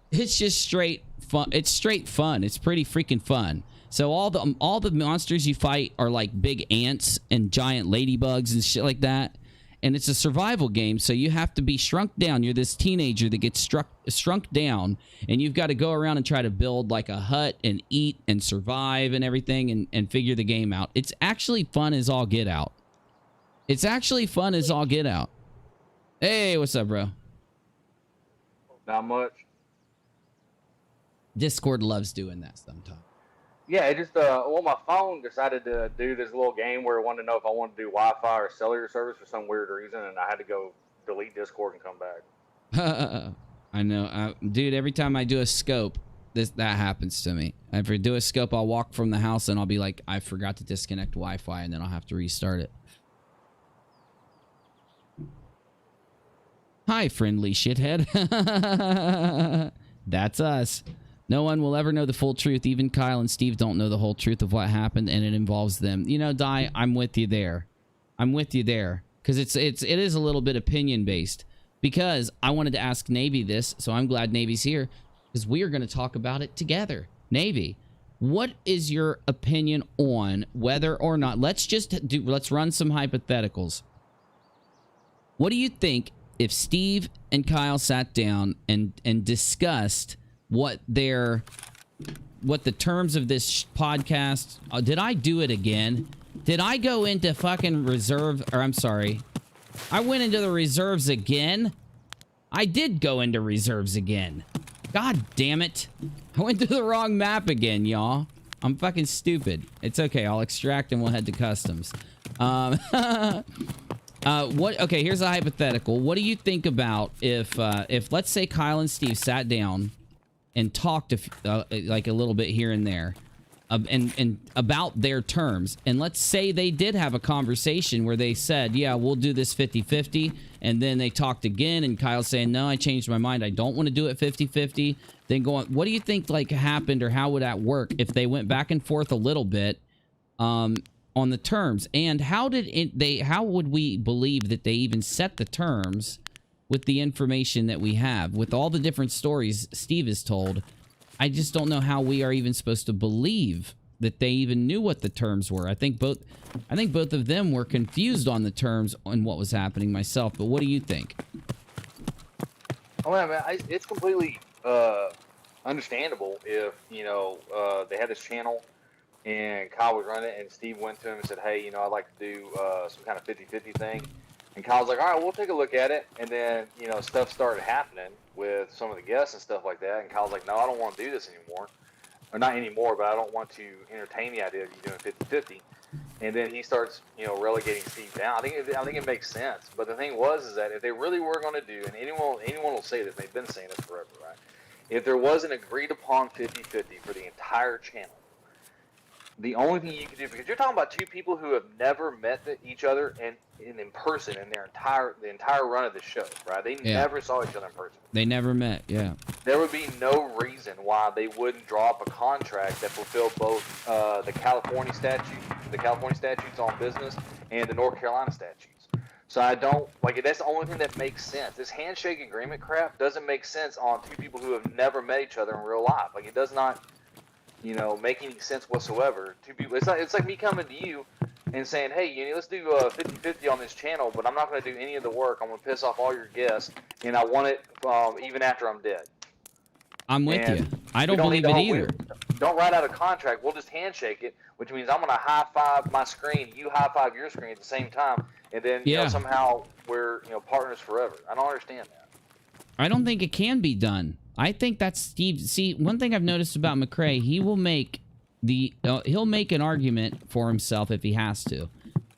It's just straight fun. It's straight fun. It's pretty freaking fun. So all the monsters you fight are like big ants and giant ladybugs and shit like that. And it's a survival game, so you have to be shrunk down. You're this teenager that gets shrunk down, and you've got to go around and try to build like a hut and eat and survive and everything and figure the game out. It's actually fun as all get out. It's actually fun as all get out. Hey, what's up, bro?
Not much.
Discord loves doing that sometimes.
Yeah, it just well, my phone decided to do this little game where it wanted to know if I wanted to do Wi-Fi or cellular service for some weird reason, and I had to go delete Discord and come back.
I know, dude. Every time I do a scope, that happens to me. If I do a scope, I'll walk from the house and I'll be like, I forgot to disconnect Wi-Fi, and then I'll have to restart it. Hi, friendly shithead. That's us. No one will ever know the full truth. Even Kyle and Steve don't know the whole truth of what happened, and it involves them. You know, Di, I'm with you there. I'm with you there. Because it is a little bit opinion-based. Because I wanted to ask Navy this, so I'm glad Navy's here. Because we are going to talk about it together. Navy, what is your opinion on whether or not... Let's run some hypotheticals. What do you think if Steve and Kyle sat down and discussed... what the terms of this podcast... did I do it again? Did I go into fucking reserve... or I'm sorry. I went into the reserves again? I did go into reserves again. God damn it. I went to the wrong map again, y'all. I'm fucking stupid. It's okay. I'll extract and we'll head to customs. Okay, here's a hypothetical. What do you think about if let's say Kyle and Steve sat down... and talked like a little bit here and there and about their terms, and let's say they did have a conversation where they said, yeah, we'll do this 50-50, and then they talked again, and Kyle's saying, no, I changed my mind, I don't want to do it 50-50. Then go on. What do you think like happened, or how would that work if they went back and forth a little bit on the terms? And how would we believe that they even set the terms with the information that we have, with all the different stories Steve has told? I just don't know how we are even supposed to believe that they even knew what the terms were. I think both of them were confused on the terms and what was happening myself. But what do you think?
Oh, man, it's completely understandable if, they had this channel and Kyle was running it and Steve went to him and said, hey, I'd like to do some kind of 50-50 thing. And Kyle's like, all right, we'll take a look at it. And then, stuff started happening with some of the guests and stuff like that. And Kyle's like, no, I don't want to do this anymore. Or not anymore, but I don't want to entertain the idea of you doing 50-50. And then he starts, relegating Steve down. I think it makes sense. But the thing is that if they really were going to do, and anyone will say this, they've been saying this forever, right? If there was an agreed upon 50-50 for the entire channel, the only thing you can do, because you're talking about two people who have never met each other in person in the entire run of the show, right? They never saw each other in person.
They never met, yeah.
There would be no reason why they wouldn't draw up a contract that fulfilled both the California statutes on business and the North Carolina statutes. So I don't that's the only thing that makes sense. This handshake agreement crap doesn't make sense on two people who have never met each other in real life. It does not make any sense whatsoever. Two people. It's like me coming to you and saying, hey, let's do 50-50 on this channel, but I'm not going to do any of the work. I'm going to piss off all your guests, and I want it even after I'm dead.
I'm with you. I don't believe it either.
don't write out a contract. We'll just handshake it, which means I'm going to high five my screen, you high five your screen at the same time, and then you know, somehow we're partners forever. I don't understand that.
I don't think it can be done. I think that's Steve. See, one thing I've noticed about McCray, he will make he'll make an argument for himself if he has to.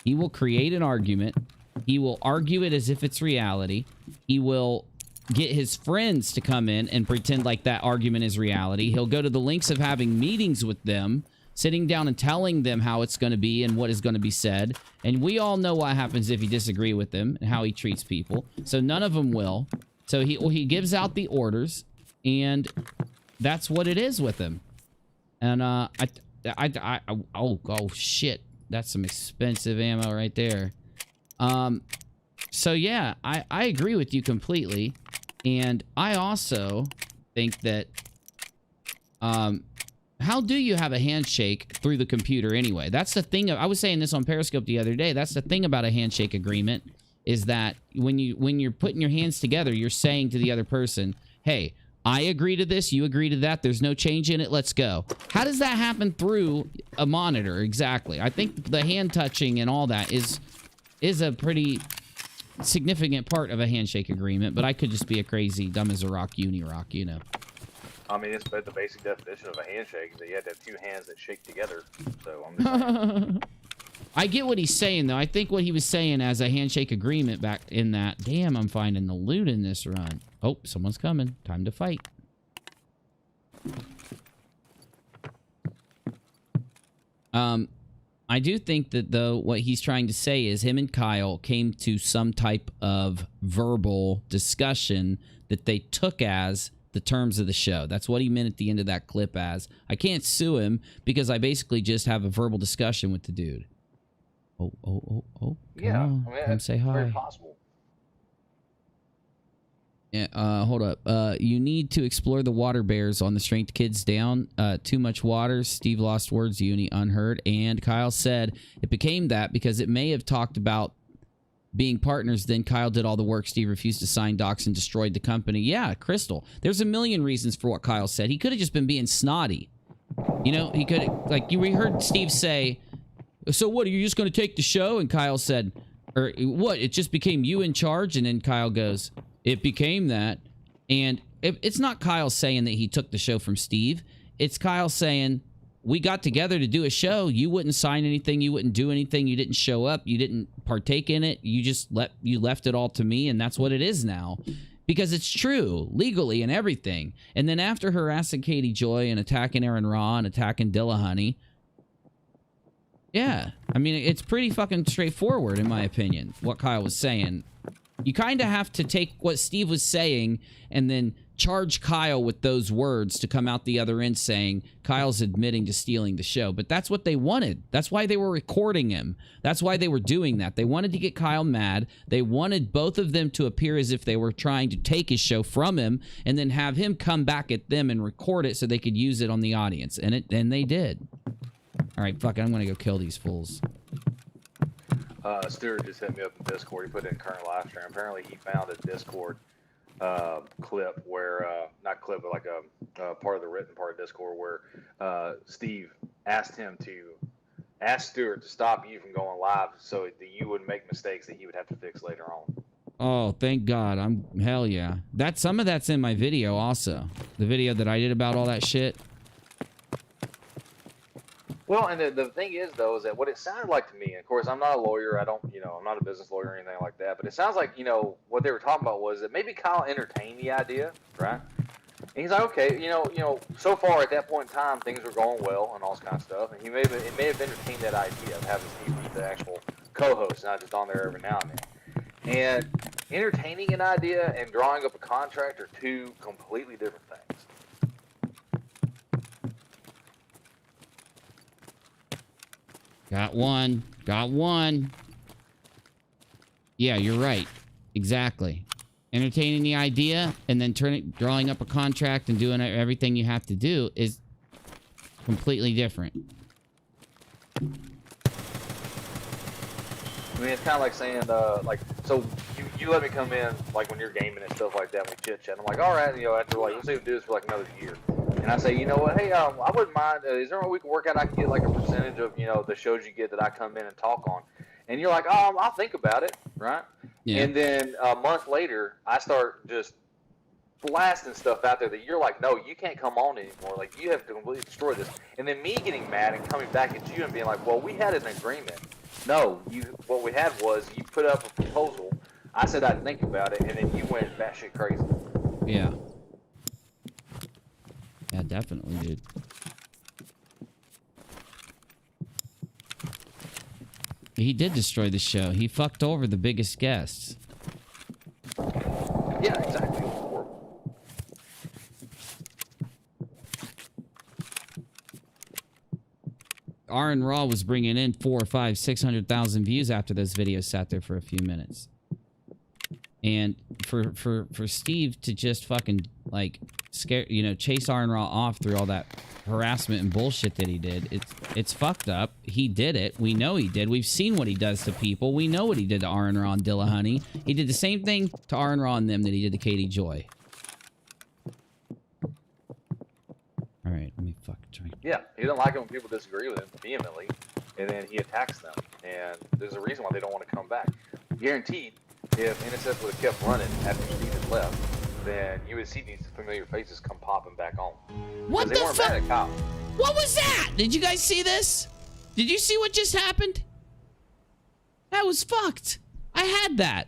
He will create an argument. He will argue it as if it's reality. He will get his friends to come in and pretend like that argument is reality. He'll go to the lengths of having meetings with them, sitting down and telling them how it's going to be and what is going to be said. And we all know what happens if you disagree with him and how he treats people. So none of them will. So he gives out the orders, and that's what it is with him. And oh shit, that's some expensive ammo right there. So yeah, I agree with you completely, and I also think that how do you have a handshake through the computer anyway? That's the thing. I was saying this on Periscope the other day. That's the thing about a handshake agreement, is that when you're putting your hands together, you're saying to the other person, hey, I agree to this, you agree to that, there's no change in it, let's go. How does that happen through a monitor exactly? I think the hand touching and all that is a pretty significant part of a handshake agreement, but I could just be a crazy dumb as a rock UNIRock, you know.
I mean, it's the basic definition of a handshake is that you have to have two hands that shake together. So I'm just saying.
I get what he's saying, though. I think what he was saying as a handshake agreement back in that... Damn, I'm finding the loot in this run. Oh, someone's coming. Time to fight. I do think that, though, what he's trying to say is him and Kyle came to some type of verbal discussion that they took as the terms of the show. That's what he meant at the end of that clip as. I can't sue him because I basically just have a verbal discussion with the dude. Oh.
Yeah,
on.
I mean,
Come say hi.
Very possible.
Yeah, hold up. You need to explore the water bears on the Strength Kids down. Too much water. Steve lost words. Uni unheard. And Kyle said it became that because it may have talked about being partners. Then Kyle did all the work. Steve refused to sign docs and destroyed the company. Yeah, Crystal. There's a million reasons for what Kyle said. He could have just been being snotty. You know, he could like we heard Steve say, so what, are you just going to take the show? And Kyle said, or what, it just became you in charge? And then Kyle goes, it became that. And it's not Kyle saying that he took the show from Steve. It's Kyle saying, we got together to do a show. You wouldn't sign anything. You wouldn't do anything. You didn't show up. You didn't partake in it. You just left it all to me. And that's what it is now. Because it's true, legally and everything. And then after harassing Katie Joy and attacking Aaron Raw and attacking Dillahunty, yeah, I mean, it's pretty fucking straightforward, in my opinion, what Kyle was saying. You kind of have to take what Steve was saying and then charge Kyle with those words to come out the other end saying Kyle's admitting to stealing the show. But that's what they wanted. That's why they were recording him. That's why they were doing that. They wanted to get Kyle mad. They wanted both of them to appear as if they were trying to take his show from him and then have him come back at them and record it so they could use it on the audience. And they did. All right, fuck it. I'm going to go kill these fools.
Stuart just hit me up in Discord. He put it in current live stream. Apparently, he found a Discord clip where, not clip, but like a part of the written part of Discord where Steve asked him to ask Stuart to stop you from going live so that you wouldn't make mistakes that he would have to fix later on.
Oh, thank God. Hell yeah. Some of that's in my video also. The video that I did about all that shit.
Well, and the thing is, though, is that what it sounded like to me, and of course, I'm not a lawyer, I'm not a business lawyer or anything like that, but it sounds like, what they were talking about was that maybe Kyle entertained the idea, right? And he's like, okay, so far at that point in time, things were going well and all this kind of stuff, and it may have entertained that idea of having Steve be the actual co-host, not just on there every now and then. And entertaining an idea and drawing up a contract are two completely different things.
Got one. Yeah, you're right. Exactly. Entertaining the idea and then drawing up a contract and doing everything you have to do is completely different.
I mean, it's kind of like saying, so you let me come in, like when you're gaming and stuff like that, and we chit chat. I'm like, all right, after let's say we do this for like another year. And I say, you know what? Hey, I wouldn't mind. Is there a way we can work out? I can get like a percentage of the shows you get that I come in and talk on. And you're like, oh, I'll think about it, right? Yeah. And then a month later, I start just blasting stuff out there that you're like, no, you can't come on anymore. Like, you have to completely destroy this. And then me getting mad and coming back at you and being like, well, we had an agreement. No, what we had was you put up a proposal. I said I'd think about it, and then you went batshit crazy.
Yeah. Yeah, definitely, dude. He did destroy the show. He fucked over the biggest guests.
Yeah, exactly.
Aaron Raw was bringing in 400,000, 500,000, 600,000 views after those videos sat there for a few minutes. And for Steve to just fucking like scare, chase Aaron Raw off through all that harassment and bullshit that he did, it's fucked up. He did it. We know he did. We've seen what he does to people. We know what he did to Aaron Raw and Dilla Honey. He did the same thing to Aaron Raw and them that he did to Katie Joy. All right, let me fucking try.
Yeah, he doesn't like it when people disagree with him vehemently, and then he attacks them. And there's a reason why they don't want to come back. Guaranteed, if NSF would have kept running after Steve had left, then you would see these familiar faces come popping back on.
What the fuck? What was that? Did you guys see this? Did you see what just happened? That was fucked. I had that.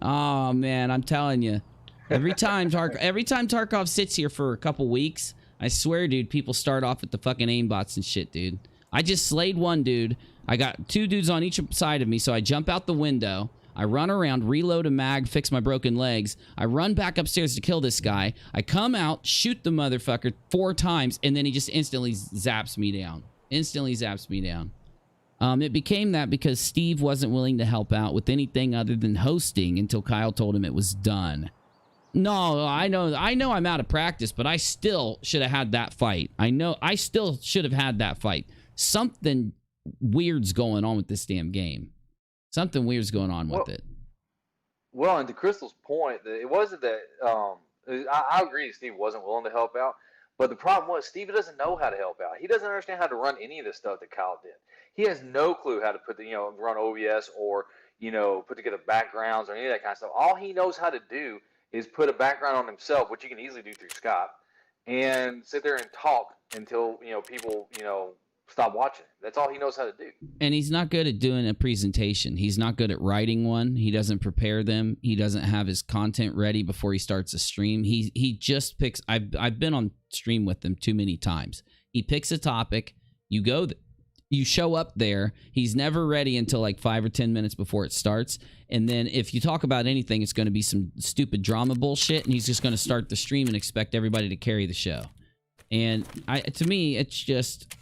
Oh man, I'm telling you. Every time Tarkov sits here for a couple weeks, I swear, dude, people start off with the fucking aimbots and shit, dude. I just slayed one dude. I got 2 dudes on each side of me, so I jump out the window. I run around, reload a mag, fix my broken legs. I run back upstairs to kill this guy. I come out, shoot the motherfucker 4 times, and then he just instantly zaps me down. It became that because Steve wasn't willing to help out with anything other than hosting until Kyle told him it was done. No, I know I'm out of practice, but I still should have had that fight. I still should have had that fight. Something weird's going on with this damn game. Something weird's going on with it.
Well, and to Crystal's point, it wasn't that I agree Steve wasn't willing to help out, but the problem was Steve doesn't know how to help out. He doesn't understand how to run any of the stuff that Kyle did. He has no clue how to put run OBS or put together backgrounds or any of that kind of stuff. All he knows how to do is put a background on himself, which you can easily do through Skype, and sit there and talk until people stop watching. That's all he knows how to do.
And he's not good at doing a presentation. He's not good at writing one. He doesn't prepare them. He doesn't have his content ready before he starts a stream. He just picks. I've been on stream with him too many times. He picks a topic. You show up there. He's never ready until like 5 or 10 minutes before it starts. And then if you talk about anything, it's going to be some stupid drama bullshit. And he's just going to start the stream and expect everybody to carry the show. And to me, it's just,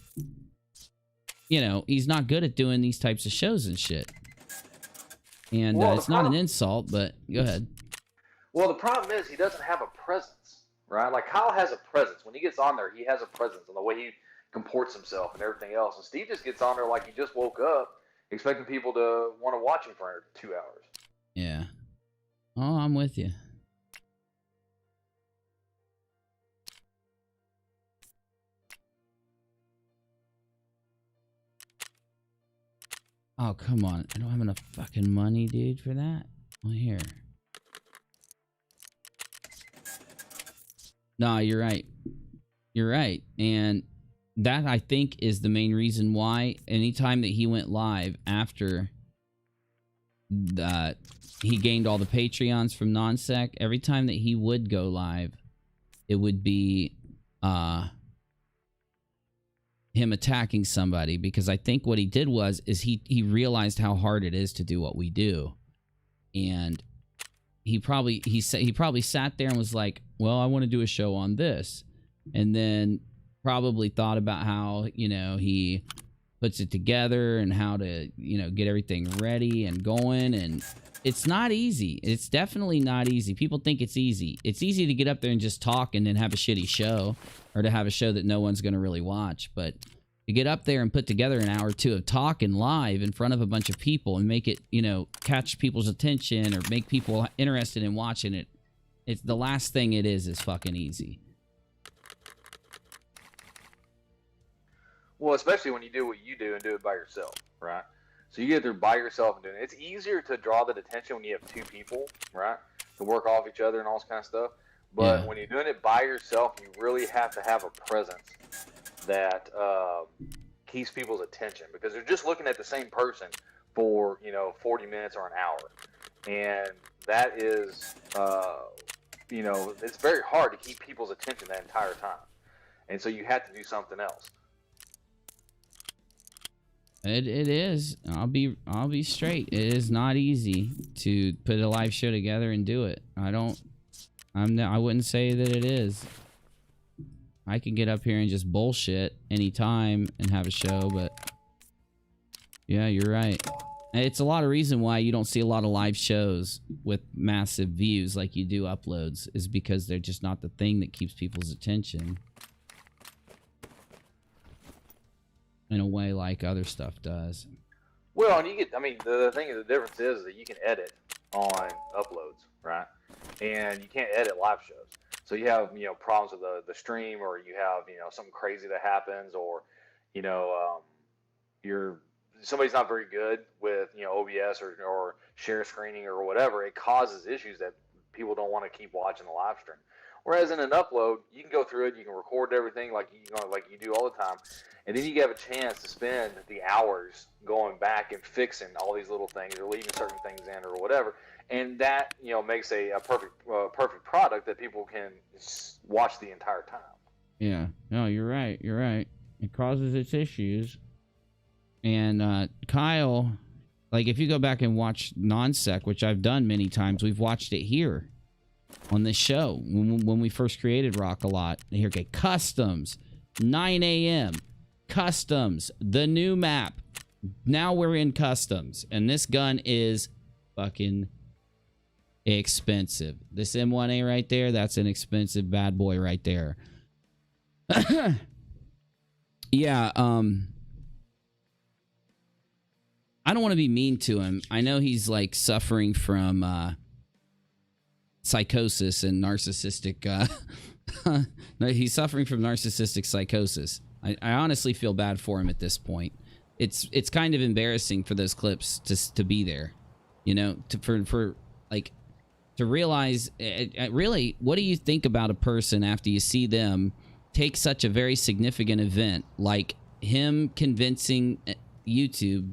he's not good at doing these types of shows and shit. And it's not an insult, but go ahead.
Well, the problem is he doesn't have a presence, right? Like Kyle has a presence. When he gets on there, he has a presence on the way he comports himself and everything else. And Steve just gets on there like he just woke up, expecting people to want to watch him for 2 hours.
Yeah. Oh, I'm with you. Oh, come on. I don't have enough fucking money, dude, for that. Well, here. No, you're right. You're right. And that, I think, is the main reason why anytime that he went live after he gained all the Patreons from Non Seq, every time that he would go live, it would be him attacking somebody, because I think what he did is he realized how hard it is to do what we do, and he probably sat there and was like, well, I want to do a show on this, and then probably thought about how he puts it together and how to get everything ready and going. And it's not easy. It's definitely not easy. People think it's easy. It's easy to get up there and just talk and then have a shitty show, or to have a show that no one's going to really watch. But to get up there and put together an hour or two of talking live in front of a bunch of people and make it catch people's attention or make people interested in watching it, it's the last thing it is fucking easy.
Well, especially when you do what you do and do it by yourself, right? So you get there by yourself and doing it. It's easier to draw the attention when you have two people, right? To work off each other and all this kind of stuff. But when you're doing it by yourself, you really have to have a presence that keeps people's attention, because they're just looking at the same person for 40 minutes or an hour, and that is it's very hard to keep people's attention that entire time, and so you have to do something else.
It is. I'll be straight. It is not easy to put a live show together and do it. I wouldn't say that it is. I can get up here and just bullshit anytime and have a show, but yeah, you're right. It's a lot of reason why you don't see a lot of live shows with massive views like you do uploads, is because they're just not the thing that keeps people's attention in a way like other stuff does.
Well, and the thing is, the difference is that you can edit on uploads, right? And you can't edit live shows. So you have, problems with the stream, or you have, something crazy that happens, or, somebody's not very good with, OBS or share screening or whatever. It causes issues that people don't want to keep watching the live stream. Whereas in an upload, you can go through it, you can record everything like you do all the time, and then you have a chance to spend the hours going back and fixing all these little things, or leaving certain things in, or whatever. And that, makes a perfect product that people can watch the entire time. Yeah.
No, you're right. You're right. It causes its issues. And Kyle, like, if you go back and watch Non Seq, which I've done many times, we've watched it here on this show when we first created rockAlot. Here, okay, customs, 9 a.m. Customs, the new map. Now we're in customs, and this gun is fucking expensive. This M1A right there, that's an expensive bad boy right there. Yeah, I don't want to be mean to him. I know he's like suffering from psychosis and narcissistic no, he's suffering from narcissistic psychosis. I honestly feel bad for him at this point. It's kind of embarrassing for those clips to be there, to realize, really, what do you think about a person after you see them take such a very significant event, like him convincing YouTube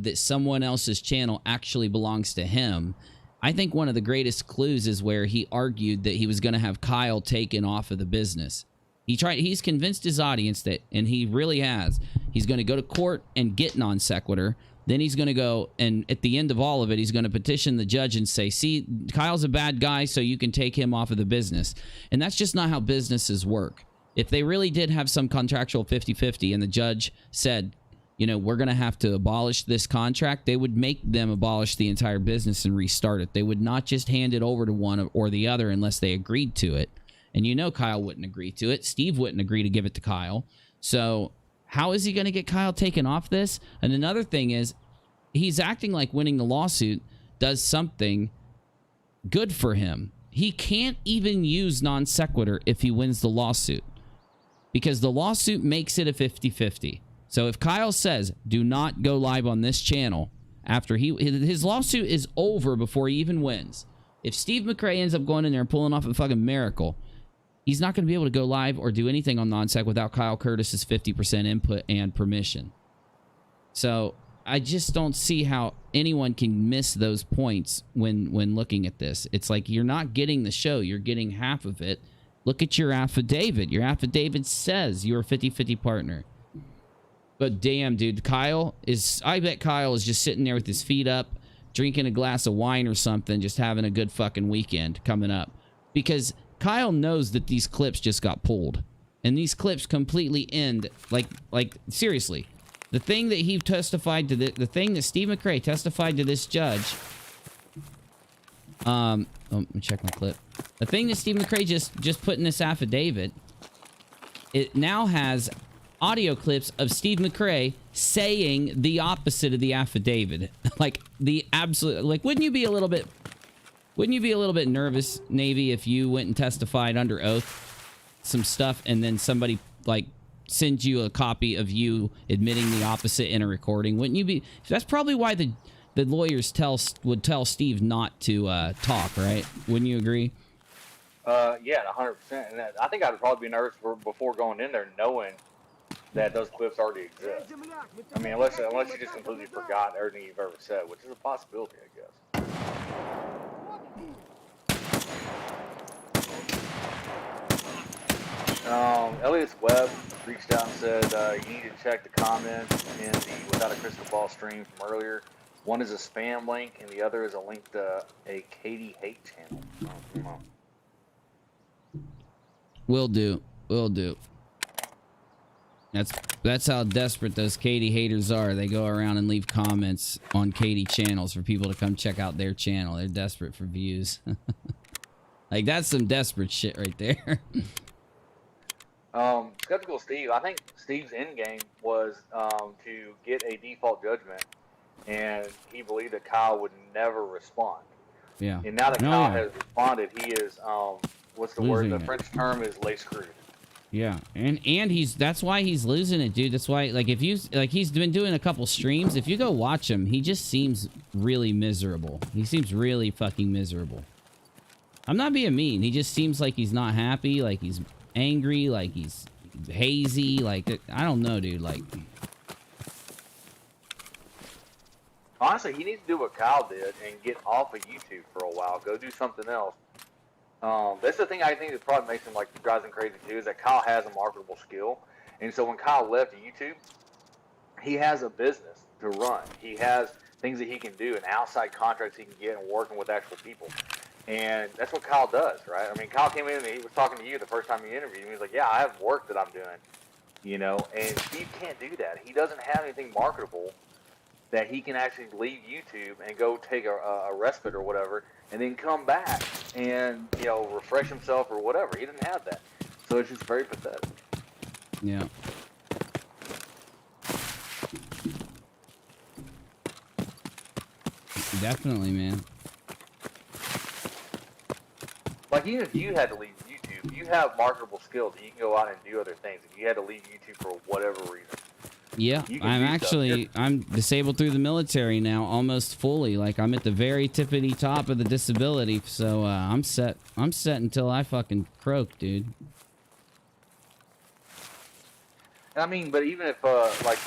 that someone else's channel actually belongs to him? I think one of the greatest clues is where he argued that he was going to have Kyle taken off of the business. He's convinced his audience that, and he really has, he's going to go to court and get non sequitur. Then he's going to go, and at the end of all of it, he's going to petition the judge and say, see, Kyle's a bad guy, so you can take him off of the business. And that's just not how businesses work. If they really did have some contractual 50-50 and the judge said, we're going to have to abolish this contract, they would make them abolish the entire business and restart it. They would not just hand it over to one or the other unless they agreed to it. And Kyle wouldn't agree to it. Steve wouldn't agree to give it to Kyle. So how is he going to get Kyle taken off this? And another thing is, he's acting like winning the lawsuit does something good for him. He can't even use non sequitur if he wins the lawsuit, because the lawsuit makes it a 50-50. So if Kyle says, do not go live on this channel, after his lawsuit is over before he even wins. If Steve McCray ends up going in there and pulling off a fucking miracle, he's not going to be able to go live or do anything on Non-Sec without Kyle Curtis's 50% input and permission. So I just don't see how anyone can miss those points when looking at this. It's like, you're not getting the show, you're getting half of it. Look at your affidavit. Your affidavit says you're a 50-50 partner. But damn, dude, I bet Kyle is just sitting there with his feet up, drinking a glass of wine or something, just having a good fucking weekend coming up. Because Kyle knows that these clips just got pulled. And these clips completely end, like seriously. The thing that he testified to, the thing that Steve McCray testified to this judge. Let me check my clip. The thing that Steve McCray just put in this affidavit, it now has audio clips of Steve McCray saying the opposite of the affidavit. Like the absolute, like, wouldn't you be a little bit nervous, Navy, if you went and testified under oath some stuff and then somebody like sends you a copy of you admitting the opposite in a recording, wouldn't you be? That's probably why the lawyers would tell Steve not to talk, right? Wouldn't you agree?
Yeah, 100%. And I think I'd probably be nervous before going in there, knowing that those clips already exist. I mean, unless you just completely forgot everything you've ever said, which is a possibility, I guess. Elias Webb reached out and said you need to check the comments in the Without a Crystal Ball stream from earlier. One is a spam link, and the other is a link to a Katie hate channel.
Will do. That's how desperate those Katie haters are. They go around and leave comments on Katie channels for people to come check out their channel. They're desperate for views. Like, that's some desperate shit right there.
Skeptical Steve, I think Steve's end game was to get a default judgment, and he believed that Kyle would never respond.
Yeah.
And now that Kyle has responded, he is what's the word? The French term is lay screwed.
Yeah, and that's why he's losing it, dude. That's why, like, he's been doing a couple streams. If you go watch him, he just seems really miserable. He seems really fucking miserable. I'm not being mean. He just seems like he's not happy, like he's angry, like he's hazy, like, I don't know, dude. Like,
honestly, he needs to do what Kyle did and get off of YouTube for a while. Go do something else. That's the thing I think that probably makes him like drives him crazy too, is that Kyle has a marketable skill, and so when Kyle left YouTube, he has a business to run. He has things that he can do and outside contracts he can get and working with actual people, and that's what Kyle does, right? I mean, Kyle came in and he was talking to you the first time you interviewed him. He was like, "Yeah, I have work that I'm doing," you know, and Steve can't do that. He doesn't have anything marketable that he can actually leave YouTube and go take a respite or whatever, and then come back and, you know, refresh himself or whatever. He didn't have that. So it's just very pathetic.
Yeah. Definitely, man.
Like, even if you had to leave YouTube, you have marketable skills that you can go out and do other things. If you had to leave YouTube for whatever reason.
Yeah, I'm disabled through the military now, almost fully. Like, I'm at the very tippity top of the disability, so I'm set until I fucking croak, dude.
I mean, but even if like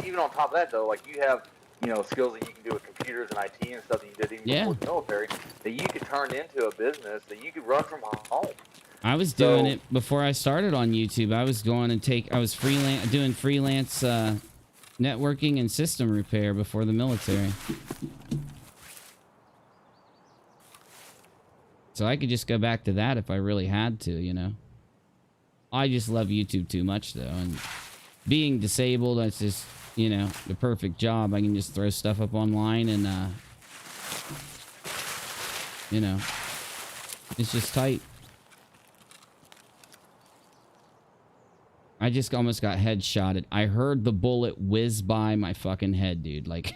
even on top of that though, like, you have, you know, skills that you can do with computers and IT and stuff that you did even before the military, that you could turn into a business that you could run from home.
I was doing it before I started on YouTube. I was going and doing freelance networking and system repair before the military. So I could just go back to that if I really had to, you know. I just love YouTube too much, though. And being disabled, that's just, you know, the perfect job. I can just throw stuff up online and, you know, it's just tight. I just almost got headshotted. I heard the bullet whiz by my fucking head, dude. Like,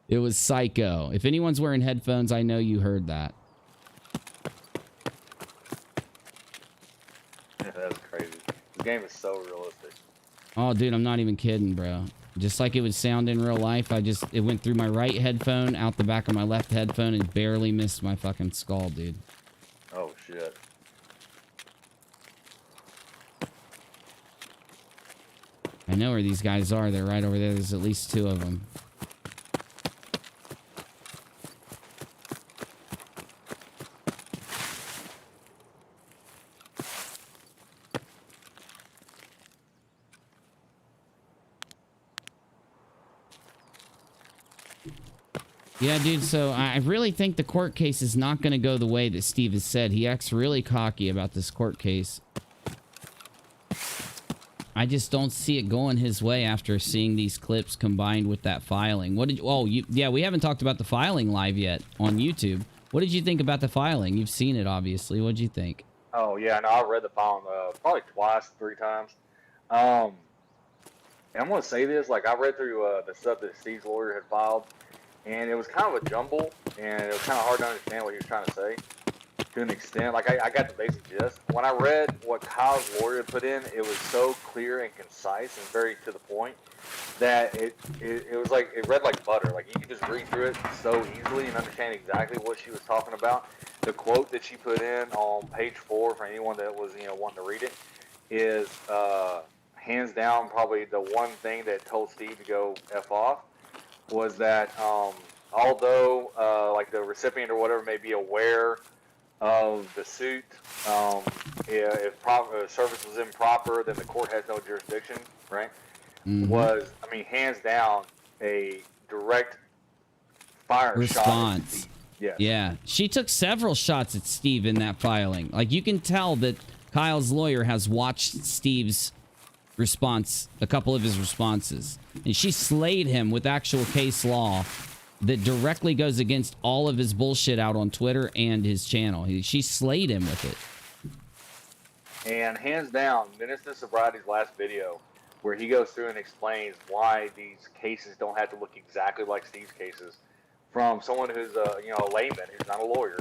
it was psycho. If anyone's wearing headphones, I know you heard that.
Yeah, that's crazy. The game is so realistic.
Oh, dude, I'm not even kidding, bro. Just like it would sound in real life, it went through my right headphone, out the back of my left headphone, and barely missed my fucking skull, dude.
Oh, shit.
I know where these guys are. They're right over there. There's at least 2 of them. Yeah, dude, so I really think the court case is not going to go the way that Steve has said. He acts really cocky about this court case. I just don't see it going his way after seeing these clips combined with that filing. Yeah, we haven't talked about the filing live yet on YouTube. What did you think about the filing? You've seen it, obviously. What did you think?
Oh, yeah, no, I read the filing probably twice, 3 times. And I'm going to say this, like, I read through the stuff that Steve's lawyer had filed, and it was kind of a jumble, and it was kind of hard to understand what he was trying to say. to an extent. Like I got the basic gist. When I read what Kyle's lawyer put in, it was so clear and concise and very to the point that it was like it read like butter. Like you could just read through it so easily and understand exactly what she was talking about. The quote that she put in on page 4 for anyone that was wanting to read it is hands down probably the one thing that told Steve to go F off was that although like the recipient or whatever may be aware of the suit, if service was improper, then the court has no jurisdiction, right? Was, I mean, hands down, a direct fire
response.
Shot. Yeah.
Yeah. She took several shots at Steve in that filing. Like, you can tell that Kyle's lawyer has watched Steve's response, a couple of his responses. And she slayed him with actual case law that directly goes against all of his bullshit out on Twitter and his channel. She slayed him with it.
And hands down, Minister Sobriety's last video, where he goes through and explains why these cases don't have to look exactly like Steve's cases, from someone who's a layman who's not a lawyer,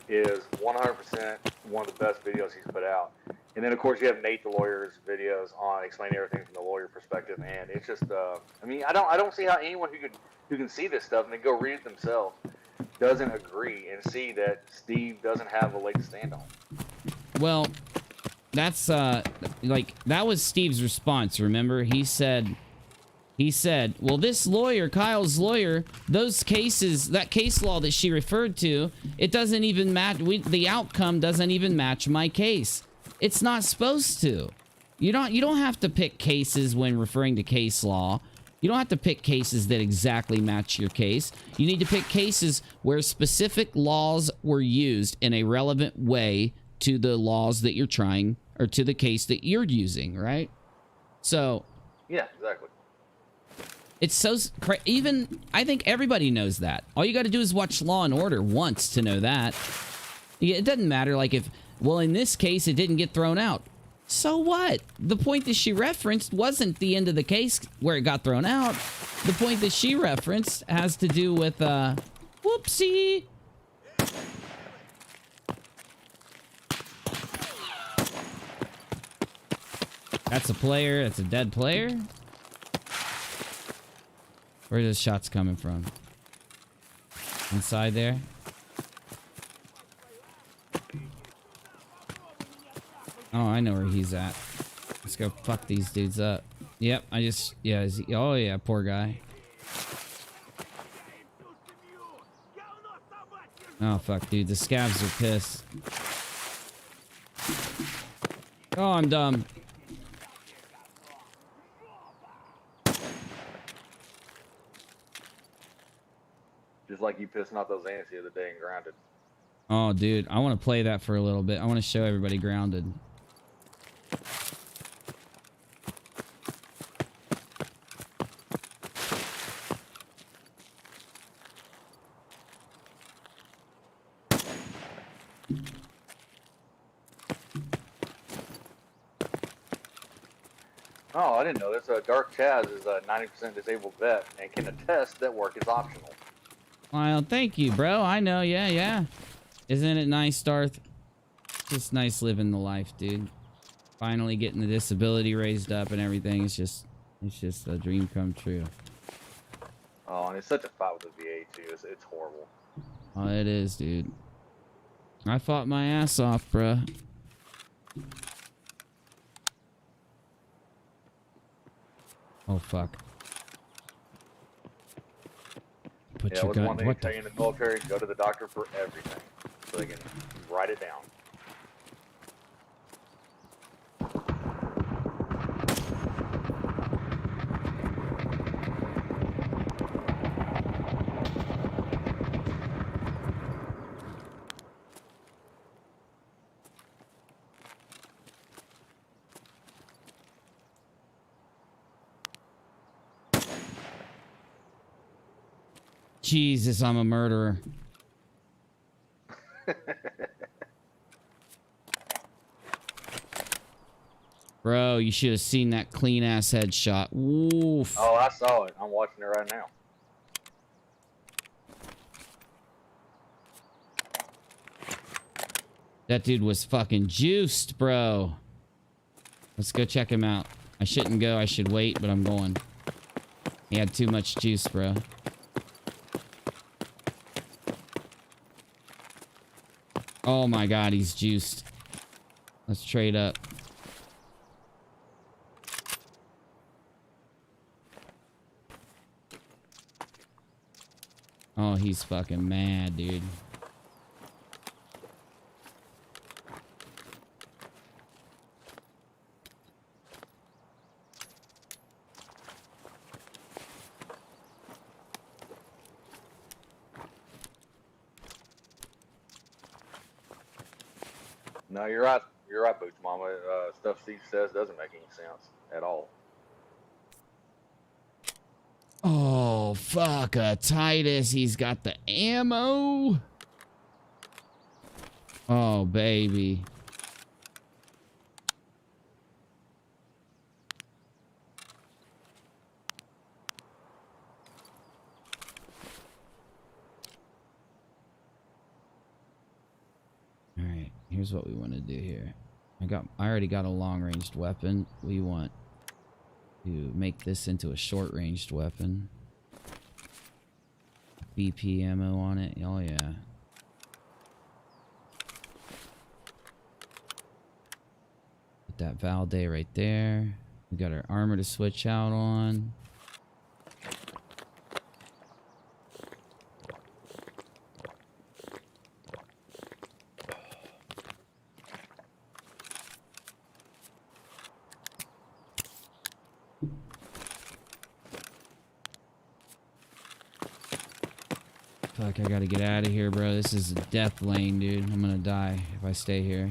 is 100% one of the best videos he's put out. And then of course you have Nate the lawyer's videos on explaining everything from the lawyer perspective, and it's just I mean I don't see how anyone who can see this stuff and then go read it themselves doesn't agree and see that Steve doesn't have a leg to stand on.
Well, that's like that was Steve's response. Remember, he said, well, this lawyer, Kyle's lawyer, those cases, that case law that she referred to, it doesn't even match. The outcome doesn't even match my case. It's not supposed to. You don't have to pick cases when referring to case law. You don't have to pick cases that exactly match your case. You need to pick cases where specific laws were used in a relevant way to the laws that you're trying, or to the case that you're using, right? So
yeah, exactly.
It's so even I think everybody knows that. All you got to do is watch Law and Order once to know that. It doesn't matter, like, if, well, in this case it didn't get thrown out. So what? The point that she referenced wasn't the end of the case where it got thrown out. The point that she referenced has to do with whoopsie. That's a player. That's a dead player. Where are those shots coming from? Inside there? Oh, I know where he's at. Let's go fuck these dudes up. Yep, yeah, oh yeah, poor guy. Oh fuck, dude, the scavs are pissed. Oh, I'm dumb.
Just like you pissing off those ants the other day and Grounded.
Oh, dude, I want to play that for a little bit. I want to show everybody Grounded.
Oh, I didn't know this. Dark Chaz is a 90% disabled vet and can attest that work is optional.
Well, thank you, bro. I know, yeah. Isn't it nice, Darth? Just nice living the life, dude. Finally getting the disability raised up and everything. It's just a dream come true.
Oh, and it's such a fight with the VA too. It's horrible.
Oh, it is, dude. I fought my ass off, bruh. Oh fuck. Put your gun.
One thing they say in the military: go to the doctor for everything, so they can write it down.
Jesus, I'm a murderer. Bro, you should have seen that clean ass headshot. Oof.
Oh, I saw it. I'm watching it right now.
That dude was fucking juiced, bro. Let's go check him out. I shouldn't go. I should wait, but I'm going. He had too much juice, bro. Oh my god, he's juiced. Let's trade up. Oh, he's fucking mad, dude.
No, you're right. You're right, Boots Mama. Stuff Steve says doesn't make any sense at all.
Oh, fuck a Titus. He's got the ammo. Oh, baby. All right, here's what we want to do here. I already got a long-ranged weapon. We want to make this into a short-ranged weapon. BP ammo on it. Oh yeah. Put that Valde right there. We got our armor to switch out on. Fuck, I gotta get out of here, bro. This is a death lane, dude. I'm gonna die if I stay here.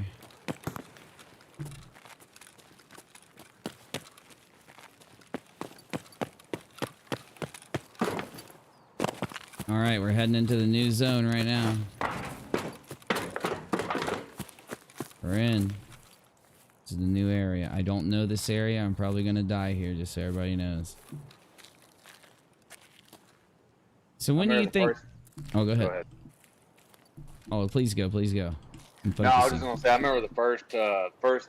Alright, we're heading into the new zone right now. We're in. This is the new area. I don't know this area. I'm probably gonna die here, just so everybody knows. So when do you think... Oh, go ahead. Oh, please go, please go.
No, I was just gonna say, I remember the first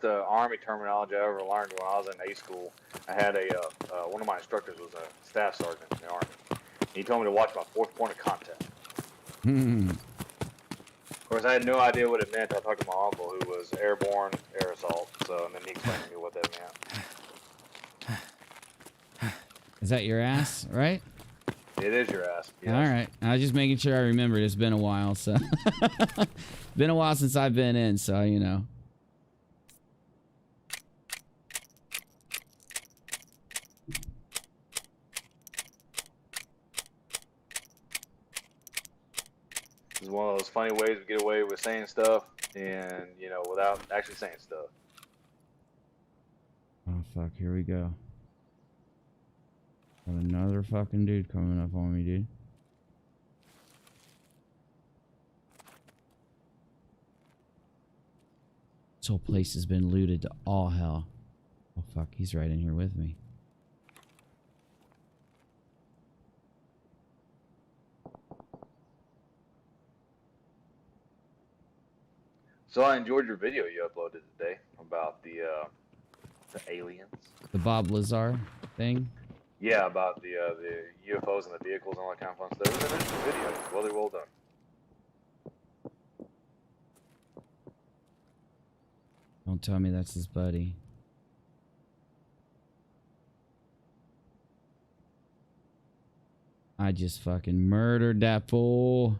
Army terminology I ever learned when I was in A school. I had one of my instructors was a staff sergeant in the Army. He told me to watch my fourth point of contact. Of course, I had no idea what it meant. I talked to my uncle, who was airborne air assault. So, and then he explained to me what that meant.
Is that your ass, right?
It is your ass. Yes.
All right. I was just making sure I remembered. It's been a while, so been a while since I've been in, so you know.
This is one of those funny ways we get away with saying stuff, and you know, without actually saying stuff.
Oh fuck! Here we go. Got another fucking dude coming up on me, dude. This whole place has been looted to all hell. Oh fuck, he's right in here with me.
So I enjoyed your video you uploaded today about the aliens.
The Bob Lazar thing?
Yeah, about the UFOs and the vehicles and all that kind of fun stuff. It was an interesting video. Really well done.
Don't tell me that's his buddy. I just fucking murdered that fool.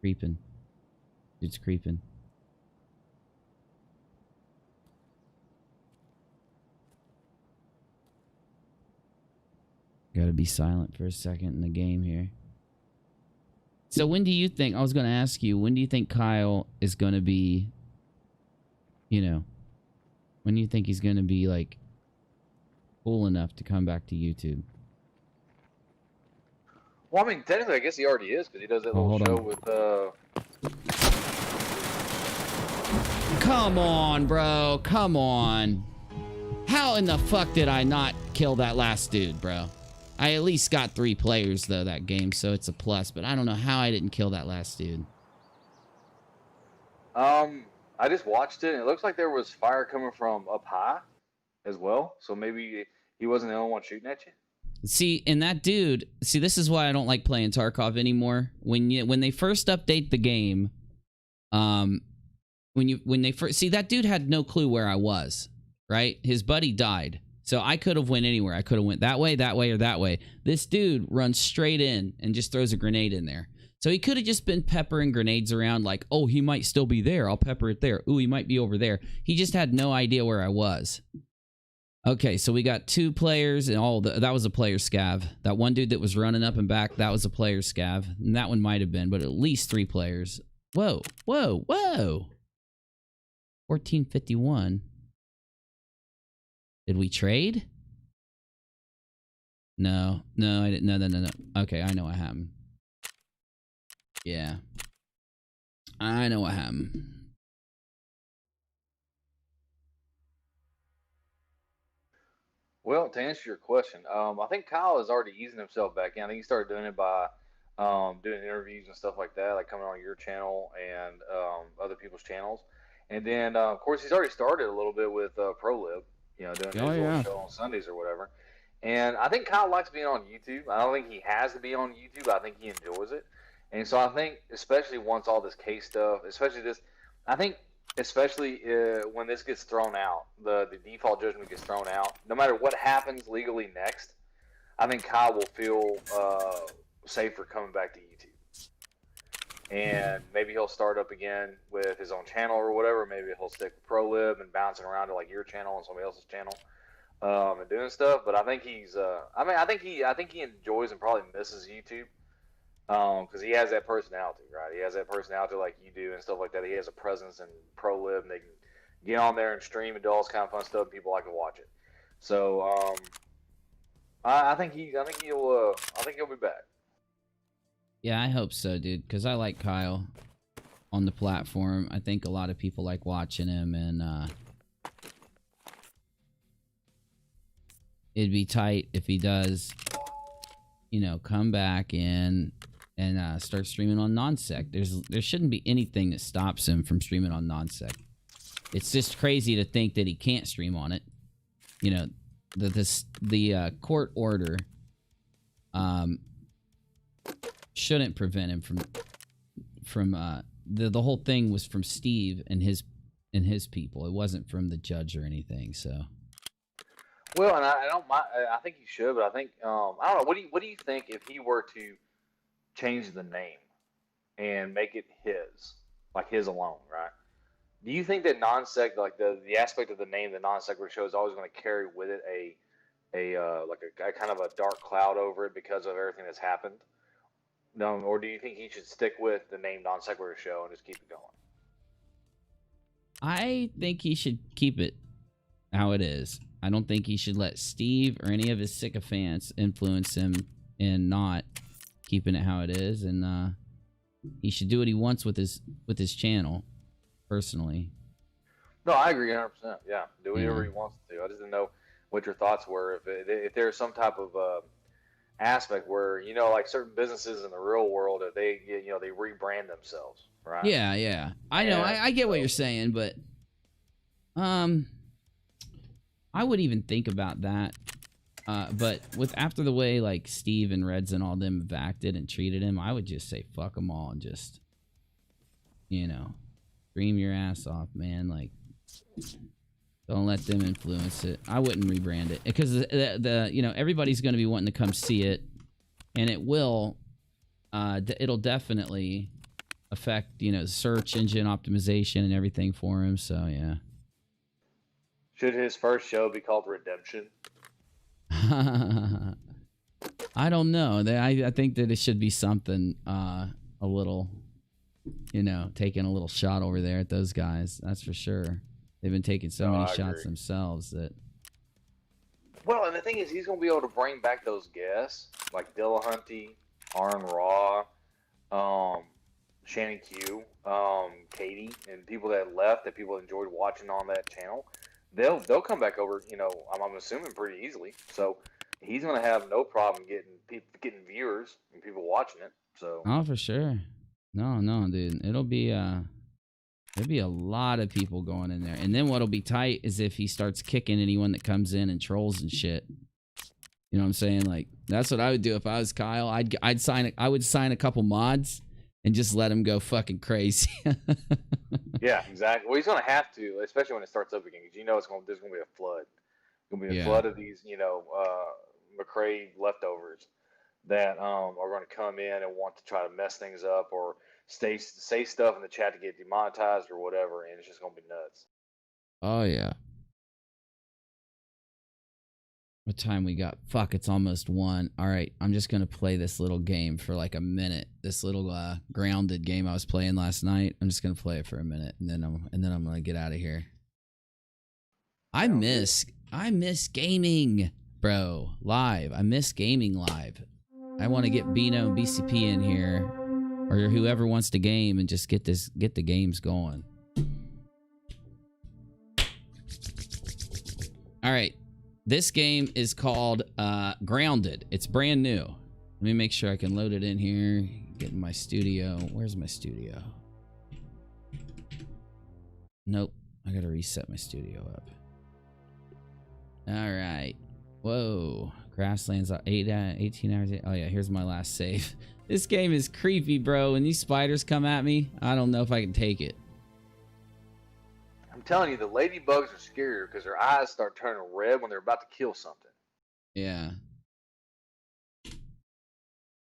Creeping. Dude's creeping. Gotta be silent for a second in the game here. So when do you think, I was gonna ask you, when do you think Kyle is gonna be, you know, when do you think he's gonna be like cool enough to come back to YouTube?
Well, I mean, technically, I guess he already is, because he does that little show with,
Come on, bro. Come on. How in the fuck did I not kill that last dude, bro? I at least got 3 players, though, that game, so it's a plus. But I don't know how I didn't kill that last dude.
I just watched it, and it looks like there was fire coming from up high as well. So maybe he wasn't the only one shooting at you. See,
and that dude, this is why I don't like playing Tarkov anymore. When they first update the game, when they first that dude had no clue where I was, right? His buddy died. So I could have went anywhere. I could have went that way, or that way. This dude runs straight in and just throws a grenade in there. So he could have just been peppering grenades around like, oh, he might still be there. I'll pepper it there. Ooh, he might be over there. He just had no idea where I was. Okay, so we got 2 players, and that was a player scav. That one dude that was running up and back, that was a player scav. And that one might have been, but at least 3 players. Whoa, whoa, whoa. 1451. Did we trade? No, I didn't. No. Okay, I know what happened. Yeah. I know what happened.
Well, to answer your question, I think Kyle is already easing himself back in. I think he started doing it by doing interviews and stuff like that, like coming on your channel and other people's channels. And then, of course, he's already started a little bit with ProLib, doing his little show on Sundays or whatever. And I think Kyle likes being on YouTube. I don't think he has to be on YouTube. I think he enjoys it. And so I think, especially once all this case stuff, especially when this gets thrown out, the default judgment gets thrown out, no matter what happens legally next, I think Kyle will feel safer coming back to YouTube. And maybe he'll start up again with his own channel or whatever. Maybe he'll stick with ProLib and bouncing around to like your channel and somebody else's channel and doing stuff. But I think he's, I think he enjoys and probably misses YouTube. Because he has that personality, right? He has that personality like you do and stuff like that. He has a presence in ProLib, and they can get on there and stream and do all this kind of fun stuff. And people like to watch it. So I think he'll be back.
Yeah, I hope so, dude. Because I like Kyle on the platform. I think a lot of people like watching him, and it'd be tight if he does, come back in and start streaming on Non Seq. There shouldn't be anything that stops him from streaming on Non Seq. It's just crazy to think that he can't stream on it. The court order shouldn't prevent him from the whole thing was from Steve and his people. It wasn't from the judge or anything. So.
Well, and I don't mind. I think he should, but I think I don't know. What do you think if he were to change the name and make it his, like his alone, right? Do you think that Non Seq, like the aspect of the name, the Non Seq Show, is always going to carry with it a kind of a dark cloud over it because of everything that's happened? No, or do you think he should stick with the name Non Seq Show and just keep it going?
I think he should keep it how it is. I don't think he should let Steve or any of his sycophants influence him in not keeping it how it is, and he should do what he wants with his channel, personally.
No, I agree 100%. Yeah, do whatever he wants to. I just didn't know what your thoughts were. If there's some type of aspect where like certain businesses in the real world, that they they rebrand themselves, right?
Yeah. I know. I get what you're saying, but I would even think about that. But after the way like Steve and Reds and all them have acted and treated him, I would just say fuck them all and just, scream your ass off, man. Like, don't let them influence it. I wouldn't rebrand it because everybody's going to be wanting to come see it, and it will. It'll definitely affect search engine optimization and everything for him. So yeah.
Should his first show be called Redemption?
I don't know. I think that it should be something a little, taking a little shot over there at those guys. That's for sure. They've been taking so many shots themselves that.
Well, and the thing is, he's going to be able to bring back those guests like Dillahunty, Aaron Raw, Shannon Q, Katie, and people that left that people enjoyed watching on that channel. They'll come back over, I'm assuming pretty easily. So he's gonna have no problem getting viewers and people watching it. So.
Oh, for sure. No, dude. It'll be there'll be a lot of people going in there. And then what'll be tight is if he starts kicking anyone that comes in and trolls and shit. You know what I'm saying? Like, that's what I would do if I was Kyle. I would sign a couple mods and just let him go fucking crazy.
Yeah, exactly. Well, he's gonna have to, especially when it starts up again, because there's gonna be a flood. There's gonna be a flood of these, McCray leftovers that are gonna come in and want to try to mess things up or say stuff in the chat to get demonetized or whatever, and it's just gonna be nuts.
Oh yeah. What time we got? Fuck, it's almost 1. All right, I'm just gonna play this little game for like a minute. This little grounded game I was playing last night. I'm just gonna play it for a minute, and then I'm gonna get out of here. I miss gaming, bro. Live. I miss gaming live. I want to get Bino and BCP in here, or whoever wants to game, and just get the games going. All right. This game is called Grounded. It's brand new. Let me make sure I can load it in here. Get in my studio. Where's my studio? Nope. I gotta reset my studio up. All right. Whoa. Grasslands 18 hours. Oh yeah, here's my last save. This game is creepy, bro. When these spiders come at me, I don't know if I can take it.
I'm telling you, the ladybugs are scarier because their eyes start turning red when they're about to kill something.
Yeah.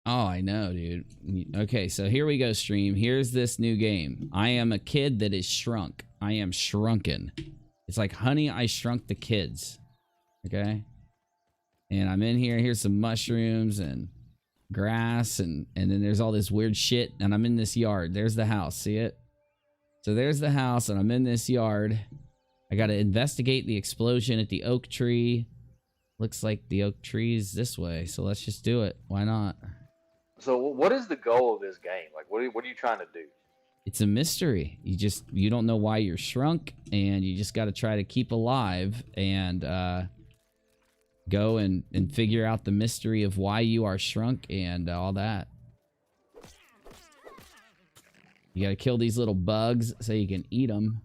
Oh, I know, dude. Okay, so here we go, stream. Here's this new game. I am a kid that is shrunk. I am shrunken. It's like Honey, I Shrunk the Kids. Okay? And I'm in here. Here's some mushrooms and grass, and then there's all this weird shit, and I'm in this yard. There's the house. See it? So there's the house, and I'm in this yard. I got to investigate the explosion at the oak tree. Looks like the oak tree is this way, so let's just do it. Why not?
So what is the goal of this game? Like, what are you trying to do?
It's a mystery. You don't know why you're shrunk, and you just got to try to keep alive and go and figure out the mystery of why you are shrunk and all that. You gotta kill these little bugs so you can eat them.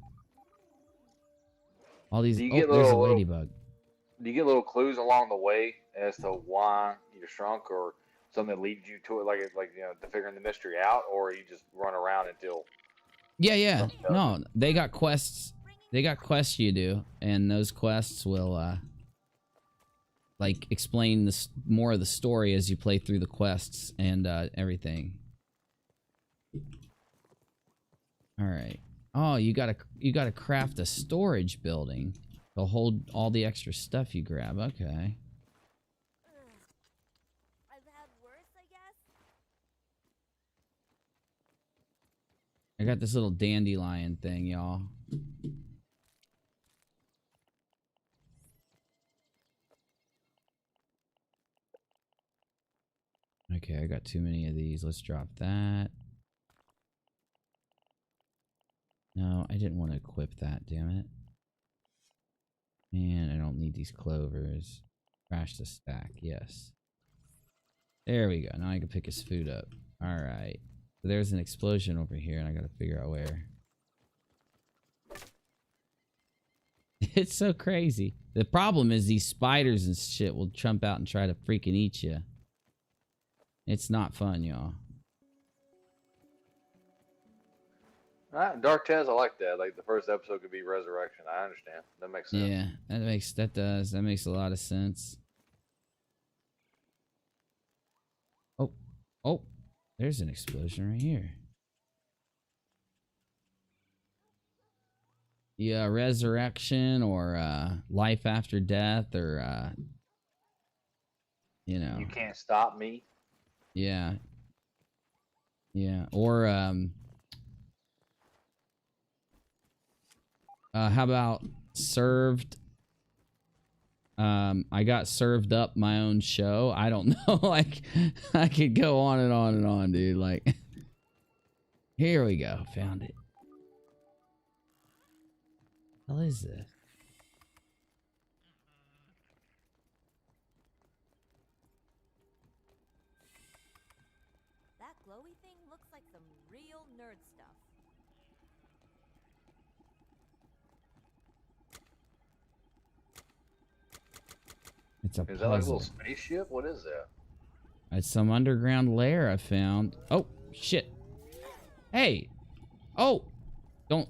All these. There's a ladybug.
Do you get little clues along the way as to why you're shrunk, or something that leads you to it, like to figuring the mystery out, or you just run around until? Yeah.
No, they got quests. They got quests you do, and those quests will like explain more of the story as you play through the quests and everything. All right. Oh, you gotta craft a storage building to hold all the extra stuff you grab. Okay.
I've had worse, I guess.
I got this little dandelion thing, y'all. Okay, I got too many of these. Let's drop that. No, I didn't want to equip that, damn it. And I don't need these clovers. Crash the stack, yes. There we go. Now I can pick his food up. Alright. So there's an explosion over here, and I gotta figure out where. It's so crazy. The problem is these spiders and shit will jump out and try to freaking eat you. It's not fun, y'all.
Dark Taz, I like that. Like the first episode could be resurrection. I understand. That makes sense.
Yeah, that makes a lot of sense. Oh, there's an explosion right here. Yeah, resurrection or life after death or you know.
You can't stop me.
Yeah. Yeah, or how about served? I got served up my own show. I don't know. Like, I could go on and on and on, dude. Like, here we go. Found it. What is this?
nerd stuff.
It's a
Is that like a little
puzzle.
spaceship? What is that?
It's some underground lair I found. Oh, shit. Hey. Oh. Don't.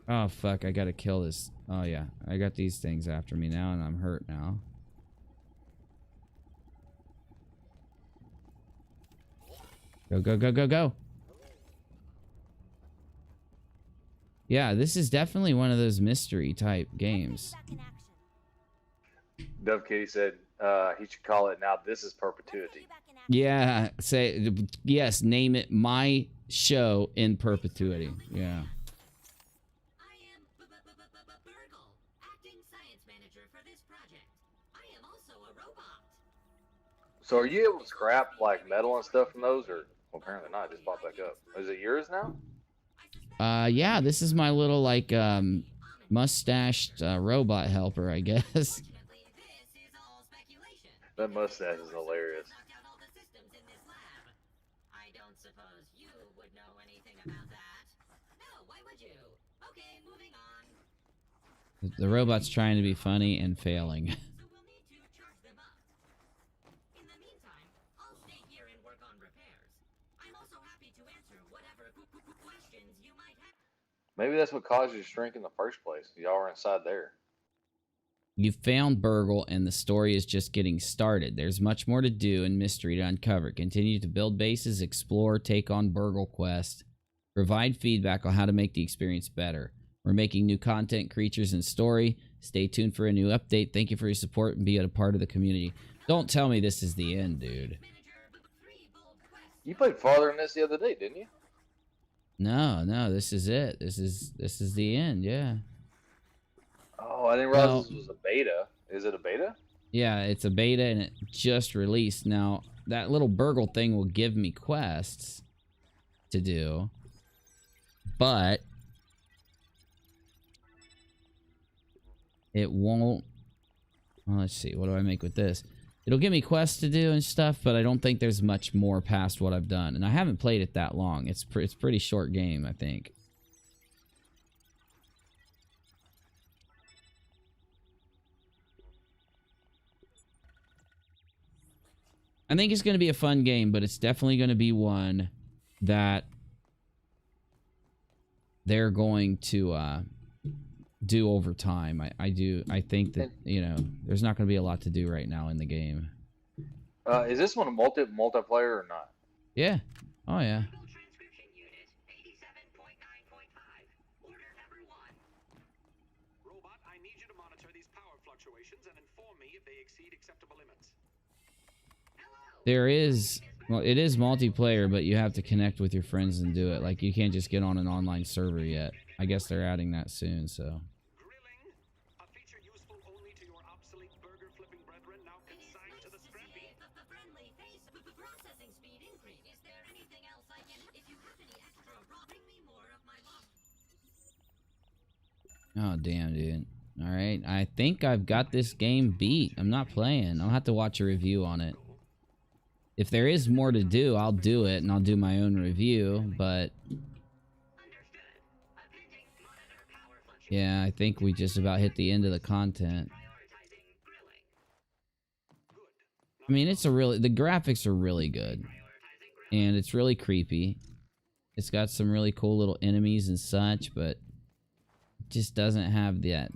Oh, fuck. I gotta kill this. Oh, yeah. I got these things after me now, and I'm hurt now. Go, go, go, go, go. Yeah, this is definitely one of those mystery type games.
Dove Kitty said he should call it Now This Is Perpetuity.
Yeah, say yes, name it My Show in Perpetuity. Yeah.
I am Burgle, acting science manager for this project. I am also a robot.
So are you able to scrap like metal and stuff from those, or well, apparently not? Just bought back up. Is it yours now?
Yeah, this is my little like mustached robot helper, I guess.
That mustache is hilarious.
I don't suppose you would know anything about that. No, why would you? Okay, moving on.
The robot's trying to be funny and failing.
So we'll need to charge them up. In the meantime, I'll stay here and work on repairs. I'm also happy to answer whatever questions you might have.
Maybe that's what caused you to shrink in the first place. Y'all were inside there.
You found Burgle, and the story is just getting started. There's much more to do and mystery to uncover. Continue to build bases, explore, take on Burgle quest. Provide feedback on how to make the experience better. We're making new content, creatures, and story. Stay tuned for a new update. Thank you for your support and be a part of the community. Don't tell me this is the end, dude.
You played farther than this the other day, didn't you?
No, this is it. This is the end, yeah.
Oh, I didn't realize this was a beta. Is it a beta?
Yeah, it's a beta and it just released. Now, that little Burgle thing will give me quests to do. But it won't. Well, let's see. What do I make with this? It'll give me quests to do and stuff, but I don't think there's much more past what I've done. And I haven't played it that long. It's pretty short game, I think. I think it's going to be a fun game, but it's definitely going to be one that they're going to do over time. I think that, you know, there's not going to be a lot to do right now in the game.
Is this one a multiplayer or not?
Yeah. Oh, yeah.
Robot, I need you to monitor these power fluctuations and inform me if they exceed acceptable limits.
There is, well, it is multiplayer, but you have to connect with your friends and do it. Like, you can't just get on an online server yet. I guess they're adding that soon, so.
Grilling, a feature useful only to your obsolete burger flipping brethren, now consigned to the scrappy.
Processing speed increase. Is there anything else I can? If you have any extra raw, bring me more of my
Oh, damn, dude. All right, I think I've got this game beat. I'm not playing. I'll have to watch a review on it. If there is more to do, I'll do it, and I'll do my own review, but... yeah, I think we just about hit the end of the content. I mean, it's a really... the graphics are really good. And it's really creepy. It's got some really cool little enemies and such, but... it just doesn't have that...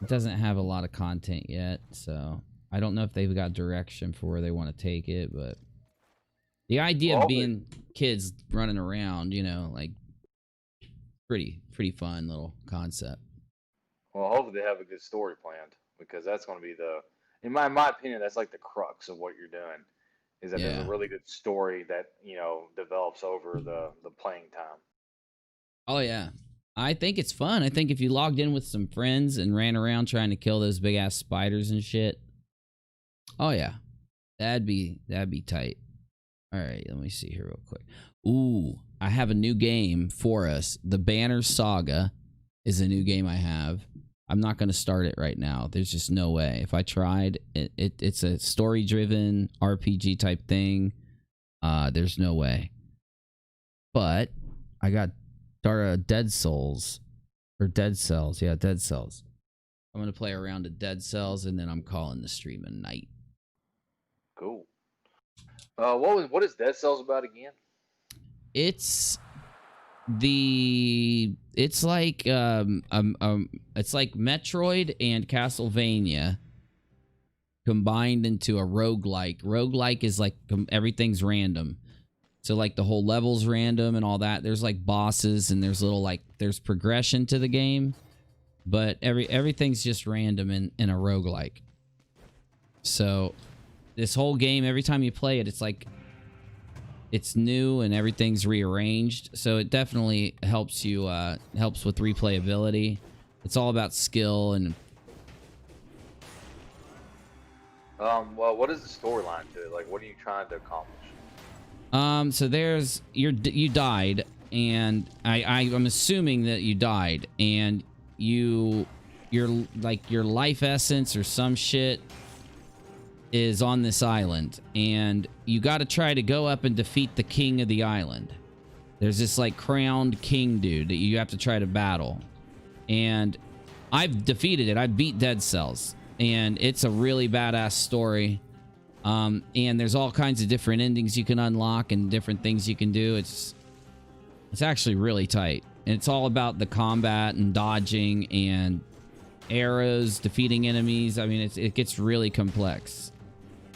it doesn't have a lot of content yet, so... I don't know if they've got direction for where they want to take it, but the idea of being kids running around, you know, like pretty fun little concept.
Well, hopefully they have a good story planned, because that's going to be the, in my opinion, that's like the crux of what you're doing, is that there's a really good story that, you know, develops over the playing time.
Oh yeah, I think it's fun. I think if you logged in with some friends and ran around trying to kill those big ass spiders and shit. Oh yeah, that'd be tight. All right, let me see here real quick. Ooh, I have a new game for us. The Banner Saga is a new game I have. I'm not going to start it right now. There's just no way. If I tried, it's a story-driven RPG type thing. There's no way. but I got Dead Souls or Dead Cells. Yeah, Dead Cells. I'm gonna play around at Dead Cells, and then I'm calling the stream a night.
Cool. What is Dead Cells about again?
It's like Metroid and Castlevania combined into a roguelike. Roguelike is like everything's random. So like the whole level's random and all that. There's like bosses and there's there's progression to the game, but everything's just random in a roguelike. So this whole game, every time you play it, it's like it's new and everything's rearranged. So it definitely helps you helps with replayability. It's all about skill and
well, what is the storyline to it? Like, what are you trying to accomplish?
So there's you died, and I'm assuming that you died, and your life essence or some shit is on this island, and you got to try to go up and defeat the king of the island. There's this like crowned king dude that you have to try to battle, and I've defeated it. I beat Dead Cells, and it's a really badass story. And there's all kinds of different endings you can unlock and different things you can do. It's actually really tight. And it's all about the combat and dodging and arrows, defeating enemies. I mean, it gets really complex.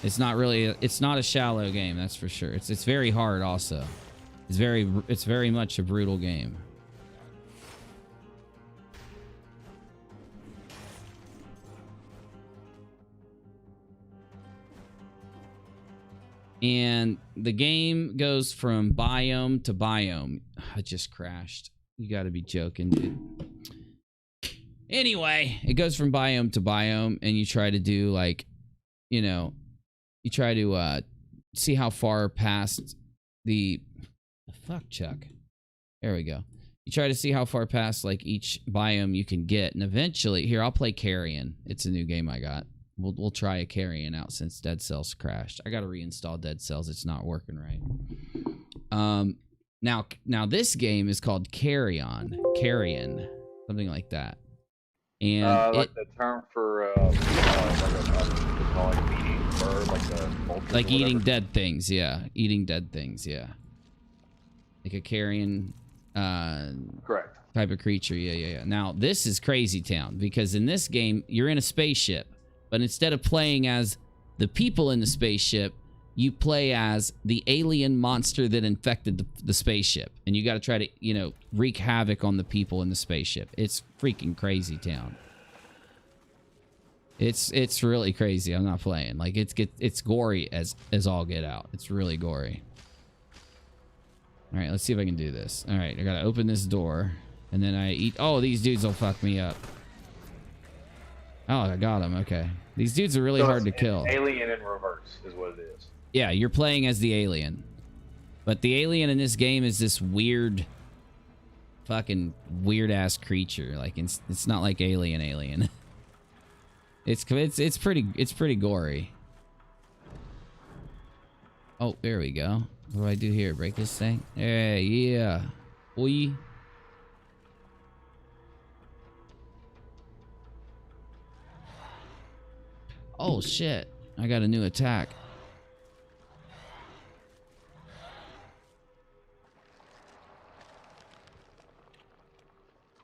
It's not a shallow game, that's for sure. It's very hard also. It's very much a brutal game. And the game goes from biome to biome. I just crashed. You gotta be joking, dude. Anyway, it goes from biome to biome, and you try to do like, you try to see how far past the fuck, Chuck. There we go. You try to see how far past like each biome you can get, and eventually, here, I'll play Carrion. It's a new game I got. We'll try a Carrion out since Dead Cells crashed. I gotta reinstall Dead Cells. It's not working right. Now this game is called Carrion, something like that. And
like the term for
like eating dead things, yeah. Eating dead things, yeah. Like a carrion
correct
type of creature, yeah. Now this is Crazy Town, because in this game you're in a spaceship. But instead of playing as the people in the spaceship, you play as the alien monster that infected the spaceship. And you got to try to, wreak havoc on the people in the spaceship. It's freaking Crazy Town. It's really crazy. I'm not playing. Like, it's gory as all get out. It's really gory. All right, let's see if I can do this. All right, I got to open this door. And then I eat... Oh, these dudes will fuck me up. Oh, I got him. Okay. These dudes are really hard to kill.
Alien in reverse is what it is.
Yeah, you're playing as the alien. But the alien in this game is this weird, fucking weird-ass creature. Like, it's not like Alien. It's pretty gory. Oh, there we go. What do I do here? Break this thing? Hey, yeah. Oi. Oh shit, I got a new attack.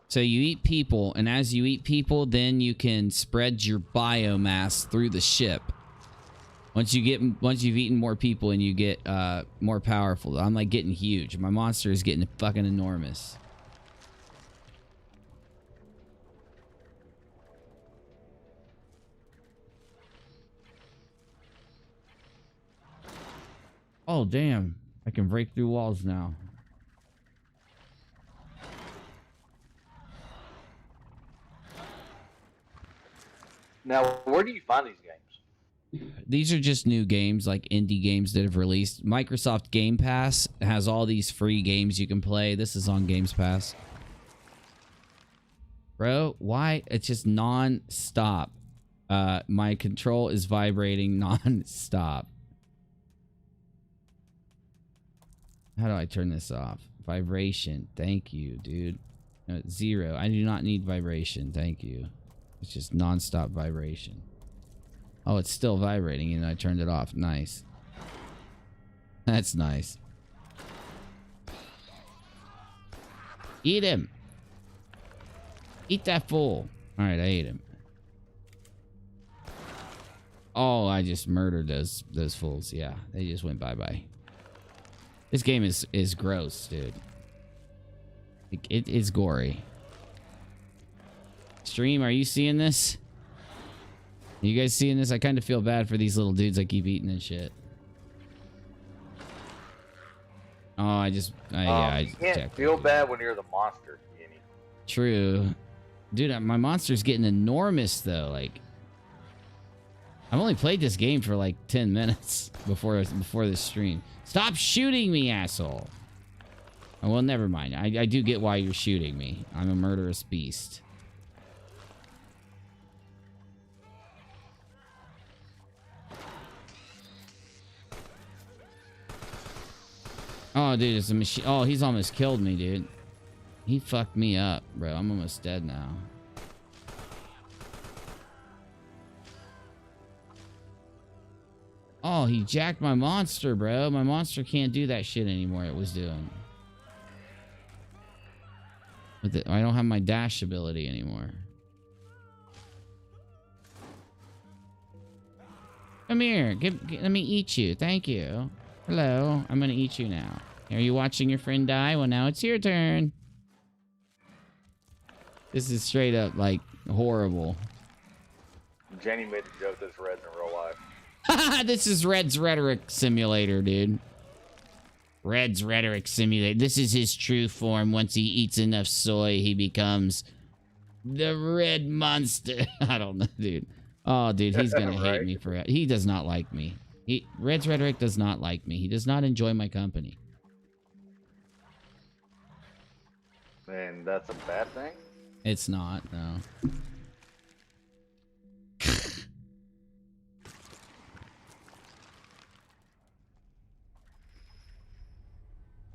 So you eat people, and as you eat people, then you can spread your biomass through the ship. Once you've eaten more people and you get more powerful. I'm like getting huge. My monster is getting fucking enormous. Oh, damn. I can break through walls now.
Now, where do you find these games?
These are just new games, like indie games that have released. Microsoft Game Pass has all these free games you can play. This is on Games Pass. Bro, why? It's just non-stop. My control is vibrating non-stop. How do I turn this off? Vibration. Thank you, dude. 0. I do not need vibration. Thank you. It's just non-stop vibration. Oh, it's still vibrating and I turned it off. Nice. That's nice. Eat him. Eat that fool. All right, I ate him. Oh, I just murdered those fools. Yeah, they just went bye-bye. This game is gross, dude. It's gory. Stream, are you seeing this? Are you guys seeing this? I kind of feel bad for these little dudes that keep eating and shit. Oh, I
can't feel bad when you're the monster, Kenny.
True. Dude, my monster's getting enormous, though. Like, I've only played this game for like 10 minutes before this stream. Stop shooting me, asshole. Oh, well, never mind. I do get why you're shooting me. I'm a murderous beast. Oh, dude, it's a machine. Oh, he's almost killed me, dude. He fucked me up, bro. I'm almost dead now. Oh, he jacked my monster, bro. My monster can't do that shit anymore it was doing. I don't have my dash ability anymore. Come here. Let me eat you. Thank you. Hello. I'm gonna eat you now. Are you watching your friend die? Well, now it's your turn. This is straight up, like, horrible.
Jenny made the joke that's Red's in real life.
This is Red's Rhetoric Simulator, dude. Red's Rhetoric Simulator. This is his true form. Once he eats enough soy, he becomes the Red Monster. I don't know, dude. Oh, dude, he's gonna hate me for it. He does not like me. Red's Rhetoric does not like me. He does not enjoy my company.
And that's a bad thing?
It's not, no.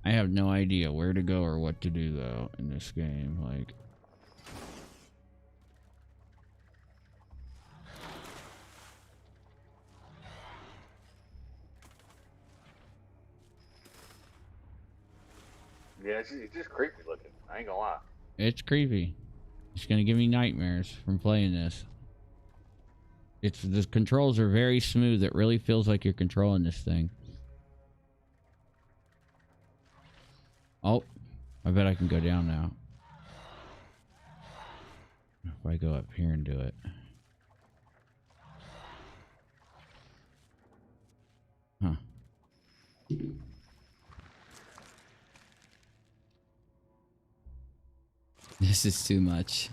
I have no idea where to go or what to do, though, in this game. Like,
yeah, it's just creepy looking. I ain't gonna lie.
It's creepy. It's gonna give me nightmares from playing this. The controls are very smooth. It really feels like you're controlling this thing. Oh, I bet I can go down now. If I go up here and do it. Huh. This is too much.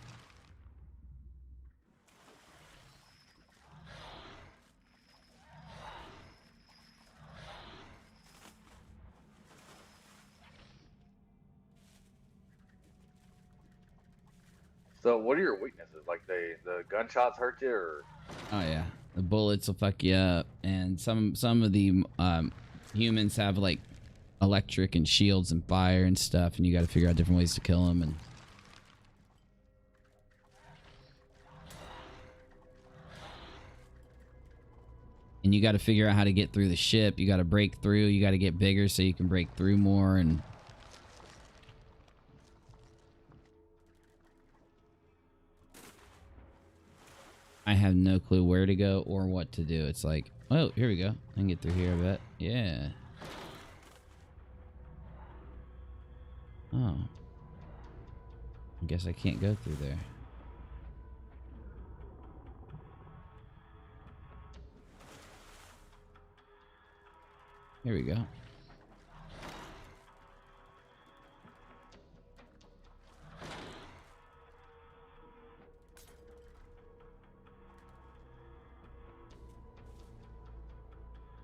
So what are your weaknesses? Like the gunshots hurt you, or?
Oh yeah, the bullets will fuck you up, and some of the humans have like electric and shields and fire and stuff, and you got to figure out different ways to kill them. And you got to figure out how to get through the ship. You got to break through. You got to get bigger so you can break through more. And I have no clue where to go or what to do. It's like, oh, here we go. I can get through here, I bet. Yeah. Oh. I guess I can't go through there. Here we go.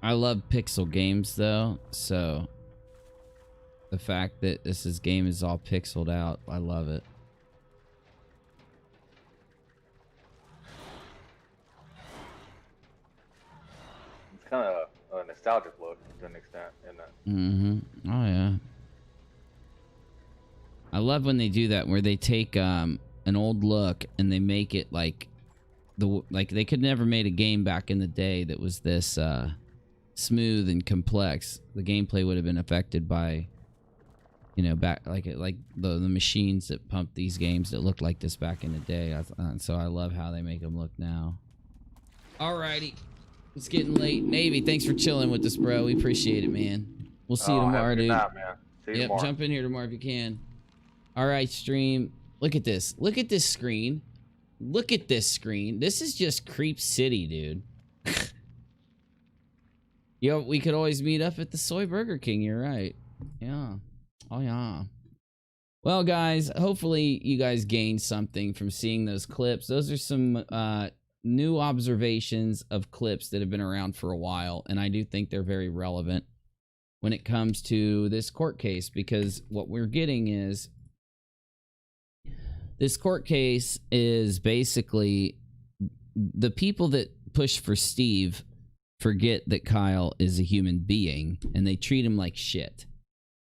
I love pixel games though, so the fact that this game is all pixeled out, I love it.
It's kind of a nostalgic look to an extent in that.
Oh yeah. I love when they do that, where they take an old look and they make it like they could never made a game back in the day that was this smooth and complex. The gameplay would have been affected by, you know, back like the machines that pumped these games that looked like this back in the day. So I love how they make them look now. Alrighty, it's getting late. Navy, thanks for chilling with us, bro. We appreciate it, man. We'll see you tomorrow, dude.
Night, man. See you tomorrow.
Jump in here tomorrow if you can. All right, stream. Look at this. Look at this screen. Look at this screen. This is just Creep City, dude. Yo, we could always meet up at the Soy Burger King. You're right. Yeah. Oh, yeah. Well, guys, hopefully you guys gained something from seeing those clips. Those are some new observations of clips that have been around for a while, and I do think they're very relevant when it comes to this court case, because what we're getting is this court case is basically the people that push for Steve forget that Kyle is a human being and they treat him like shit.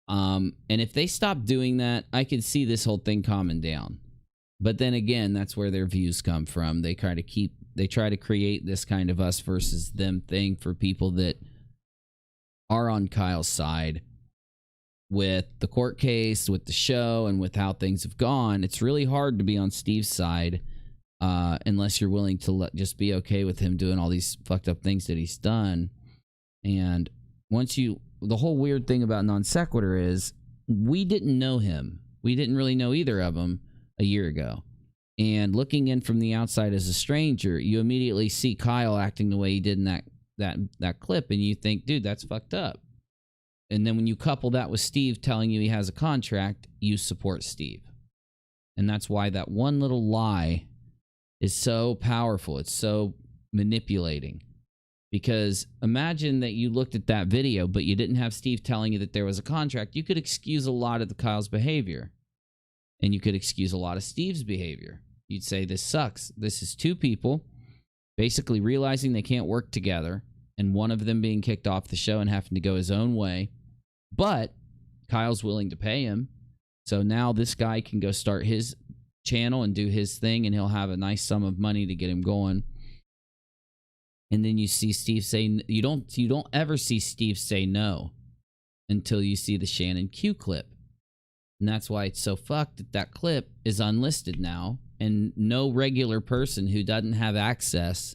And if they stop doing that, I could see this whole thing calming down. But then again, that's where their views come from. They try to create this kind of us versus them thing for people that are on Kyle's side. With the court case, with the show, and with how things have gone, it's really hard to be on Steve's side unless you're willing to just be okay with him doing all these fucked up things that he's done. And the whole weird thing about Non Sequitur is we didn't know him. We didn't really know either of them a year ago. And looking in from the outside as a stranger, you immediately see Kyle acting the way he did in that clip, and you think, dude, that's fucked up. And then when you couple that with Steve telling you he has a contract, you support Steve. And that's why that one little lie is so powerful. It's so manipulating. Because imagine that you looked at that video, but you didn't have Steve telling you that there was a contract. You could excuse a lot of the Kyle's behavior. And you could excuse a lot of Steve's behavior. You'd say, this sucks. This is two people basically realizing they can't work together, and one of them being kicked off the show and having to go his own way. But Kyle's willing to pay him. So now this guy can go start his channel and do his thing, and he'll have a nice sum of money to get him going. And then you see Steve say, you don't ever see Steve say no until you see the Shannon Q clip. And that's why it's so fucked that clip is unlisted now, and no regular person who doesn't have access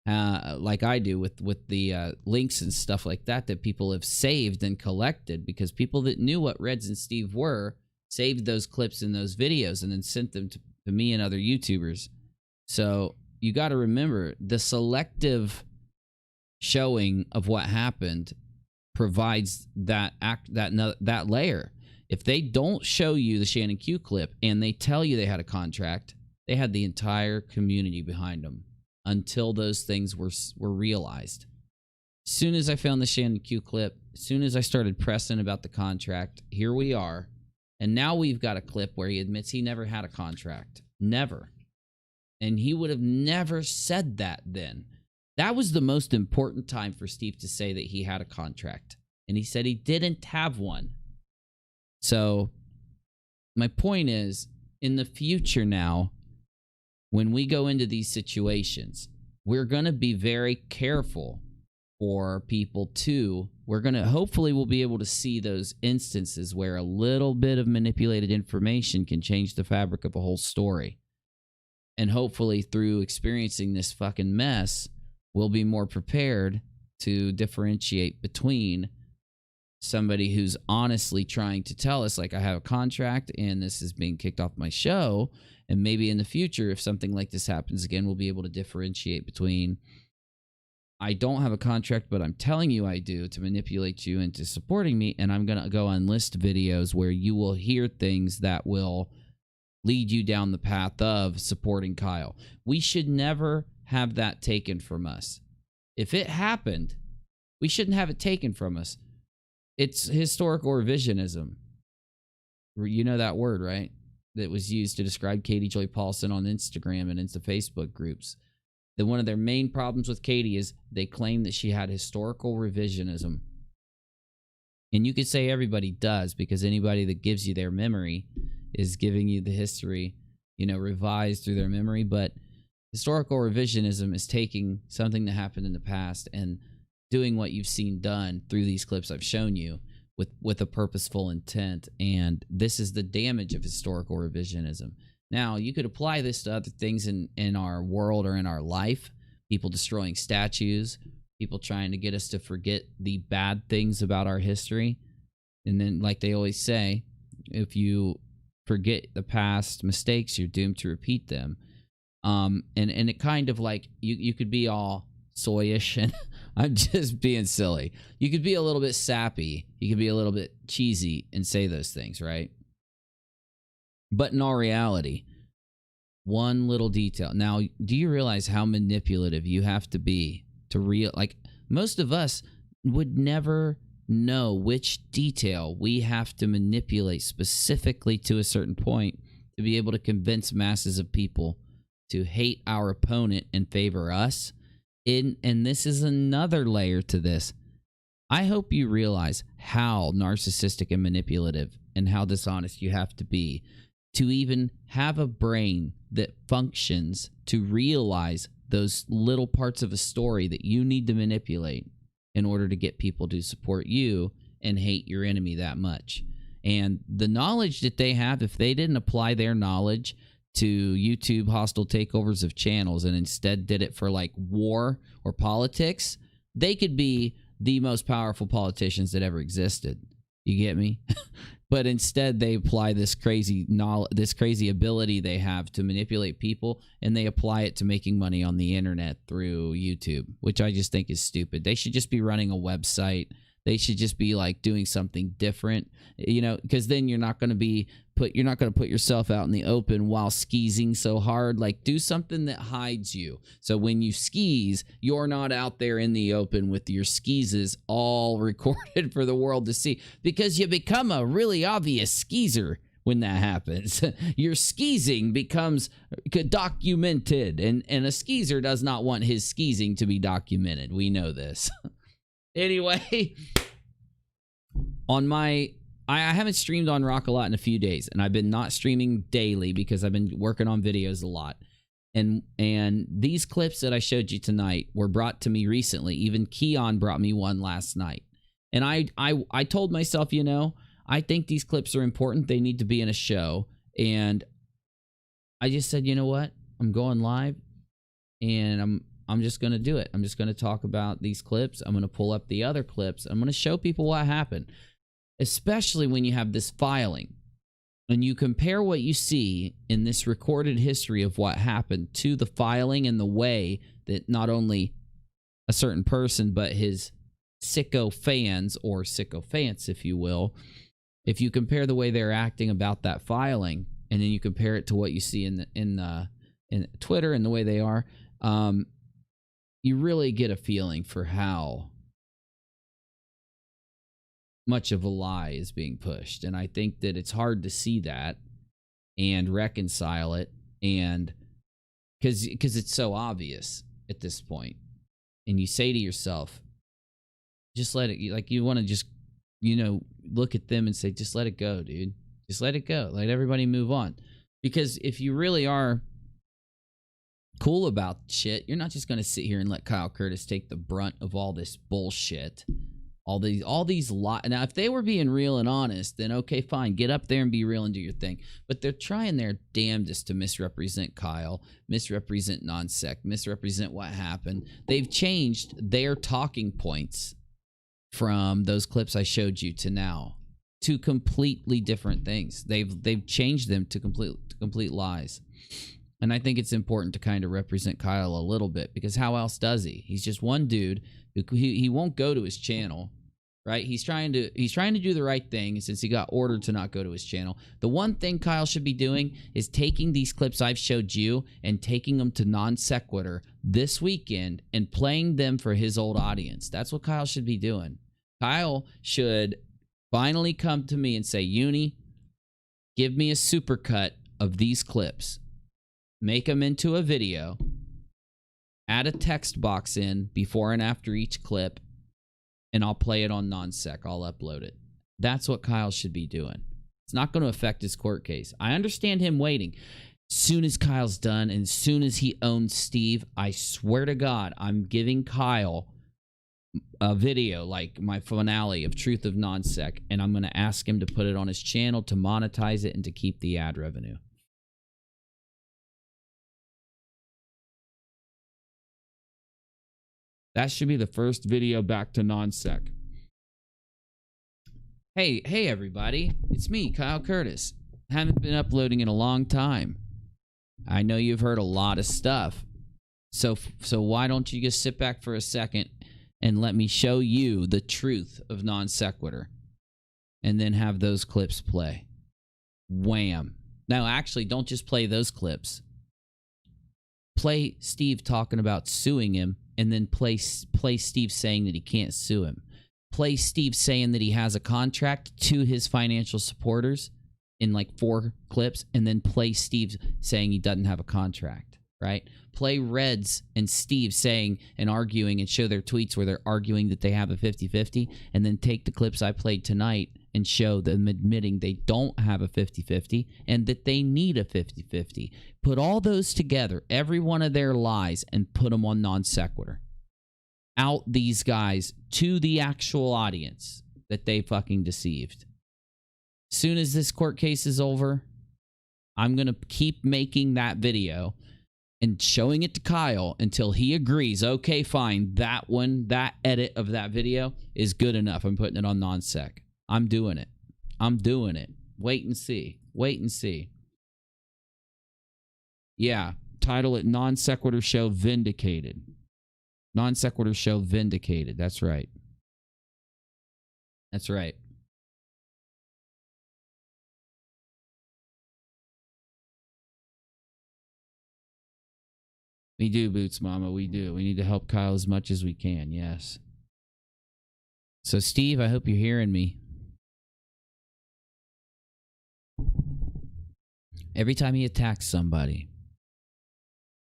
like I do with the links and stuff like that people have saved and collected, because people that knew what Reds and Steve were saved those clips and those videos and then sent them to me and other YouTubers. So you got to remember, the selective showing of what happened provides that layer. If they don't show you the Shannon Q clip and they tell you they had a contract, they had the entire community behind them until those things were realized. As soon as I found the Shannon Q clip, as soon as I started pressing about the contract, here we are. And now we've got a clip where he admits he never had a contract. Never. And he would have never said that then. That was the most important time for Steve to say that he had a contract. And he said he didn't have one. So my point is, in the future now, when we go into these situations, we're going to be very careful for people to, hopefully we'll be able to see those instances where a little bit of manipulated information can change the fabric of a whole story. And hopefully through experiencing this fucking mess, we'll be more prepared to differentiate between somebody who's honestly trying to tell us, like, I have a contract and this is being kicked off my show. And maybe in the future, if something like this happens again, we'll be able to differentiate between, I don't have a contract, but I'm telling you I do to manipulate you into supporting me. And I'm going to go unlist videos where you will hear things that will lead you down the path of supporting Kyle. We should never have that taken from us. If it happened, we shouldn't have it taken from us. It's historical revisionism. You know that word, right? That was used to describe Katie Joy Paulson on Instagram and into Facebook groups. That one of their main problems with Katie is they claim that she had historical revisionism. And you could say everybody does, because anybody that gives you their memory is giving you the history, you know, revised through their memory. But historical revisionism is taking something that happened in the past and doing what you've seen done through these clips I've shown you with a purposeful intent. And this is the damage of historical revisionism. Now, you could apply this to other things in our world or in our life. People destroying statues, people trying to get us to forget the bad things about our history. And then, like they always say, if you forget the past mistakes, you're doomed to repeat them. And it kind of like, you could be all soyish, and I'm just being silly. You could be a little bit sappy. You could be a little bit cheesy and say those things, right? But in all reality, one little detail. Now, do you realize how manipulative you have to be to like, most of us would never know which detail we have to manipulate specifically to a certain point to be able to convince masses of people to hate our opponent and favor us. And this is another layer to this. I hope you realize how narcissistic and manipulative and how dishonest you have to be to even have a brain that functions to realize those little parts of a story that you need to manipulate in order to get people to support you and hate your enemy that much. And the knowledge that they have, if they didn't apply their knowledge to YouTube hostile takeovers of channels and instead did it for like war or politics, they could be the most powerful politicians that ever existed. You get me? But instead they apply this crazy knowledge, this crazy ability they have to manipulate people, and they apply it to making money on the internet through YouTube, which I just think is stupid. They should just be running a website. They should just be like doing something different, you know, because then you're not going to put yourself out in the open while skeezing so hard. Like, do something that hides you. So when you skeeze, you're not out there in the open with your skeezes all recorded for the world to see, because you become a really obvious skeezer when that happens. Your skeezing becomes documented, and a skeezer does not want his skeezing to be documented. We know this. Anyway, I haven't streamed on rockAlot in a few days, and I've been not streaming daily because I've been working on videos a lot. And these clips that I showed you tonight were brought to me recently. Even Keon brought me one last night. And I told myself, you know, I think these clips are important. They need to be in a show. And I just said, you know what? I'm going live, and I'm just going to do it. I'm just going to talk about these clips. I'm going to pull up the other clips. I'm going to show people what happened, especially when you have this filing and you compare what you see in this recorded history of what happened to the filing and the way that not only a certain person, but his sicko fans, or sycophants, if you will, if you compare the way they're acting about that filing, and then you compare it to what you see in Twitter and the way they are, you really get a feeling for how much of a lie is being pushed. And I think that it's hard to see that and reconcile it, and because it's so obvious at this point. And you say to yourself, just let it, like, you want to just, you know, look at them and say, just let it go, dude. Just let it go. Let everybody move on. Because if you really are cool about shit, you're not just going to sit here and let Kyle Curtis take the brunt of all this bullshit, all these lies. Now, if they were being real and honest, then okay, fine, get up there and be real and do your thing. But they're trying their damnedest to misrepresent Kyle, misrepresent Non Seq, misrepresent what happened. They've changed their talking points from those clips I showed you to now to completely different things. They've changed them to complete lies. And I think it's important to kind of represent Kyle a little bit, because how else does he? He's just one dude who he won't go to his channel, right? He's trying to do the right thing since he got ordered to not go to his channel. The one thing Kyle should be doing is taking these clips I've showed you and taking them to Non Sequitur this weekend and playing them for his old audience. That's what Kyle should be doing. Kyle should finally come to me and say, Uni, give me a supercut of these clips. Make them into a video, add a text box in before and after each clip, and I'll play it on Non Seq. I'll upload it. That's what Kyle should be doing. It's not going to affect his court case. I understand him waiting. Soon as Kyle's done and soon as he owns Steve, I swear to God, I'm giving Kyle a video like my finale of Truth of Non Seq, and I'm going to ask him to put it on his channel to monetize it and to keep the ad revenue. That should be the first video back to Non Seq. Hey everybody, it's me, Kyle Curtis. Haven't been uploading in a long time. I know you've heard a lot of stuff. So why don't you just sit back for a second and let me show you the truth of Non Sequitur, and then have those clips play. Wham. No, actually, don't just play those clips. Play Steve talking about suing him, and then play Steve saying that he can't sue him. Play Steve saying that he has a contract to his financial supporters in like 4 clips, and then play Steve saying he doesn't have a contract, right? Play Reds and Steve saying and arguing, and show their tweets where they're arguing that they have a 50-50, and then take the clips I played tonight and show them admitting they don't have a 50-50 and that they need a 50-50. Put all those together, every one of their lies, and put them on Non Sequitur. Out these guys to the actual audience that they fucking deceived. Soon as this court case is over, I'm going to keep making that video and showing it to Kyle until he agrees, okay, fine, that edit of that video is good enough. I'm putting it on Non Seq. I'm doing it. I'm doing it. Wait and see. Wait and see. Yeah, title it Non Sequitur Show Vindicated. Non Sequitur Show Vindicated. That's right. That's right. We do, Boots Mama. We do. We need to help Kyle as much as we can. Yes. So, Steve, I hope you're hearing me. Every time he attacks somebody,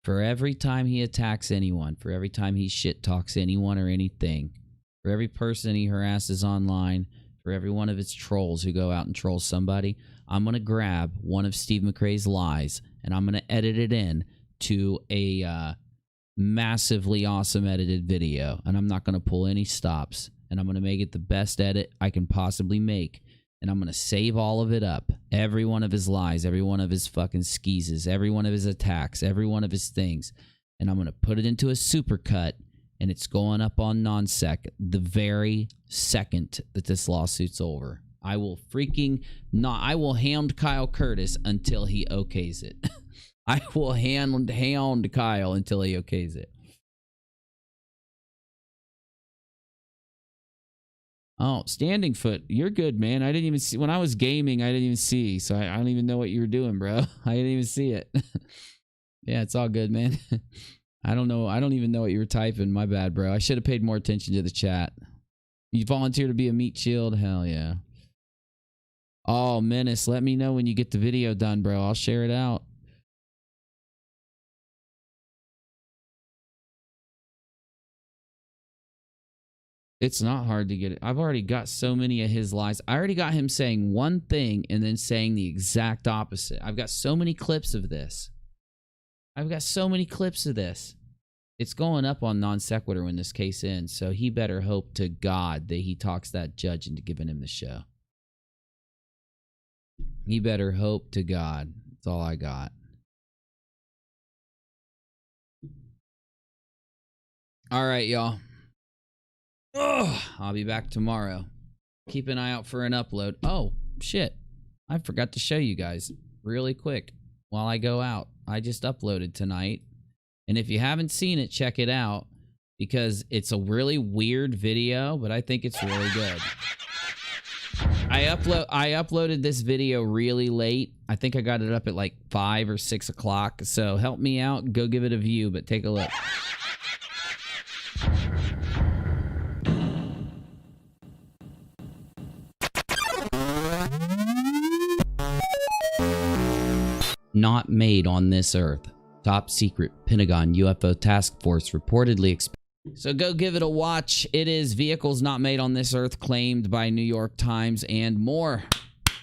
for every time he attacks anyone, for every time he shit talks anyone or anything, for every person he harasses online, for every one of his trolls who go out and troll somebody, I'm going to grab one of Steve McRae's lies and I'm going to edit it in to a massively awesome edited video. And I'm not going to pull any stops. And I'm going to make it the best edit I can possibly make. And I'm going to save all of it up. Every one of his lies, every one of his fucking skeezes, every one of his attacks, every one of his things. And I'm going to put it into a supercut, and it's going up on Non Seq the very second that this lawsuit's over. I will hound Kyle Curtis until he okays it. I will hound Kyle until he okays it. Oh, Standing Foot, you're good, man. I didn't even see, when I was gaming, I didn't even see, so I don't even know what you were doing, bro. I didn't even see it. Yeah, it's all good, man. I don't know. I don't even know what you were typing. My bad, bro. I should have paid more attention to the chat. You volunteer to be a meat shield? Hell yeah. Oh, Menace, let me know when you get the video done, bro. I'll share it out. It's not hard to get it. I've already got so many of his lies. I already got him saying one thing and then saying the exact opposite. I've got so many clips of this. It's going up on Non Sequitur when this case ends, so he better hope to God that he talks that judge into giving him the show. He better hope to God. That's all I got. All right, y'all. I'll be back tomorrow. Keep an eye out for an upload. Oh, shit. I forgot to show you guys really quick while I go out. I just uploaded tonight. And if you haven't seen it, check it out. Because it's a really weird video, but I think it's really good. I uploaded this video really late. I think I got it up at like 5 or 6 o'clock. So help me out. Go give it a view, but take a look. Not made on this earth. Top secret Pentagon UFO task force reportedly So go give it a watch. It is Vehicles Not Made on This Earth, claimed by New York Times and more.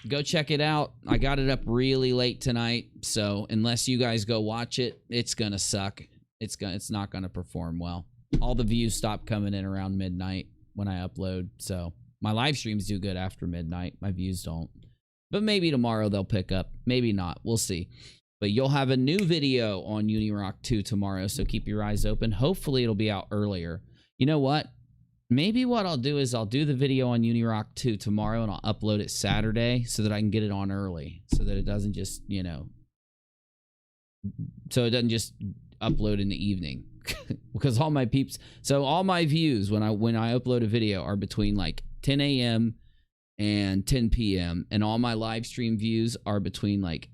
Go check it out. I got it up really late tonight, so unless you guys go watch it, it's gonna suck. It's not gonna perform well. All the views stop coming in around midnight when I upload, so my live streams do good after midnight. My views don't. But maybe tomorrow they'll pick up. Maybe not. We'll see. But you'll have a new video on UNIRock 2 tomorrow, so keep your eyes open. Hopefully it'll be out earlier. You know what? Maybe what I'll do is I'll do the video on UNIRock 2 tomorrow, and I'll upload it Saturday so that I can get it on early, so that it doesn't just, you know, so it doesn't just upload in the evening. Because all my peeps, so all my views when I upload a video are between like 10 a.m. and 10 p.m. and all my live stream views are between like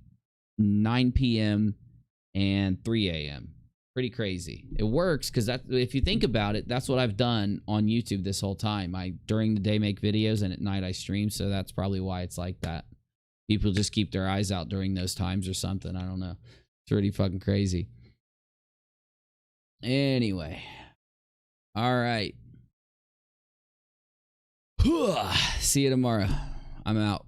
9 p.m. and 3 a.m. Pretty crazy. It works because that, if you think about it, that's what I've done on YouTube this whole time. I during the day make videos and at night I stream, so that's probably why it's like that. People just keep their eyes out during those times or something. I don't know. It's pretty fucking crazy. Anyway. All right. See you tomorrow. I'm out.